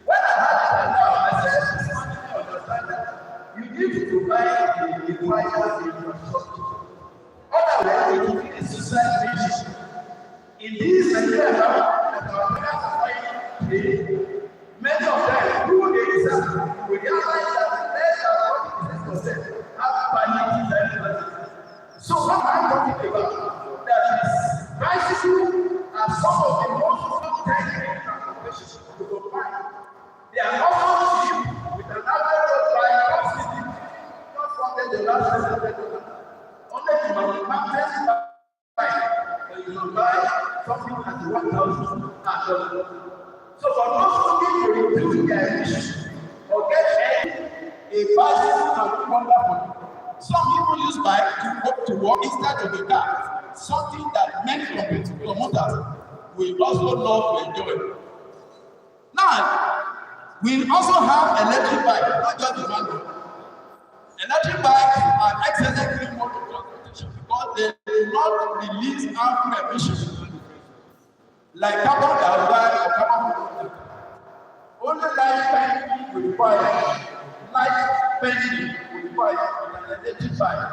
When I had it now, I said, this one you understand that you need to provide the required infrastructure. Otherwise, it will be a suicide mission. see as our legal society, many of them who they deserve, we realize that less than 40% have palliative diagnosis. So what I'm talking about, that is bicycle are some of the most protected transportations to the mind. They are also cheap with an average of $5 just $100. Only the mountains when you can buy something at $1,000. So for those who need to reduce their emissions or get a bicycle can be wonderful. Some people use bike to walk to work instead of a car, something that many promoters will also love to enjoy. Now, we also have electric bikes, not just the manual. Electric bikes are excellent clean mode of transportation because they do not release harmful emissions like carbon dioxide or carbon monoxide. Only light bike will require an electric bike.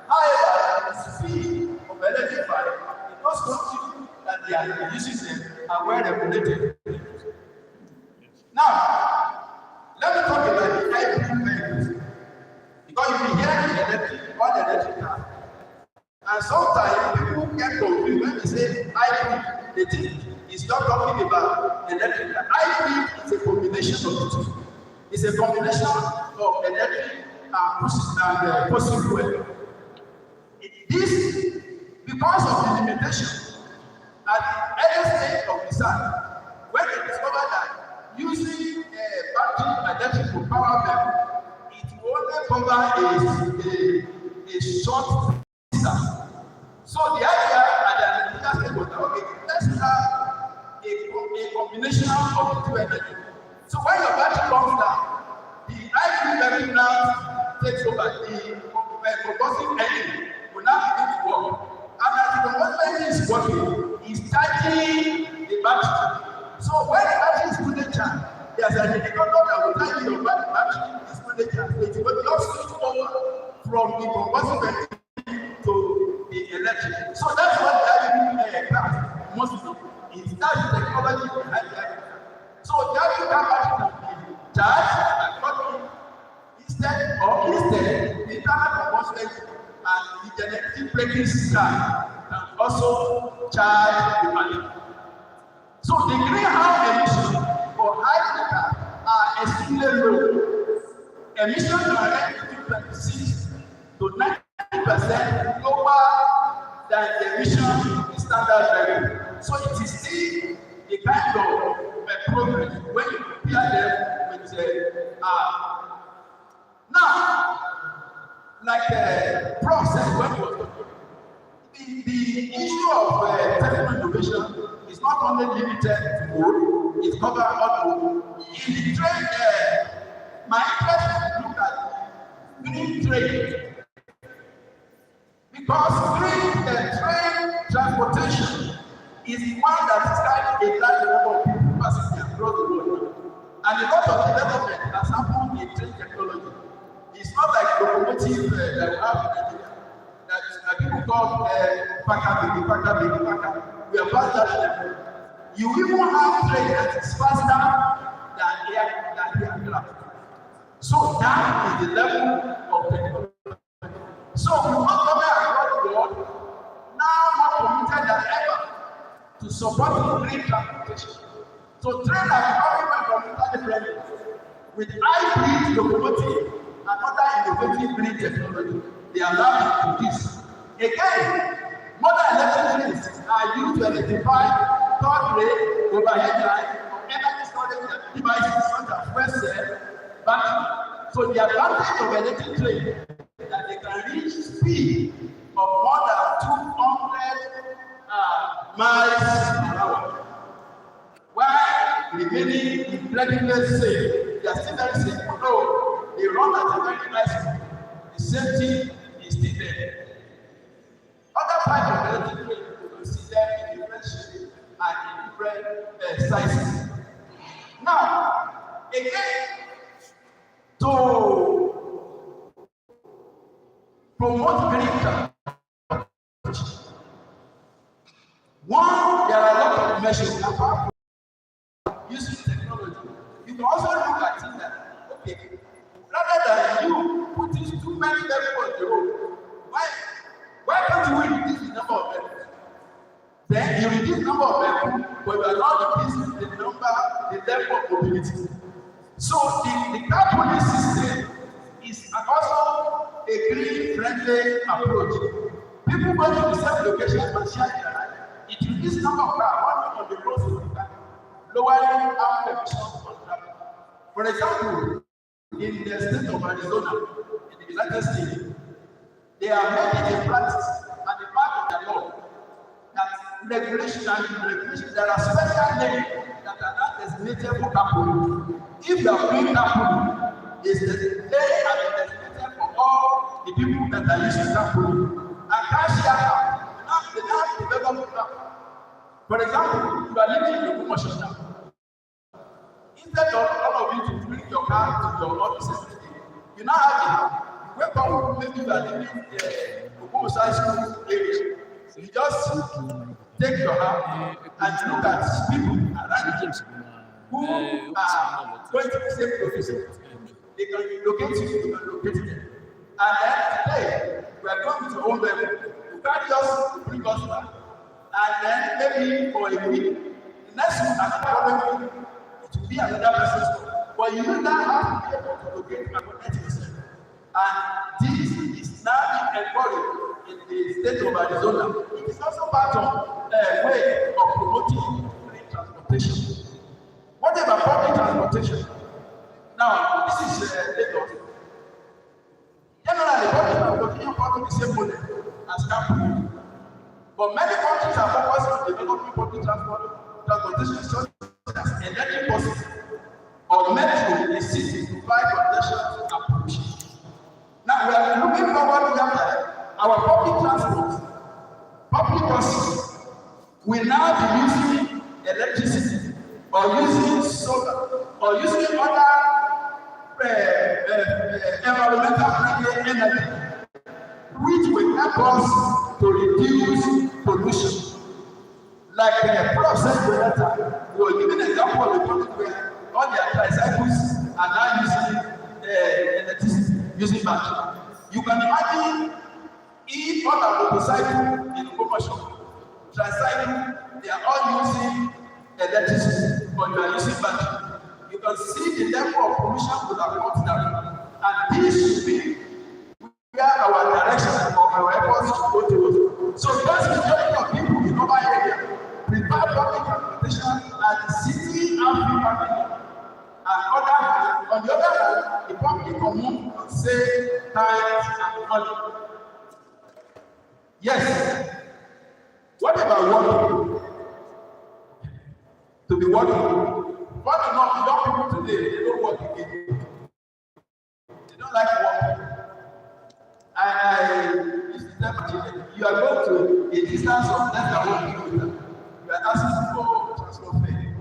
However, the speed of electric bike is not something that they are using them are well regulated. Now, let me talk about the hybrid vehicles. Because you will hear the electric car. And sometimes people get confused when they say hybrid, they think it's not talking about electric car. Hybrid is a combination of the two. It's a combination of electric and fossil fuel. This, because of the limitation at the early stage of design, when they discovered that using battery electric to power them, it will only cover a short distance. So the idea at the initial stage was that, okay, let's have a combination of the two energy. So when your battery comes down, the hybrid battery now takes over. The combustion engine will now begin to work. And as the combustion engine is working, it's charging the battery. So when the battery is fully charged, there's an indicator that will tell you your battery is fully charged. It will just switch over from the combustion engine to the electric. So that's what the hybrid car must do. It's that technology behind the hybrid car. So the hybrid car battery can be charged and plugged in instead, the internal combustion engine and the genetic braking system can also charge the battery. So the greenhouse emissions for hybrid cars are extremely low. Emissions are ranked between 26 to 90% lower than the emission in standard driving. So it is still a kind of progress when you compare them with now, like process when you were talking, the issue of technical innovation is not only limited to gold, it covers all. In the trade, my interest is to look at green trade. Because green train transportation is the one that is carrying a large number of people passing across the world. And a lot of development has happened in train technology. It's not like locomotive that we have in Nigeria. That people call Paka. We are past that level. You even have train that is faster than aircraft. So that is the level of technology. So we must come across the world now more committed than ever to support green transportation. So trains are becoming environmentally friendly with hybrid locomotive and other innovative green technology. They are allowed to do this. Again, modern electric trains are used to electrify third rail, overhead line, or energy storage devices such as fuel cell, battery. So the advantage of electric train is that they can reach speed of more than 200 miles per hour, while remaining incredibly safe. They are still very safe, although they run at a very high speed. The safety is still there. Other types of electric train you see them in different shapes and in different sizes. Now, again, to promote green transportation, one, there are a lot of mentioned, apart from using technology, you can also look at it that, okay, rather than you putting too many people on the road, why don't you reduce the number of vehicles? Then you reduce the number of vehicles, but you are not reducing the level of mobility. So the carpooling system is also a green-friendly approach. People go to the same location but share their life. It reduces the number of cars on the roads, lowering our emissions from traffic. For example, in the state of Arizona, in the United States, they are making a practice and a part of the law that regulation, there are special lanes that are not designated for carpooling. If you are doing carpooling, they are designated for all the people that are using carpooling. And car share, they now develop car. For example, you are living in a commercial now. Instead of all of you to bring your car to your office, you now have a house. You wake up, maybe you are living in a commercial school area. So you just take your hand and look at people around you who are going to the same location. They can locate you, you can locate them. And then today, we are going to your own level. You can't just bring us back. And then maybe for a week, the next week, and the following week, it will be another person's story. But you now have to be able to locate and connect yourself. And this is now being encouraged in the state of Arizona. It is also part of a way of promoting green transportation. What about public transportation? Now, this is Lagos. Generally, public transportation follows the same model as carpooling. But many countries are focused on developing public transportation such as electric buses or metro in the city to provide congestion approaches. Now, we are looking forward to that our public transport, public buses will now be using electricity or using solar or using other environmental friendly energy, which will help us to reduce pollution. Like Prof said later, we were giving an example of the country where all their tricycles are now using electricity, using battery. You can imagine if all our motorcycles in commercial, tricycle, they are all using electricity, but you are using battery. You can see the level of pollution will have gone down. And this should be where our direction or our efforts should go towards. So that's the majority of people in our area prefer public transportation and city and parking. And on the other hand, the public commune can save time and money. Yes. What about working? To be working. What about young people today? They don't work again. They don't like working. I used to tell my children, you are going to a distance of less than 1 kilometer. You are asking for transport fare.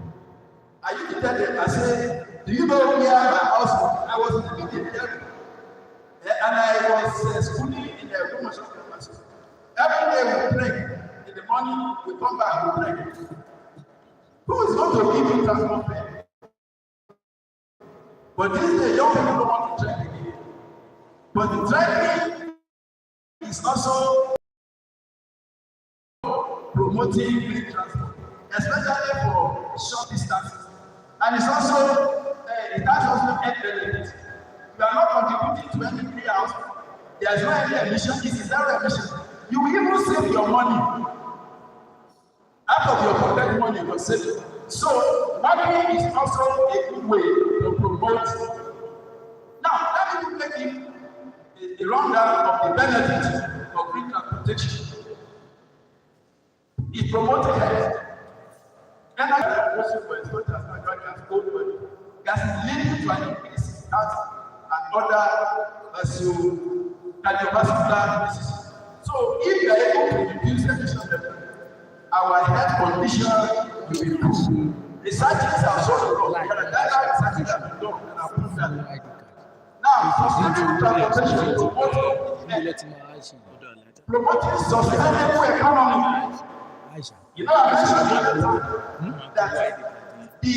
I used to tell them, I say, do you know where my house was? I was living in there. And I was schooling in a commercial pharmacy. Every day we pray. In the morning, we come back, we pray. Who is going to give you transport fare? But these days, young people don't want to drive again. But the driving is also promoting green transport, especially for short distances. And it's also, it has also health benefits. You are not contributing to any greenhouse. There is no any emission, it is zero emission. You will even save your money. Out of your pocket money, you will save it. So, walking is also a good way to promote. Now, let me make it a rundown of the benefits of green transportation. It promotes health. Energy also for exposure as much as cold body. Gas leading to an increase in heart and other cardiovascular diseases. So, if we are able to reduce emission level, our health condition will be improved. Researchers have shown that there are diverse researches that have been done and have proved that. Now, sustainable transportation promoting sustainable economy You know, I mentioned that the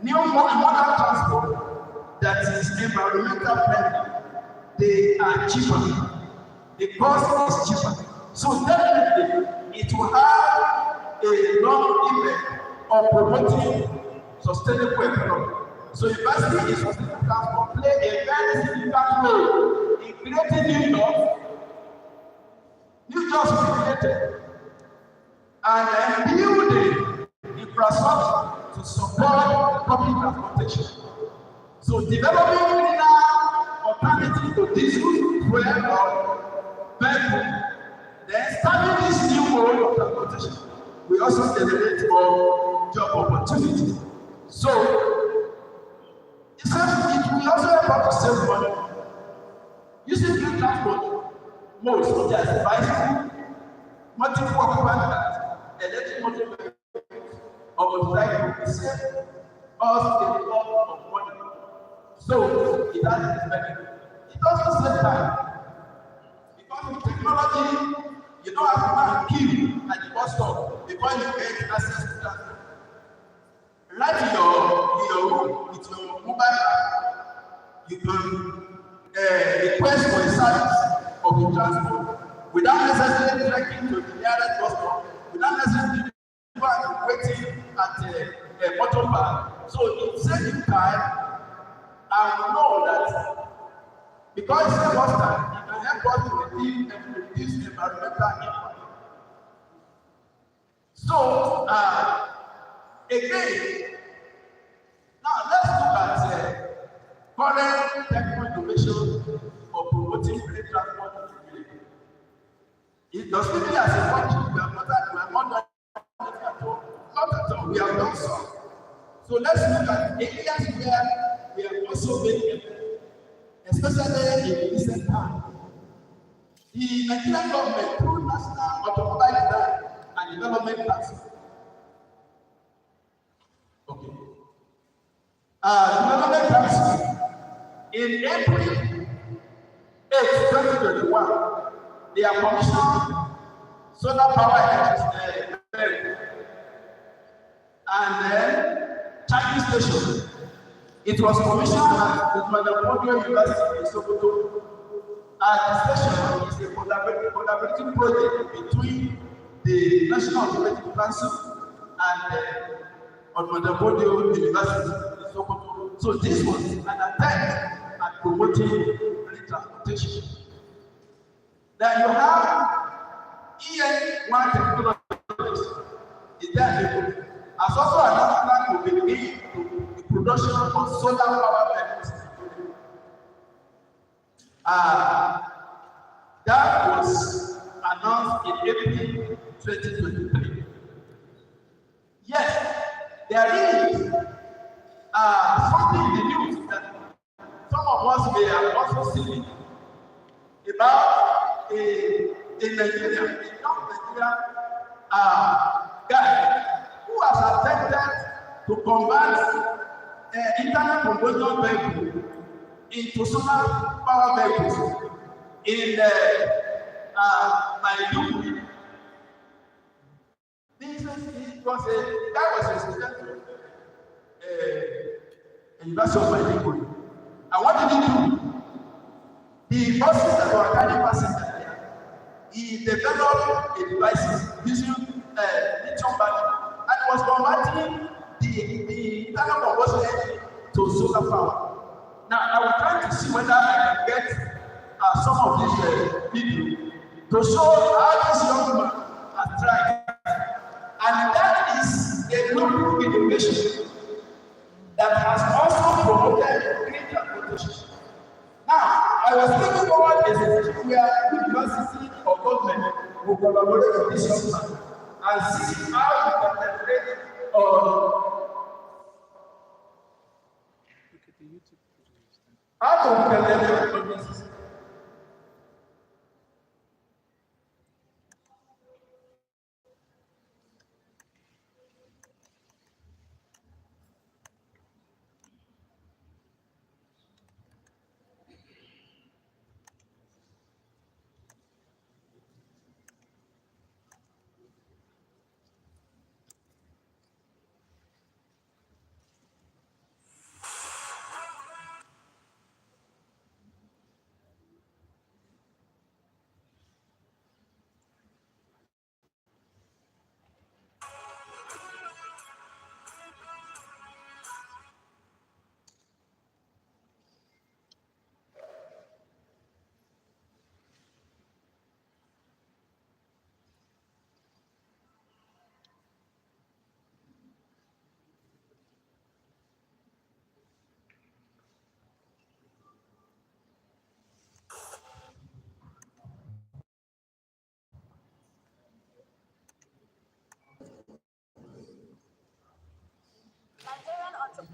new modern transport that is environmental friendly, they are cheaper. The cost is cheaper. So definitely, it will have a long effect on promoting sustainable economy. So university in sustainable transport play a very significant role in creating new jobs. New jobs will be created and then building infrastructure to support public transportation. So developing cleaner alternative to diesel, fuel, or vehicle, then starting this new mode of transportation will also generate more job opportunities. So it will also help us to save money. Using green transport modes such as bicycle, multiple occupant electric motor or motorcycle save us a lot of money. So it has its benefit. It also saves time. Because with technology, you don't have to go and queue at the bus stop before you get access to transport. Right in your room with your mobile app, you can request for a service of the transport without necessarily trekking to the nearest bus stop, without necessarily waiting at a motor park. So it saves you time and know that because it's a bus time, it can help us to reduce environmental impact. So again, now let's look at current technical innovation for promoting green transport in the village. It does not mean as a country we have not done it at all. Not at all. We have done so. So let's look at areas where we have also made effort, especially in recent times. The Nigerian government, through National Automobile Design and Development Council, Development Council, in April 8, 2021, they have commissioned solar power and then charging station. It was commissioned at the University in Sokoto. The station is a collaborative project between the National Automobile Council and Odumadabodio University in Sokoto. So this was an attempt at promoting green transportation. Then you have EN1 technologies is there as also another plan to begin the production of solar power vehicles. That was announced in April 2023. Yes, there is something in the news that some of us may have also seen about a Nigerian, a young Nigerian guy who has attempted to convert internal combustion vehicle into solar power vehicles in Maiduguri. It was a student of University of Maiduguri. And what did he do? The buses that were carrying passengers there, he developed a device using lithium battery and was converting the internal combustion engine to solar power. Now, I will try to see whether I can get some of these people to show how this young man has tried. And that is a local innovation that has also promoted green transportation. Now, I was looking forward to a situation where university or government will collaborate with this young man and see how you can penetrate how to penetrate communities.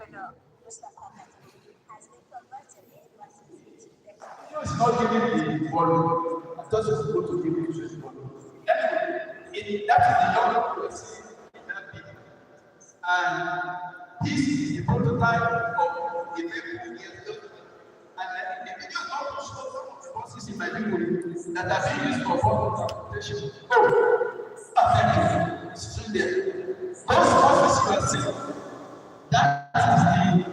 It's not giving the volume. I thought it was going to give it the volume. Anyway, that is the young person in that video. And this is the prototype of the vehicle he has built. And the video is not to show some of the buses in my memory that are being used for public transportation. Thank you. It's still there. Those buses you are seeing, that is the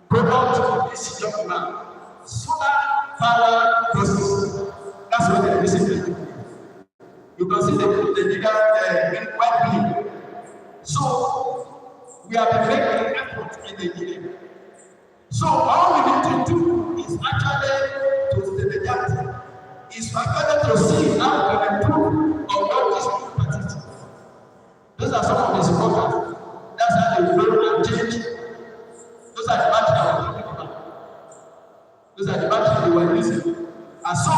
product of this young man. Solar power buses. That's what they're using. You can see the white beam. So we have been making effort in Nigeria. So all we need to do is actually to strategize, is actually to see how we can improve on this capacity. Those are some of the supporters. That's how they grow and change. Those are the batteries I was talking about. Those are the batteries they were using. And so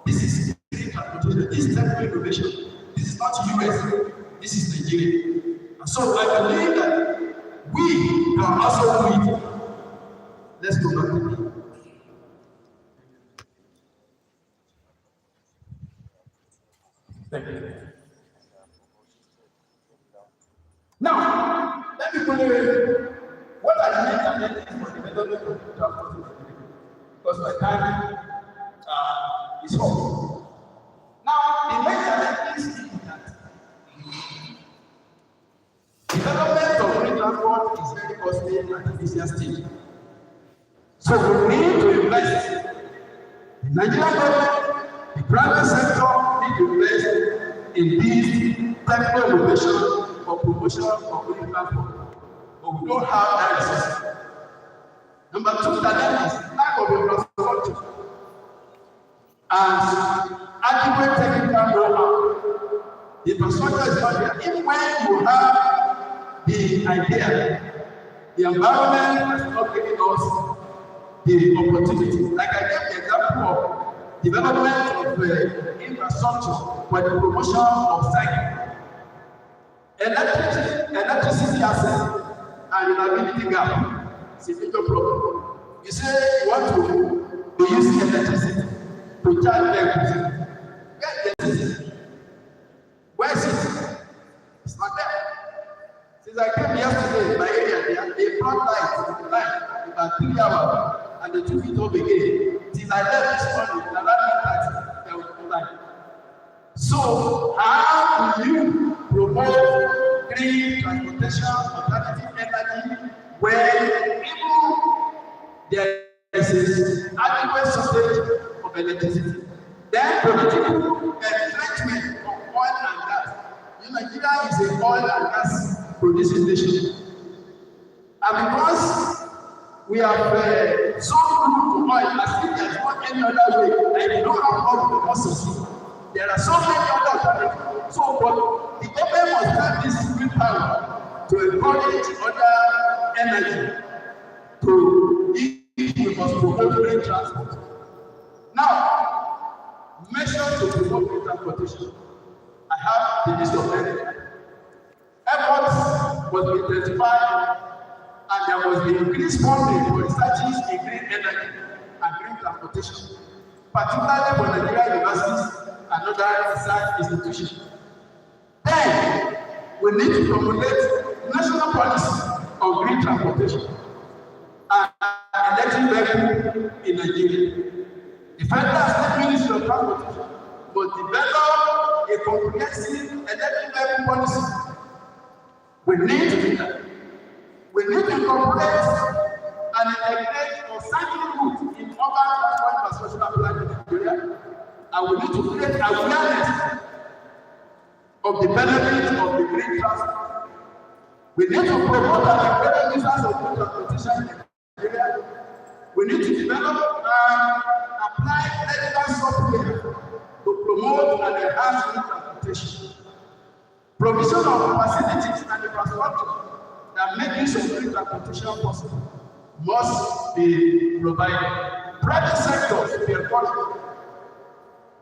this is transportation. This is technical innovation. This is not US. This is Nigeria. And so I believe that we can also do it. Let's go back to me. Thank you. Now, let me put it. What are the main challenges for development of transport in Nigeria? Because my time is up. Now, the main challenges is that development of green transport is very costly at the initial stage. So we need to invest. The Nigerian government, the private sector need to invest in these technical innovation for promotion of green transport. But we don't have that resources. Number two challenge is lack of infrastructure and adequate technical know-how. The infrastructure is not there. Even when you have the idea, the environment has not given us the opportunity. Like I gave the example of development of infrastructure for the promotion of cycling. Electricity access and reliability gap is a major problem. You say you want to use electricity to charge vehicles. Get electricity. Where is it? It's not there. Since I came yesterday in my area, they brought light about 3 hours. And they took it up again. Till I left this morning, around 9:30, there was no light. So, how do you promote green transportation, alternative energy, when even there is adequate shortage of electricity? Then political entrenchment of oil and gas. Nigeria is an oil and gas producing nation. And because we have so good to oil as if there is not any other way, and you don't have all the resources. There are so many other alternatives. So, but the government must have this green power to encourage other energy to if we must promote green transport. Now, measures to promote green transportation. I have the list of them. Efforts must be intensified, and there must be increased funding for researches in green energy and green transportation, particularly for Nigerian universities and other research institutions. Then, we need to formulate national policy on green transportation and electric vehicles in Nigeria. The Federal State Ministry of Transportation must develop a comprehensive electric vehicle policy. We need to do that. We need to incorporate and integrate or cycling routes in urban transport infrastructure plan in Nigeria, and we need to create awareness of the benefits of the green transport. We need to promote and encourage users of green transportation in Nigeria. We need to develop and apply relevant software to promote and enhance green transportation. Provision of facilities and infrastructure that make use of green transportation possible must be provided. Private sector should be encouraged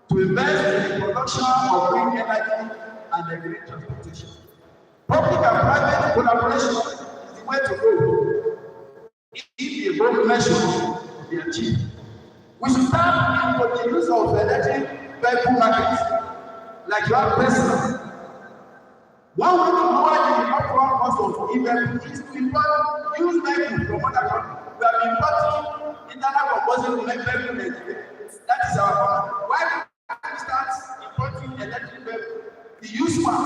to invest in the production of green energy and green transportation. Public and private collaboration is the the way to go. If the both measures to be achieved, we should start into the use of electric vehicle markets, like you have personal. One way to lower the upfront cost of e-vehicle is to import used vehicles from other countries. We have been importing internal combustion vehicle in Nigeria. That is our problem. Why can't we start importing electric vehicles? The used one,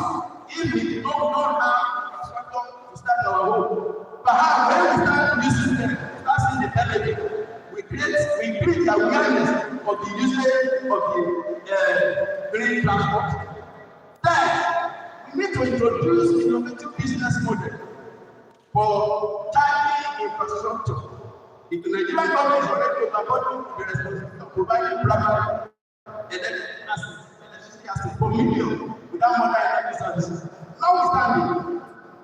if we don't have infrastructure to start our home, perhaps when we start using them, start seeing the benefit, we create the awareness of the usage of the green transport. Then, we need to introduce innovative business model for timely infrastructure. The Nigerian government is already overburdened the responsibility of providing primary electricity assets for millions without modern energy services. Notwithstanding,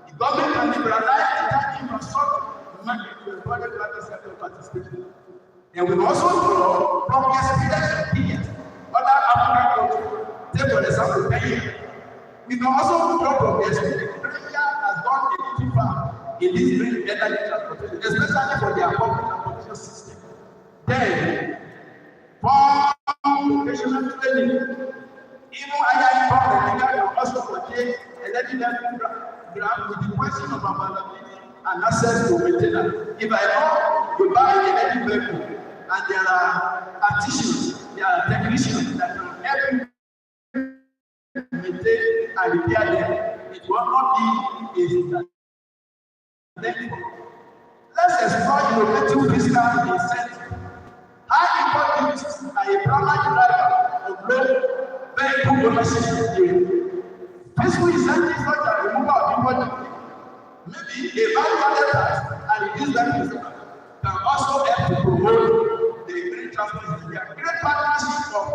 the government can liberalize the type infrastructure to make the private sector participate. And we also draw from the experience of Kenya, other African countries. Take for example, Kenya. We can also draw from the experience. Kenya has gone a little far in this green energy transportation, especially for their public transportation system. Then, for vocational training, even higher income can also contain electric grant with the question of availability and access to maintenance. If I know you buy an electric vehicle and there are artisans, there are technicians that can help you maintain and repair them, it will not be a let's explore innovative fiscal incentive. High import duties are a primary driver of low vehicle ownership in Nigeria. Fiscal incentives such as removal of import duty, maybe a value-added tax and reduced vehicle can also help to promote the green transport in Nigeria. Great partnership of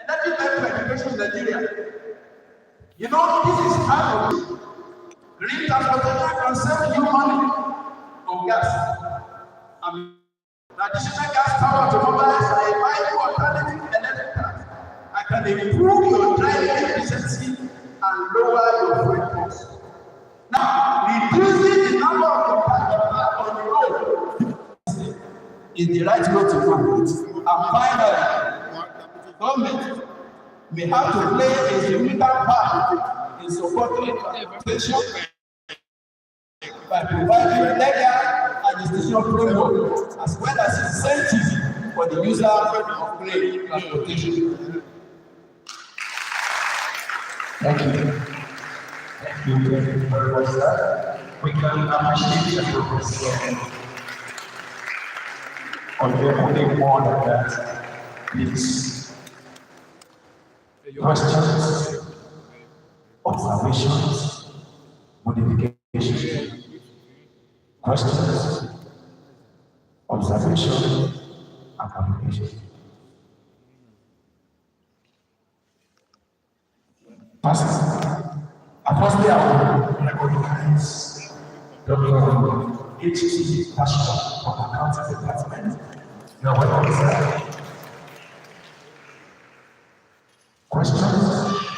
electric vehicle education in Nigeria. You know, this is part of green transportation can save you money on gas. Additional gas power automobiles are a viable alternative electric cars. I can improve your driving efficiency and lower your fuel costs. Now, reducing the number of your cars on the road is the right way to go. And finally, government may have to play a significant part in supporting transportation by providing legal and institutional framework as well as incentives for the user of green transportation. Thank you. Thank you very much, sir. We can appreciate the progress on the more than that. Please. Questions, observations, modifications. Questions, observation, and communication. Firstly, I will recognize Dr. H.T. Pastor from the Accounting Department. You are welcome, sir. Questions?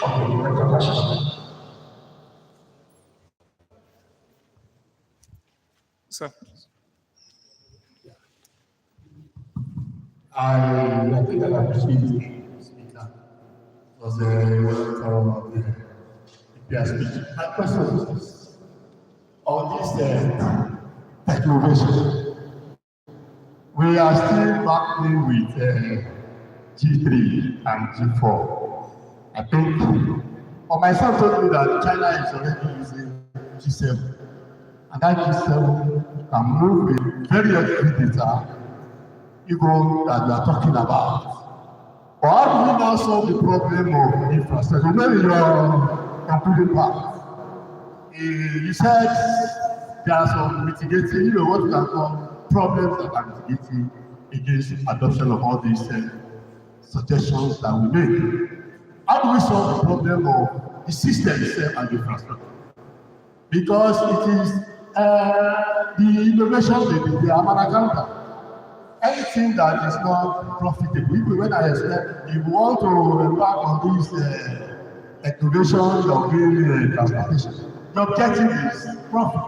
Okay, Dr. Pastor. Sir. I think I appreciate the speaker. It was a well prepared speech. My question is this. On this technovation, we are still battling with G3 and G4. I think, or my son told me that China is already using G7. And that G7 can move with very accurate data, even that we are talking about. But how do we now solve the problem of infrastructure? You know, in your concluding part, you said there are some mitigating, what we can call problems that are mitigating against adoption of all these suggestions that we make. How do we solve the problem of the system itself and the infrastructure? Because it is the innovation, the amalgamata. Anything that is not profitable, even when I expect, if you want to embark on this innovation of green transportation, The objective is profit.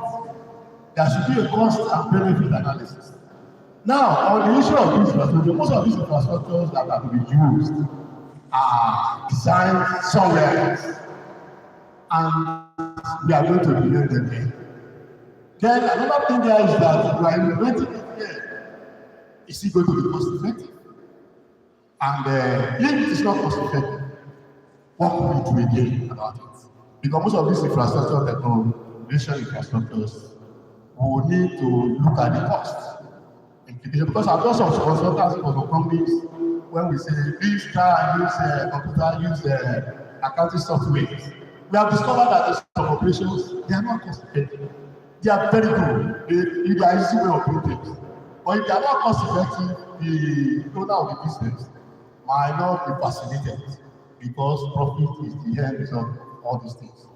There should be a cost and benefit analysis. Now, on the issue of infrastructure, most of these infrastructures that are to be used are designed somewhere else, and we are going to delay them there. Then another thing there is that we are inventing it here. Is it going to be cost effective? And if it is not cost effective, what can we do again about it? Because most of these infrastructure technology infrastructures will need to look at the cost implication. Because I've done some consultancy for some companies when we say use car, use computer, use accounting software. We have discovered that some operations, they are not cost effective. They are very good. They are easy way of doing things. But if they are not cost effective, the owner of the business might not be fascinated because profit is the end result of all these things.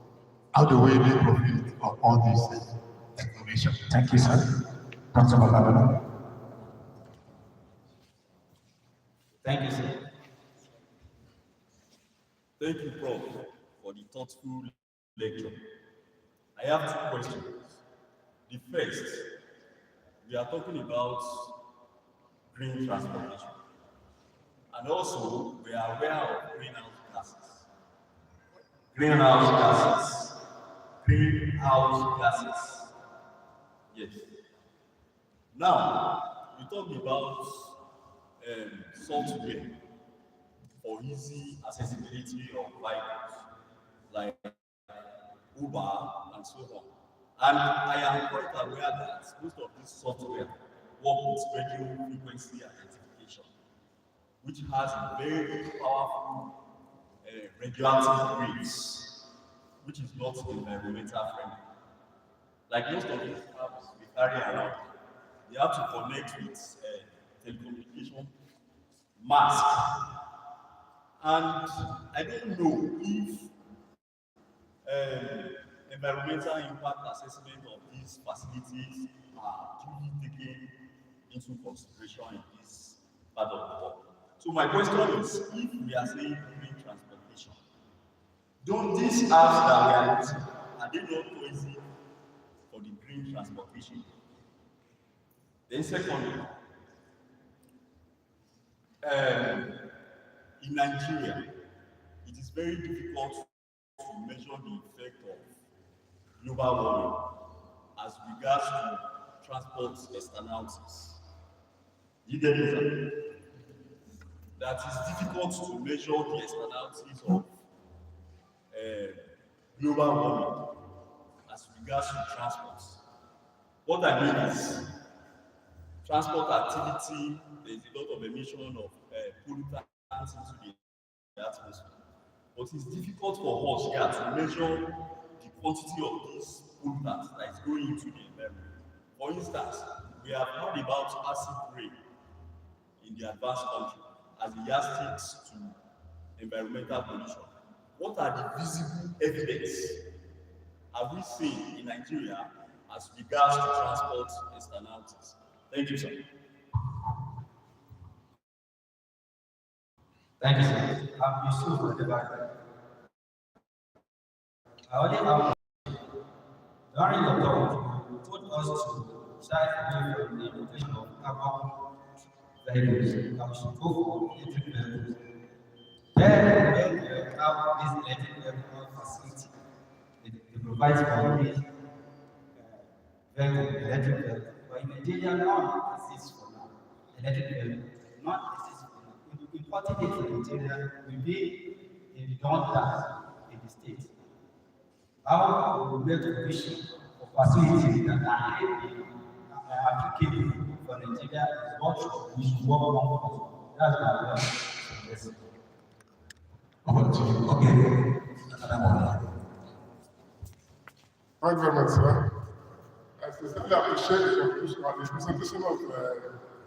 How do we make profit of all these information? Thank you, sir. Councilor Babano. Thank you, sir. Thank you, Prof, for the thoughtful lecture. I have two questions. The first, we are talking about green transportation. And also, we are aware of greenhouse gases. Greenhouse gases. Greenhouse gases. Yes. Now, we talked about software for easy accessibility of vehicles, like Uber and so on. And I am quite aware that most of this software work with radio frequency identification, which has a very powerful radioactive rays, which is not environmental friendly. Like most of these apps we carry around, they have to connect with telecommunication mask. And I don't know if environmental impact assessment of these facilities are truly taken into consideration in this part of the world. So my question is, if we are saying green transportation, don't these apps that we are using, are they not noisy for the green transportation? Then secondly, in Nigeria, it is very difficult to measure the effect of global warming as regards to transport externalities. You get it? That is difficult to measure the externalities of global warming as regards to transport. What I mean is, transport activity, there is a lot of emission of pollutants into the atmosphere. But it's difficult for us here to measure the quantity of these pollutants that is going into the environment. For instance, we have heard about acid rain in the advanced country as a yardstick to environmental pollution. What are the visible evidence have we seen in Nigeria as regards to transport externalities? Thank you, sir. Thank you, sir. I'm Yusuf for the back. I only have during your talk, you told us to shy away from the importation of carbon vehicles, that we should go for electric vehicles. Then, when you have this electric vehicle facility, it provides for this electric vehicle. But in Nigeria, none exists for now. Electric vehicle, none exists for now. Importing it from Nigeria will be a redundant in the state. How we make provision for facilities that are applicable for Nigeria is what we should work on. That's my question. Okay. Another one. Thank you very much, sir. I sincerely appreciate the presentation of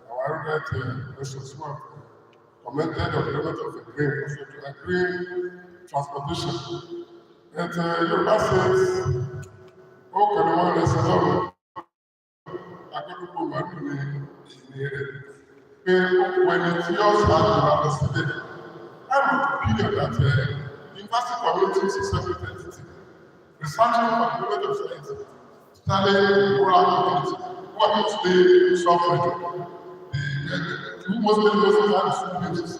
our eminent nations who have commented on the element of the green transportation. And Yoruba says, "Oh, can the one that's alone?" I got to go back to the when it's yours, I understand. I'm of the opinion that university communities is a separate entity. researching for the development of science, studying the rural community, who are mostly suffering. The mostly have students.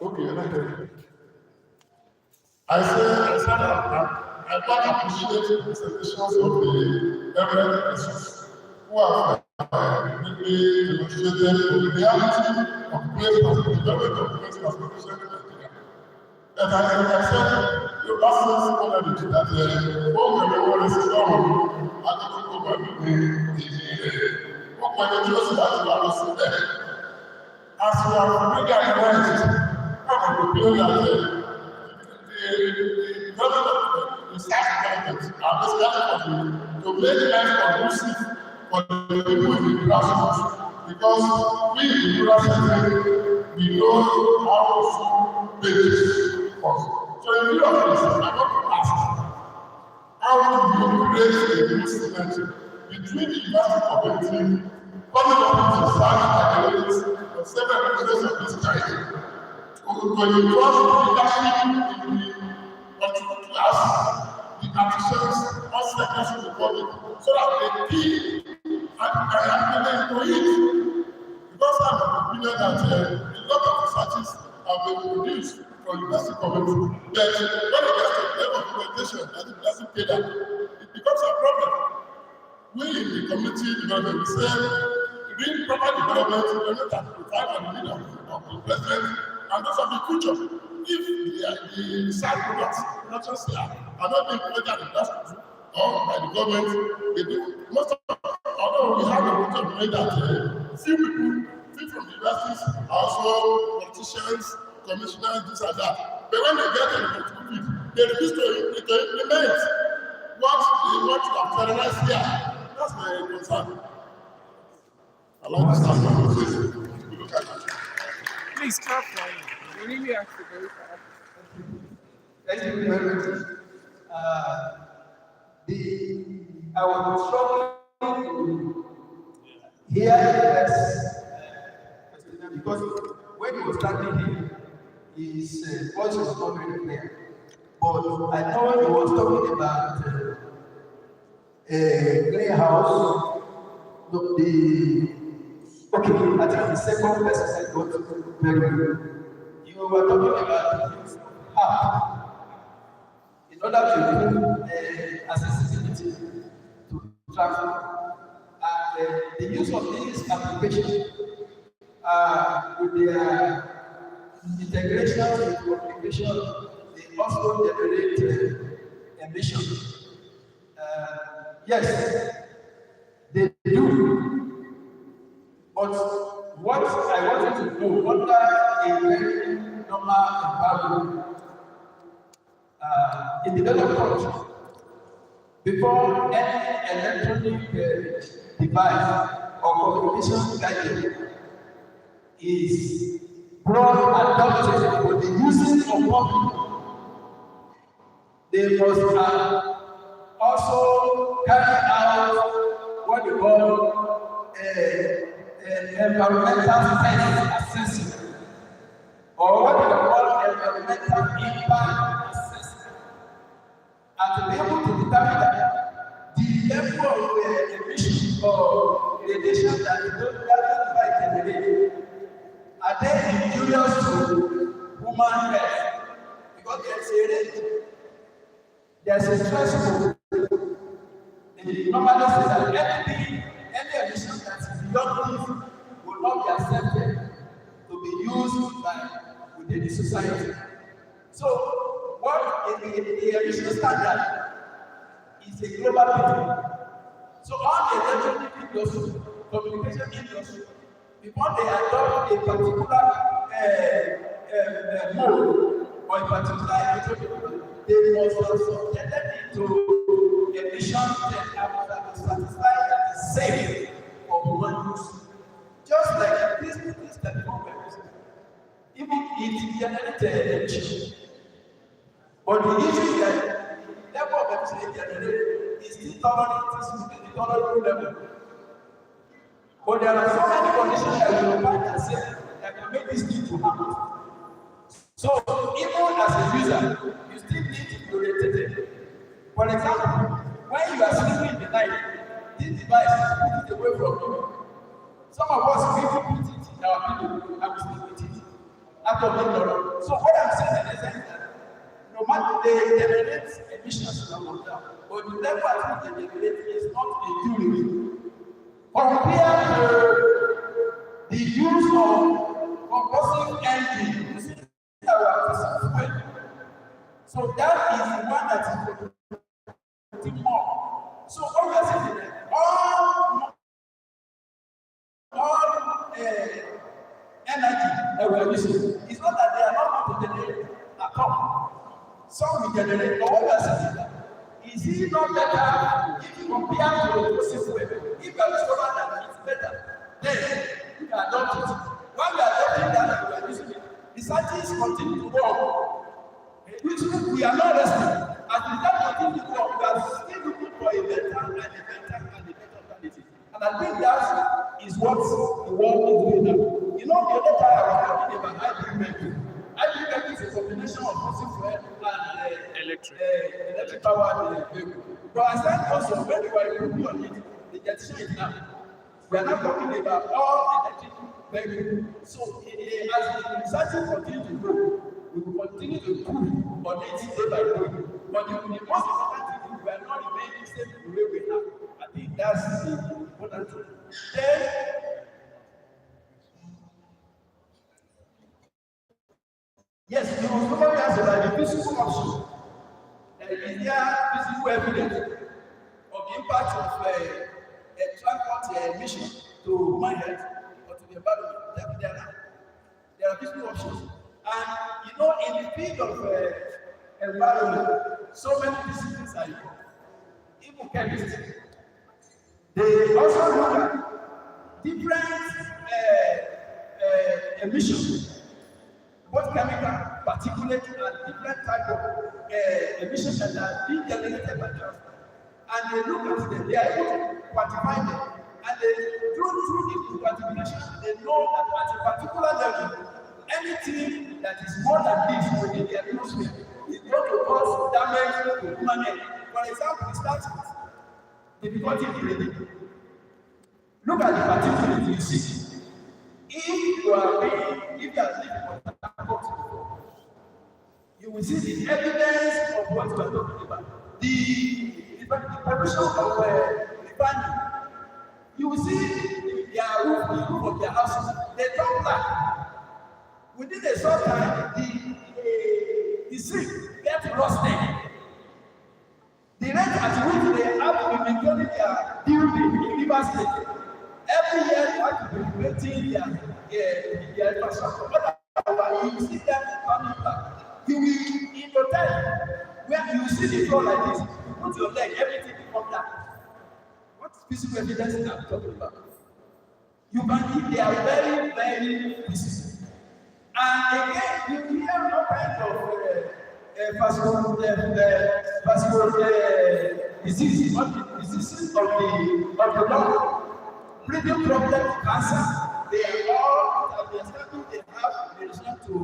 Okay, I quite appreciate the presentations of the eminent persons who have really demonstrated the reality of place development of place transportation in Nigeria. And I said, you last year's knowledge that all the world is strong, and I don't go back to the what my just that you are also there. As we have recognized, how we feel that the development of the staff government are basically to make life conducive for the people in the grassroots, because we in the rural setting, we know how to make this possible. So in view of this, I want to ask, how do you create a good synergy between the university community, coming up with research academics, and several areas of this kind, to involve leadership in the class, the artisans, all sectors of the public, so that they keep and to it. Because I'm of the opinion that a lot of researches have been produced from university community, but when it gets to the level of implementation, and it doesn't pay that, it becomes a problem. We in the community development, we say, doing proper development that provide for the need of the president and those of the future. If the side products, productions here, are not being implemented at the grassroots or by the government, they do. Most of, although we have a lot of way that few from the universities are also politicians, commissioners, this and that. But when they get to the political field, they refuse to implement what they want to actualize here. That's my concern. I like to stand on this. Look at it. Please clap for him. We really have to very fast. Thank you very much. I was struggling to hear this because when he was standing here, his voice was not very clear. But I know he was talking about a playhouse. Look, okay, I think the second person said got very good. You were talking about how, in order to improve accessibility to traffic, and the use of these applications with their integration with communication, they also generate emissions. Yes, they do. But what I wanted to do under a very normal environment in developed countries, before any electronic device or communication gadget is brought adopted for the uses of public, they must also carry out what we call environmental assessment, or what we call environmental impact assessment, and to be able to determine that the level of emission or radiation that the device generates, are they injurious to human health? Because there's a rate, there's a threshold. They normally say that any emission that is beyond this will not be accepted to be used within the society. So, what the emission standard is a global thing. So, all the electronic industry, communication industry, before they adopt a particular mode or a particular electronic, they must have subjected it to emission that will satisfy that is safe for human use. Just like this telephone, even it generates emission. But the issue is that the level of emission it generates is still tolerable level. But there are so many conditions that you find yourself that can make this thing to happen. So even as a user, you still need to be orientated. For example, when you are sleeping in the night, this device put it away from you. Some of us we even put it in our pillow and we sleep with it out of ignorance. So what I'm saying is that no matter they generate emissions and all of that, but the level at which they generate is not enduring. Compared to the use of combustion engine, you see our fossil fuel. So that is the one that is producing more. So what we are saying is that all energy that we are using, it's not that they are not going to generate at all. Some will generate, but what we are saying is that is it not better if you compare to the fossil fuel? If you are discovered that it's better, then you can adopt it. When we are adopting that and we are using it, the scientists continue to work, which means we are not resting. As the result continue to work, we are still looking for a better alternative. And I think that is what the world is doing now. You know, the other time I was talking about hybrid vehicle. Hybrid vehicle is a combination of fossil fuel and electric powered vehicle. But as time goes on, when we are improving on it, the decision is now. We are not talking about all electric vehicles. So as the research continues to grow, we will continue to improve on it day by day. But the most important thing is we are not remaining the same the way we are. I think that's the important thing. Then, yes, we will probably ask about the physical option. Is there physical evidence of the impact of transport emission to human health or to the environment? There are physical options. And you know, in the field of environment, so many disciplines are involved. Even chemists, they also look at different emissions, both chemical, particulate, and different type of emissions that are being generated by transport. And they look at them, they are able to quantify them. And they through the quantification, they know that at a particular level, anything that is more than this within the atmosphere is going to cause damage to human health. For example, it starts with difficulty in breathing. Look at the particulate you see. If you are living on that before, you will see the evidence of what you are talking about. The pollution of refining. You will see their roof of their houses. They turn black. Within a short time, the zinc gets rusted. The rate at which they have to be maintaining their building in River State, every year they have to be renovating their infrastructure. Otherwise, you see them coming back. You will, in your time, where you see the floor like this, you put your leg, everything will come down. What physical evidence are we talking about? You can they are very, very physical. And again, you hear no kind of vascular diseases, diseases of the lung, breathing problem, cancer. They are all that they are starting to have in relation to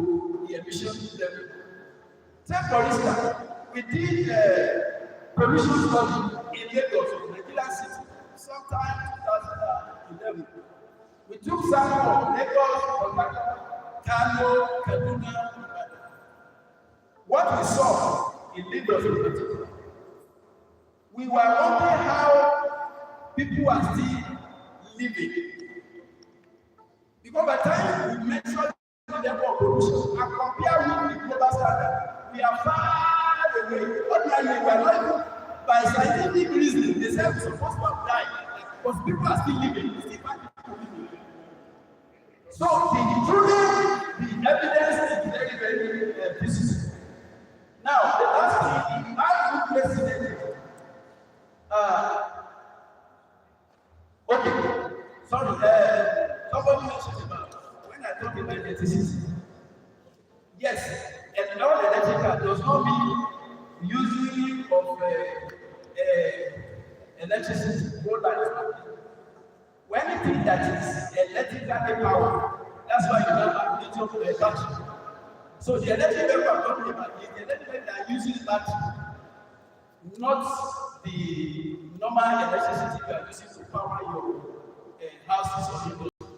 the emission level. Take for instance, we did pollution study in Lagos, Nigeria City, sometime 2011. We took sample of Lagos, Kano, Kaduna, what we saw in Lagos in particular, we were wondering how people are still living. Because by the time we measure the level of pollution and compare with the global standard, we are far away. Ordinarily, we are not even, by scientific reasoning, they say we're supposed to have died, but people are still living. We still find people living. So the evidence is very, very physical. Now, the last thing, I would president. Okay, sorry, somebody mentioned about when I talk about electricity. Yes, and all electrical does not mean using of electricity, more than when anything that is electrically powered, that's why you have a lithium battery. So the electric vehicle I'm talking about is the electric vehicle that uses battery, not the normal electricity you are using to power your houses or your buildings.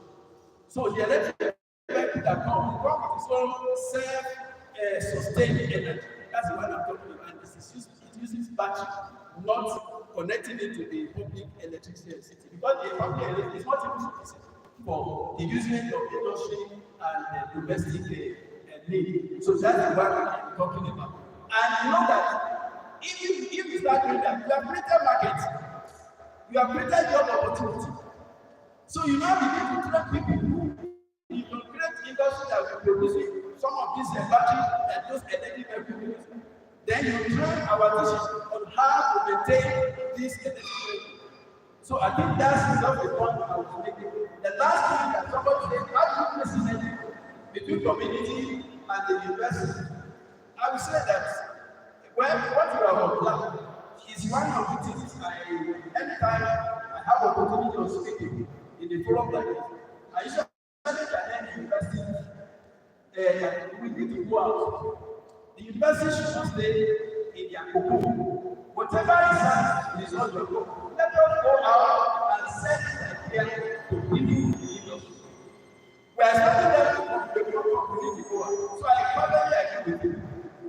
So the electric vehicle that come with its own self-sustained energy. That's the one I'm talking about. And it uses battery, not connecting it to the public electricity. Because the public electricity is not even sufficient for the usage of industry and domestic need. So that's the one I'm talking about. And you know that if you start doing that, you have created market, you have created job opportunity. So you now begin to train people who you can create industry that will produce some of these batteries and those electric vehicles. Then you train our teachers on how to maintain this electric vehicle. So I think that's not the point I was making. The last thing that somebody said, how do you place synergy between community and the university? I would say that what you have observed is one of the things anytime I have opportunity of speaking in the forum like this, I usually challenge the university we need to go out. The university should not stay in their cocoon. Whatever is not your goal. Let us go out and set the idea to people in the industry. We are starting them to community go out. So I perfectly agree with you.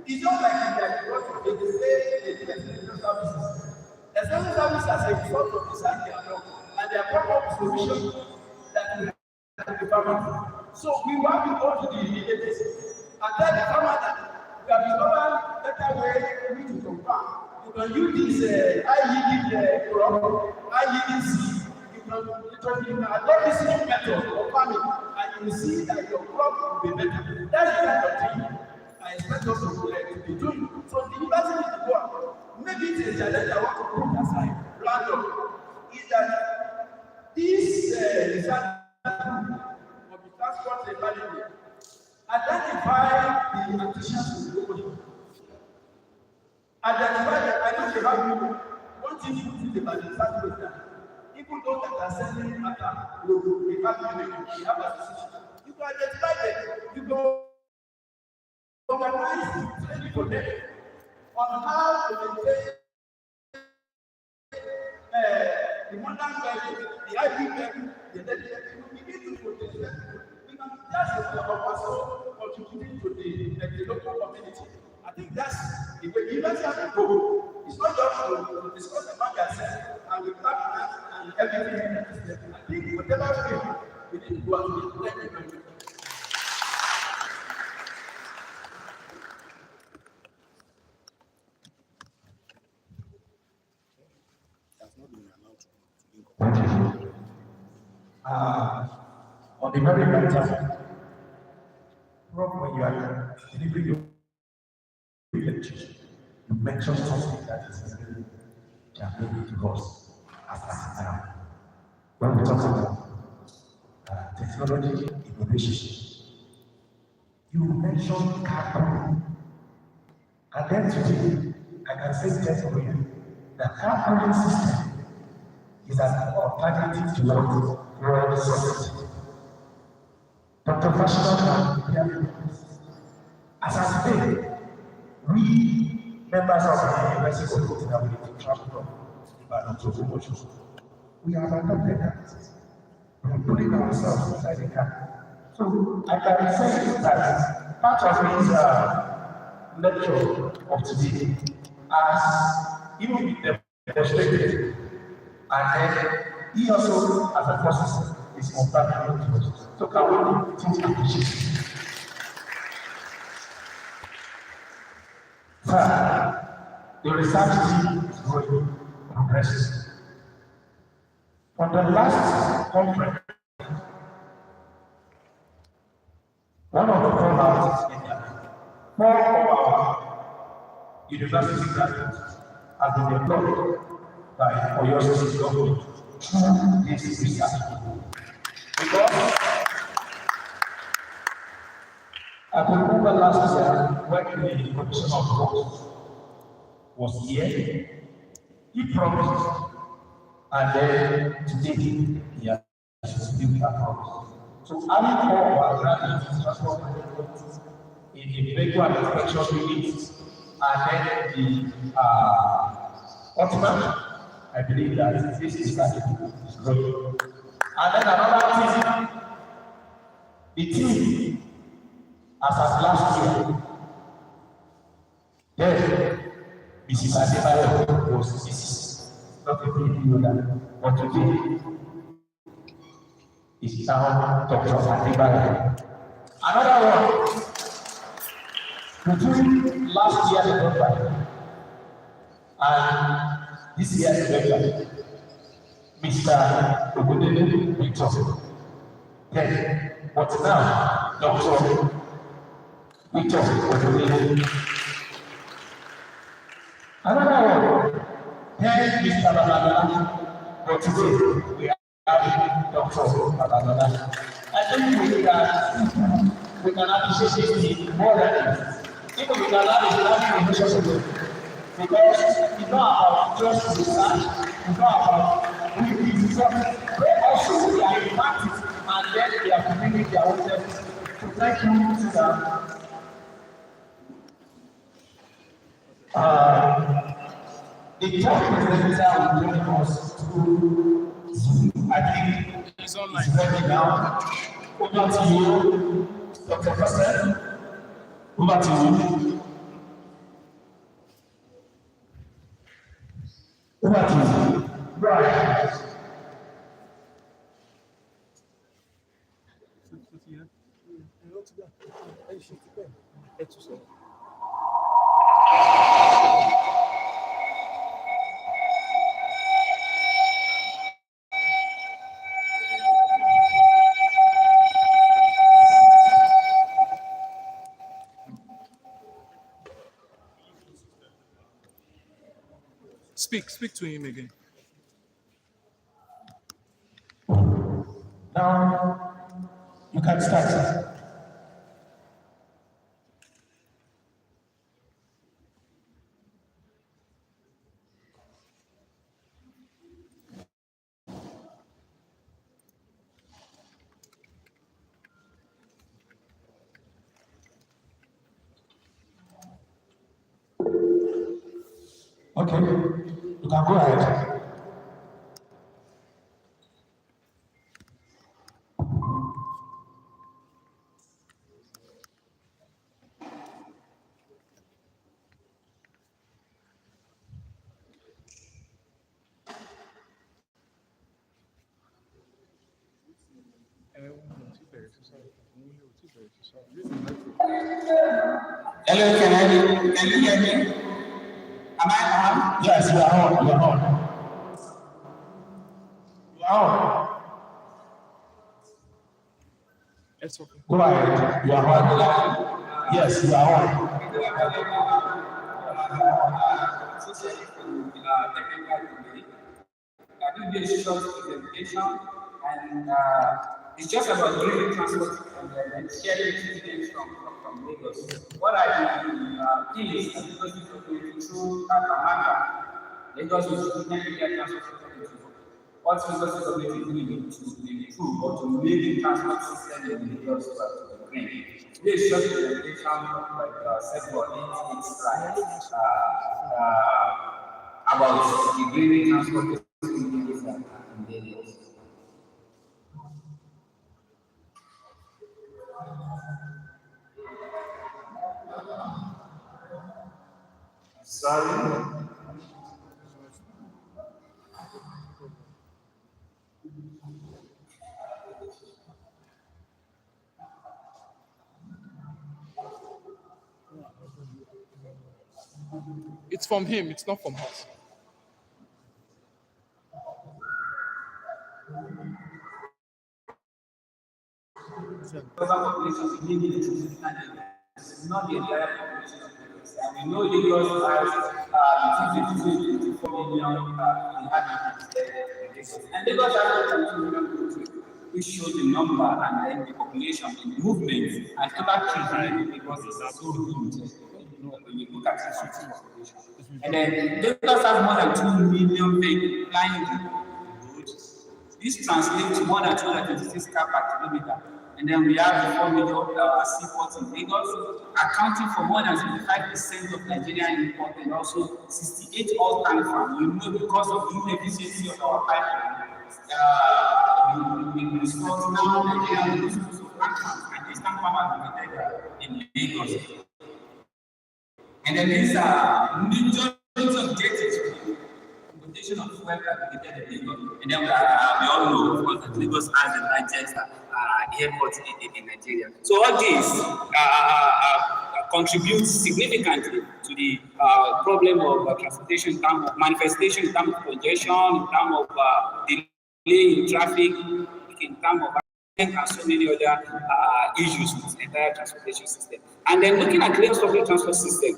It's not like in their development, they say they do essential services. Essential services as a result of design their job, and they are come up with solutions that will help the farmer. So we want to go to the villages and tell the farmer that we have discovered better way to farm. You can use this high-yielding crop, high-yielding seed. You can adopt this new method of farming, and you will see that your crop will be better. That's the kind of thing I expect us to be doing. So the university needs to go out. Maybe it's a challenge I want to put aside, random, is that this research of the transport environment identify the artisans in the global. Identify that I know they have people. One thing you think about the fact is that people those that are selling matter logo, they have association. You can identify them. You go organize training for them on how to maintain the modern vehicle, the hybrid vehicle, the electric vehicle. We need to protect them. That's also contributing to the local community. I think that's the way you guys have to go. It's not just to discuss about yourself and we clap hands and everything. I think whatever field we need to go out with. Thank you very much. Thank you. On the very matter, when you are delivering your lecture, you mentioned something that is very challenging to us as now. When we talk about technology innovation, you mentioned carbon, and then today I can say that for you, the carbon system is an alternative to world society. Dr. Fashion, as I say, we members of the University of Technology to travel from Ibadan to Omocho, we have adopted that. We are putting ourselves inside the car. So I can say that part of his lecture of today, as even with the demonstrated, and then he also, as a process, is on that. So can we teach appreciation? Sir, the research team is growing, progressing. On the last conference, one of the programs in there, 4 of our university graduates have been employed by Oyo State government through this research. Because I can remember last year when the commissioner of works was here, he promised, and then today he has fulfilled that promise. So having 4 of our graduates, in the vehicle and inspection unit, and then the ultimate, I believe that this is good. And then another thing, the team, as at last year, then Mrs. Adebayo was this, not a big deal that, but today is now Dr. Adebayo. Another one, between last year November and this year November, Mr. Ogudele Victor. Then, but now, Dr. Victor Ogudele. Another one, then Mr. Babalola. But today, we have Dr. Babalola. I think we can appreciate this more than this. Even we can have a national relationship because it's not about just research, it's not about they also they are in practice and then they are bringing their own service. So thank you to them. The top presenter will join us through Zoom. I think it's ready now. Over to you, Dr. Foster. Over to you. Over to you. Right. Speak to him again. Now, you can start. Okay, you can go ahead. Hello, can you hear me? Am I on? Yes, you are on. You are on. You are on. It's okay. Go ahead. You are on. Yes, you are on. I do a short presentation, and it's just about green transport and sharing things from Lagos. What I do is because it's going through Atlanta, Lagos is doing transport authority. What Lagos is going to do is to improve or to make the transport system in Lagos to be green. This is just a presentation like set for 8 slides about the green transport in Lagos. Sorry. It's from him, it's not from us. Not the entire population of Lagos. And we know Lagos has between 24 million inhabitants in Lagos. And Lagos has 2 million people, which shows the number and then the population, the movement, and total children because it's so huge. When you look at the city population. And then Lagos has more than 2 million vehicles flying the roads. This translates to more than 226 cars per kilometer. And then we have the 4 major seaports in Lagos, accounting for more than 75% of Nigerian import and also 68 all-time farm. You know, because of the inefficiency of our pipeline, we resort now Nigerian resources of farmers and Eastern farmers in Lagos. And then these are major objectives. Transportation of fuel located in Lagos. And then we all know, of course, that Lagos has the largest airport in Nigeria. So all this contributes significantly to the problem of transportation in terms of manifestation, in terms of congestion, in terms of delay in traffic, in terms of and so many other issues with the entire transportation system. And then looking at Lagos public transport system,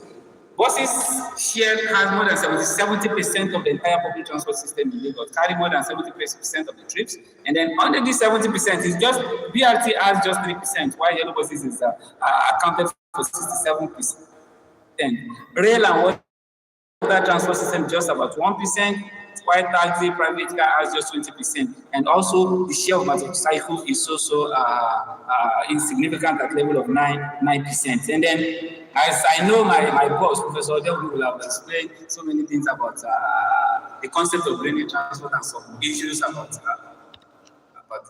buses share has more than 70% of the entire public transport system in Lagos, carry more than 70% of the trips. And then under this 70%, is just BRT has just 3%, while yellow buses is accounted for 67%. Rail and water transport system just about 1%, while taxi private car has just 20%. And also the share of motorcycles is also insignificant at level of 9%. And then, as I know my boss, Professor Del, will have explained so many things about the concept of green transport and some issues about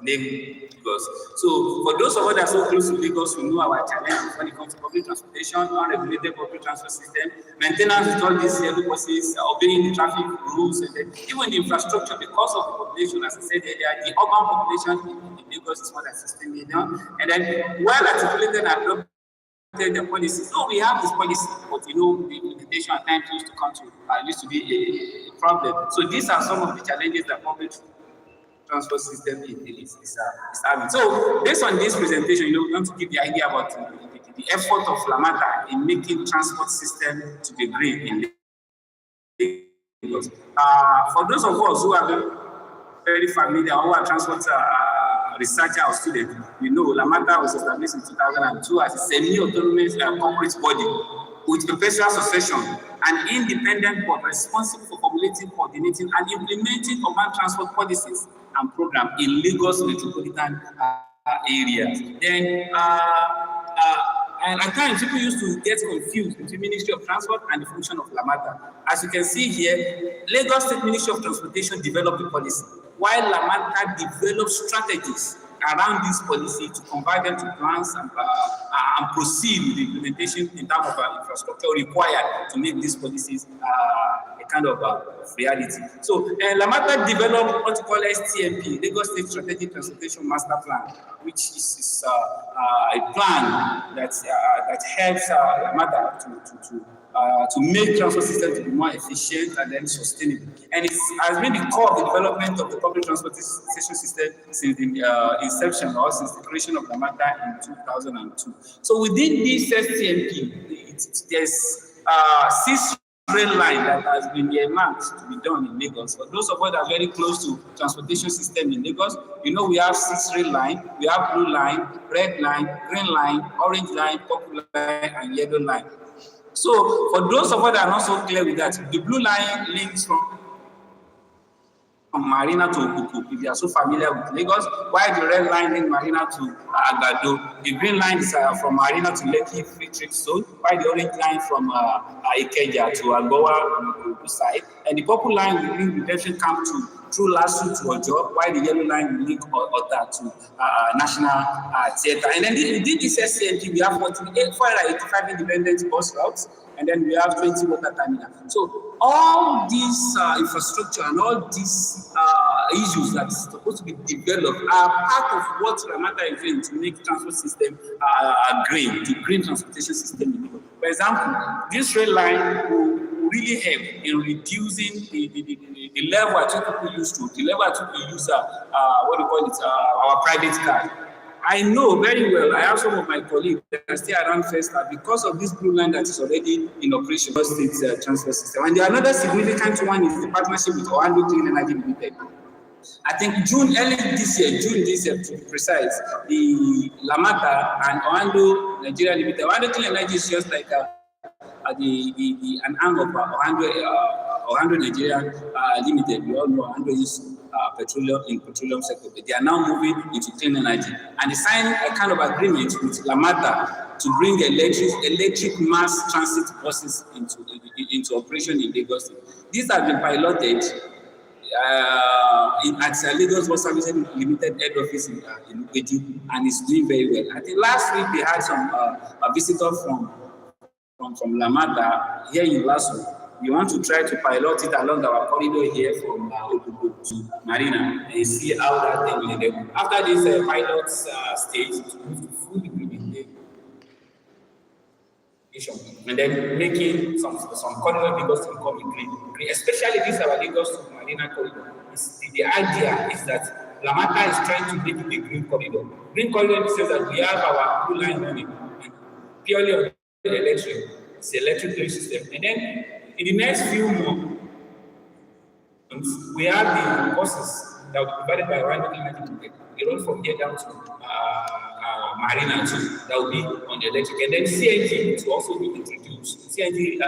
Lagos. So for those of us that are so close to Lagos, we know our challenges when it comes to public transportation, unregulated public transport system, maintenance with all these yellow buses, obeying the traffic rules, and then even the infrastructure. Because of the population, as I said earlier, the urban population in Lagos is more than 16 million, and then well articulated and the policy. So we have this policy, but you know, the limitation at times used to be a problem. So these are some of the challenges that public transport system is having. So based on this presentation, we're going to give the idea about the effort of Lamata in making transport system to be green in Lagos. For those of us who are very familiar, who are transport researcher or student, you know Lamata was established in 2002 as a semi-autonomous corporate body with a personal succession, an independent board responsible for formulating, coordinating, and implementing urban transport policies and programs in Lagos metropolitan areas. Then, and at times people used to get confused between Ministry of Transport and the function of Lamata. As you can see here, Lagos State Ministry of Transportation developed the policy, while Lamata developed strategies around this policy to convert them to plans and proceed with the implementation in terms of infrastructure required to make these policies a kind of reality. So Lamata developed what we call STMP, Lagos State Strategic Transportation Master Plan, which is a plan that helps Lamata to make transport system to be more efficient and then sustainable. And it has been the core of the development of the public transportation system since the inception or since the creation of Lamata in 2002. So within this STMP, there's 6 rail line that has been earmarked to be done in Lagos. For those of us that are very close to transportation system in Lagos, you know we have 6 rail line, we have blue line, red line, green line, orange line, purple line, and yellow line. So for those of us that are not so clear with that, the blue line links from Marina to Okuku, if you are so familiar with Lagos, while the red line links Marina to Agado. The green line is from Marina to Lekki Free Trade Zone, while the orange line from Ikeja to Agbowa side, and the purple line will link redemption camp through Lasu to Ojo, while the yellow line will link Ota to National Theatre. And then within this SCNT, we have 485 independent bus routes, and then we have 20 water terminals. So all this infrastructure and all these issues that is supposed to be developed are part of what Lamata is doing to make transport system green, to green transportation system. For example, this rail line will really help in reducing the level at which people used to, the level at which we use our private cars. I know very well, I have some of my colleagues that are still around Festa because of this blue line that is already in operation, state transport system. And the another significant one is the partnership with Oando Clean Energy Limited. I think June this year to be precise, the Lamata and Oando Nigeria Limited. Oando Clean Energy is just like an arm of Oando Nigeria Limited. We all know Oando is petroleum sector. But they are now moving into clean energy, and they signed a kind of agreement with Lamata to bring electric mass transit buses into operation in Lagos. These have been piloted at Lagos Bus Services Limited head office in Upeju, and it's doing very well. I think last week they had some a visitor from Lamata here in Lasso. We want to try to pilot it along our corridor here from Obudu to Marina and see how that thing will go. After this pilot stage, to move to full implementation, and then making some corridor Lagos to become green. Especially this our Lagos to Marina corridor. The idea is that Lamata is trying to make it a green corridor. Green corridor says that we have our blue line running purely on electric. It's an electric system, and then in the next few months, we have the buses that will be provided by Rwanda Energy. They run from here down to Marina too. That will be on the electric, and then CNG to also be introduced. CNG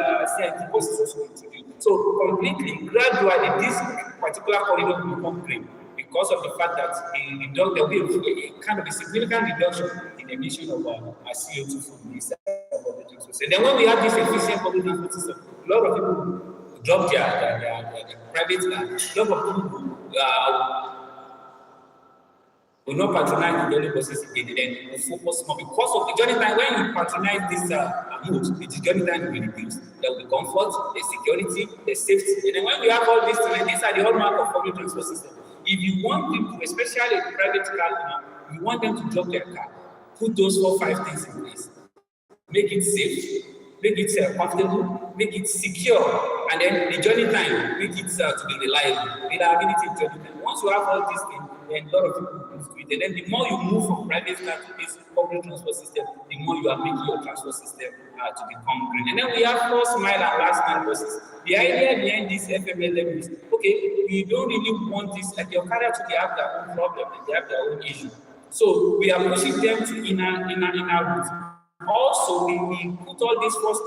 buses also introduced. So completely, gradually, this particular corridor will become green because of the fact that there will be a kind of a significant reduction in emission of CO2 from this public transport. And then when we have this efficient public transport system, a lot of people drop their private car. A lot of people will not patronize the daily buses again, then will focus more because of the journey time. When you patronize this mode, the journey time will be reduced. There will be comfort, the security, the safety. And then when you have all these things, these are the hallmark of public transport system. If you want people, especially private car owner, you want them to drop their car, put those 4 or 5 things in place. Make it safe, make it comfortable, make it secure, and then the journey time, make it to be reliable. Reliability in journey time. Once you have all these things, then a lot of people move to it. And then the more you move from private car to this public transport system, the more you are making your transport system to become green. And then we have first mile and last mile buses. The idea behind this FMLM is, okay, we don't really want this, like your carrier to have their own problem and they have their own issue. So we are pushing them to inner routes. Also, we put all these first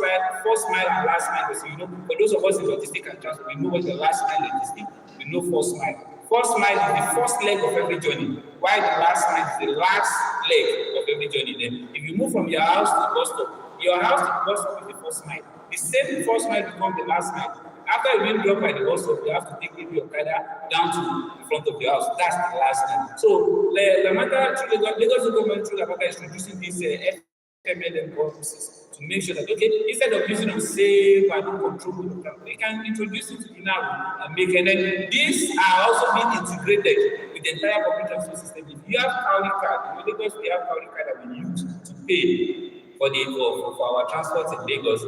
mile and last mile. So, for those of us in logistics and transport, we know what the last mile logistics, we know first mile. First mile is the first leg of every journey, while the last mile is the last leg of every journey. Then, if you move from your house to the bus stop, your house to the bus stop is the first mile. The same first mile becomes the last mile. After you being dropped by the bus stop, you have to take your car down to the front of your house. That's the last mile. So, Lagos government through Lamata is introducing this FMLM policies to make sure that, okay, instead of using safe and controllable, they can introduce it to the narrow and make it. And then these are also being integrated with the entire public transport system. If you have Cowley card, in Lagos we have Cowley card that we use to pay for our transport in Lagos.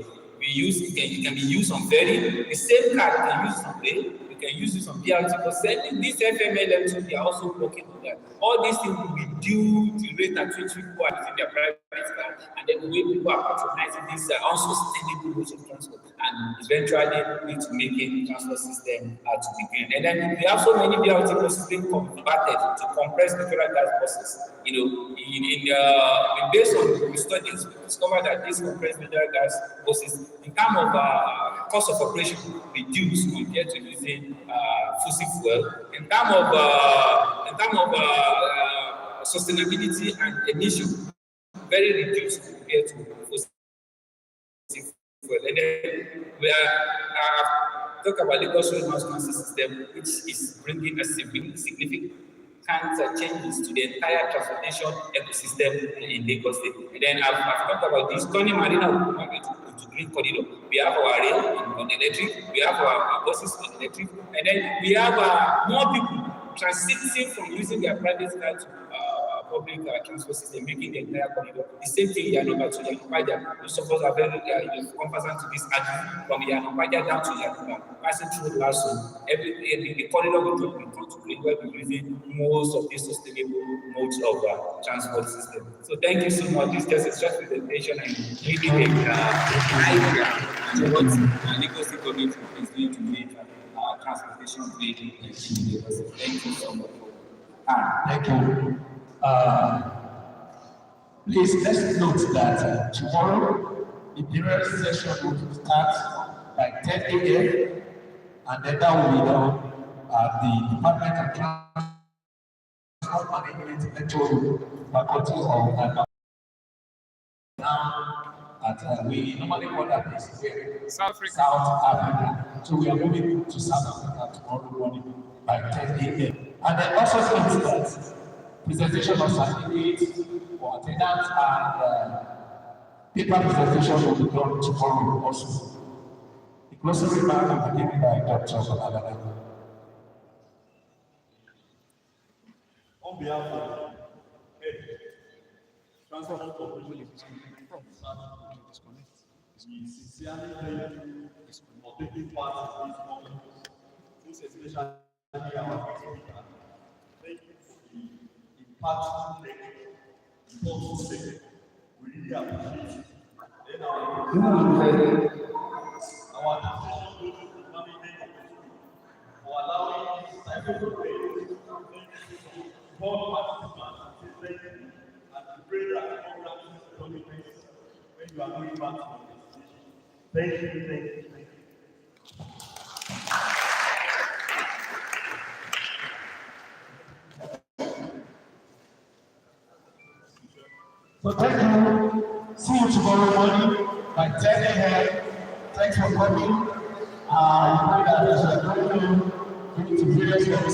It can be used on ferry. The same card you can use on plane. You can use this on BRT. But this FMLM too, they are also working on that. All these things will reduce the rate at which people are using their private car, and then the way people are patronizing this unsustainable modes of transport, and eventually need to make a transport system to be green. And then we have so many BRT buses being converted to compressed natural gas buses. Based on studies, we discovered that these compressed natural gas buses, in terms of cost of operation, reduce compared to using fossil fuel. In terms of sustainability and emission, very reduced compared to fossil fuel. And then we are talk about Lagos road mass transit system, which is bringing a significant changes to the entire transportation ecosystem in Lagos State. And then I've talked about this turning Marina to green corridor. We have our rail on electric, we have our buses on electric, and then we have more people transiting from using their private car to public transport system, making the entire corridor. The same thing Yanoba to Yanopaja. Most of us are very conversant to this argument from Yanopaja down to Yanoba, passing through Lasso. The corridor will come to green where we're using most of these sustainable modes of transport system. So thank you so much. This just a short presentation and giving idea to what Lagos State government is going to make transportation great in Lagos. Thank you so much. Thank you. Please, let's note that tomorrow the period session will start by 10 a.m. and then that will be done at the Department of Transport Management Lecturer Faculty of now at we normally call that place South Africa. South Africa. So we are moving to South Africa tomorrow morning by 10 a.m. And then also means that presentation of certificates for attendance and paper presentation will be done tomorrow also. The closing remark will be given by Dr. Alana. On behalf of Transport Corporation, we sincerely thank you for taking part in this moment, most especially our speaker. Thank you for the impactful lecture, important second. We really appreciate it. Then our decision to management of the school for allowing this type of debate. Thank you to all participants. Thank you, and we pray that programs will be when you are going back to your destination. Thank you, thank you, thank you. So thank you. See you tomorrow morning by 10 a.m. Thanks for coming. We pray that as you are going to various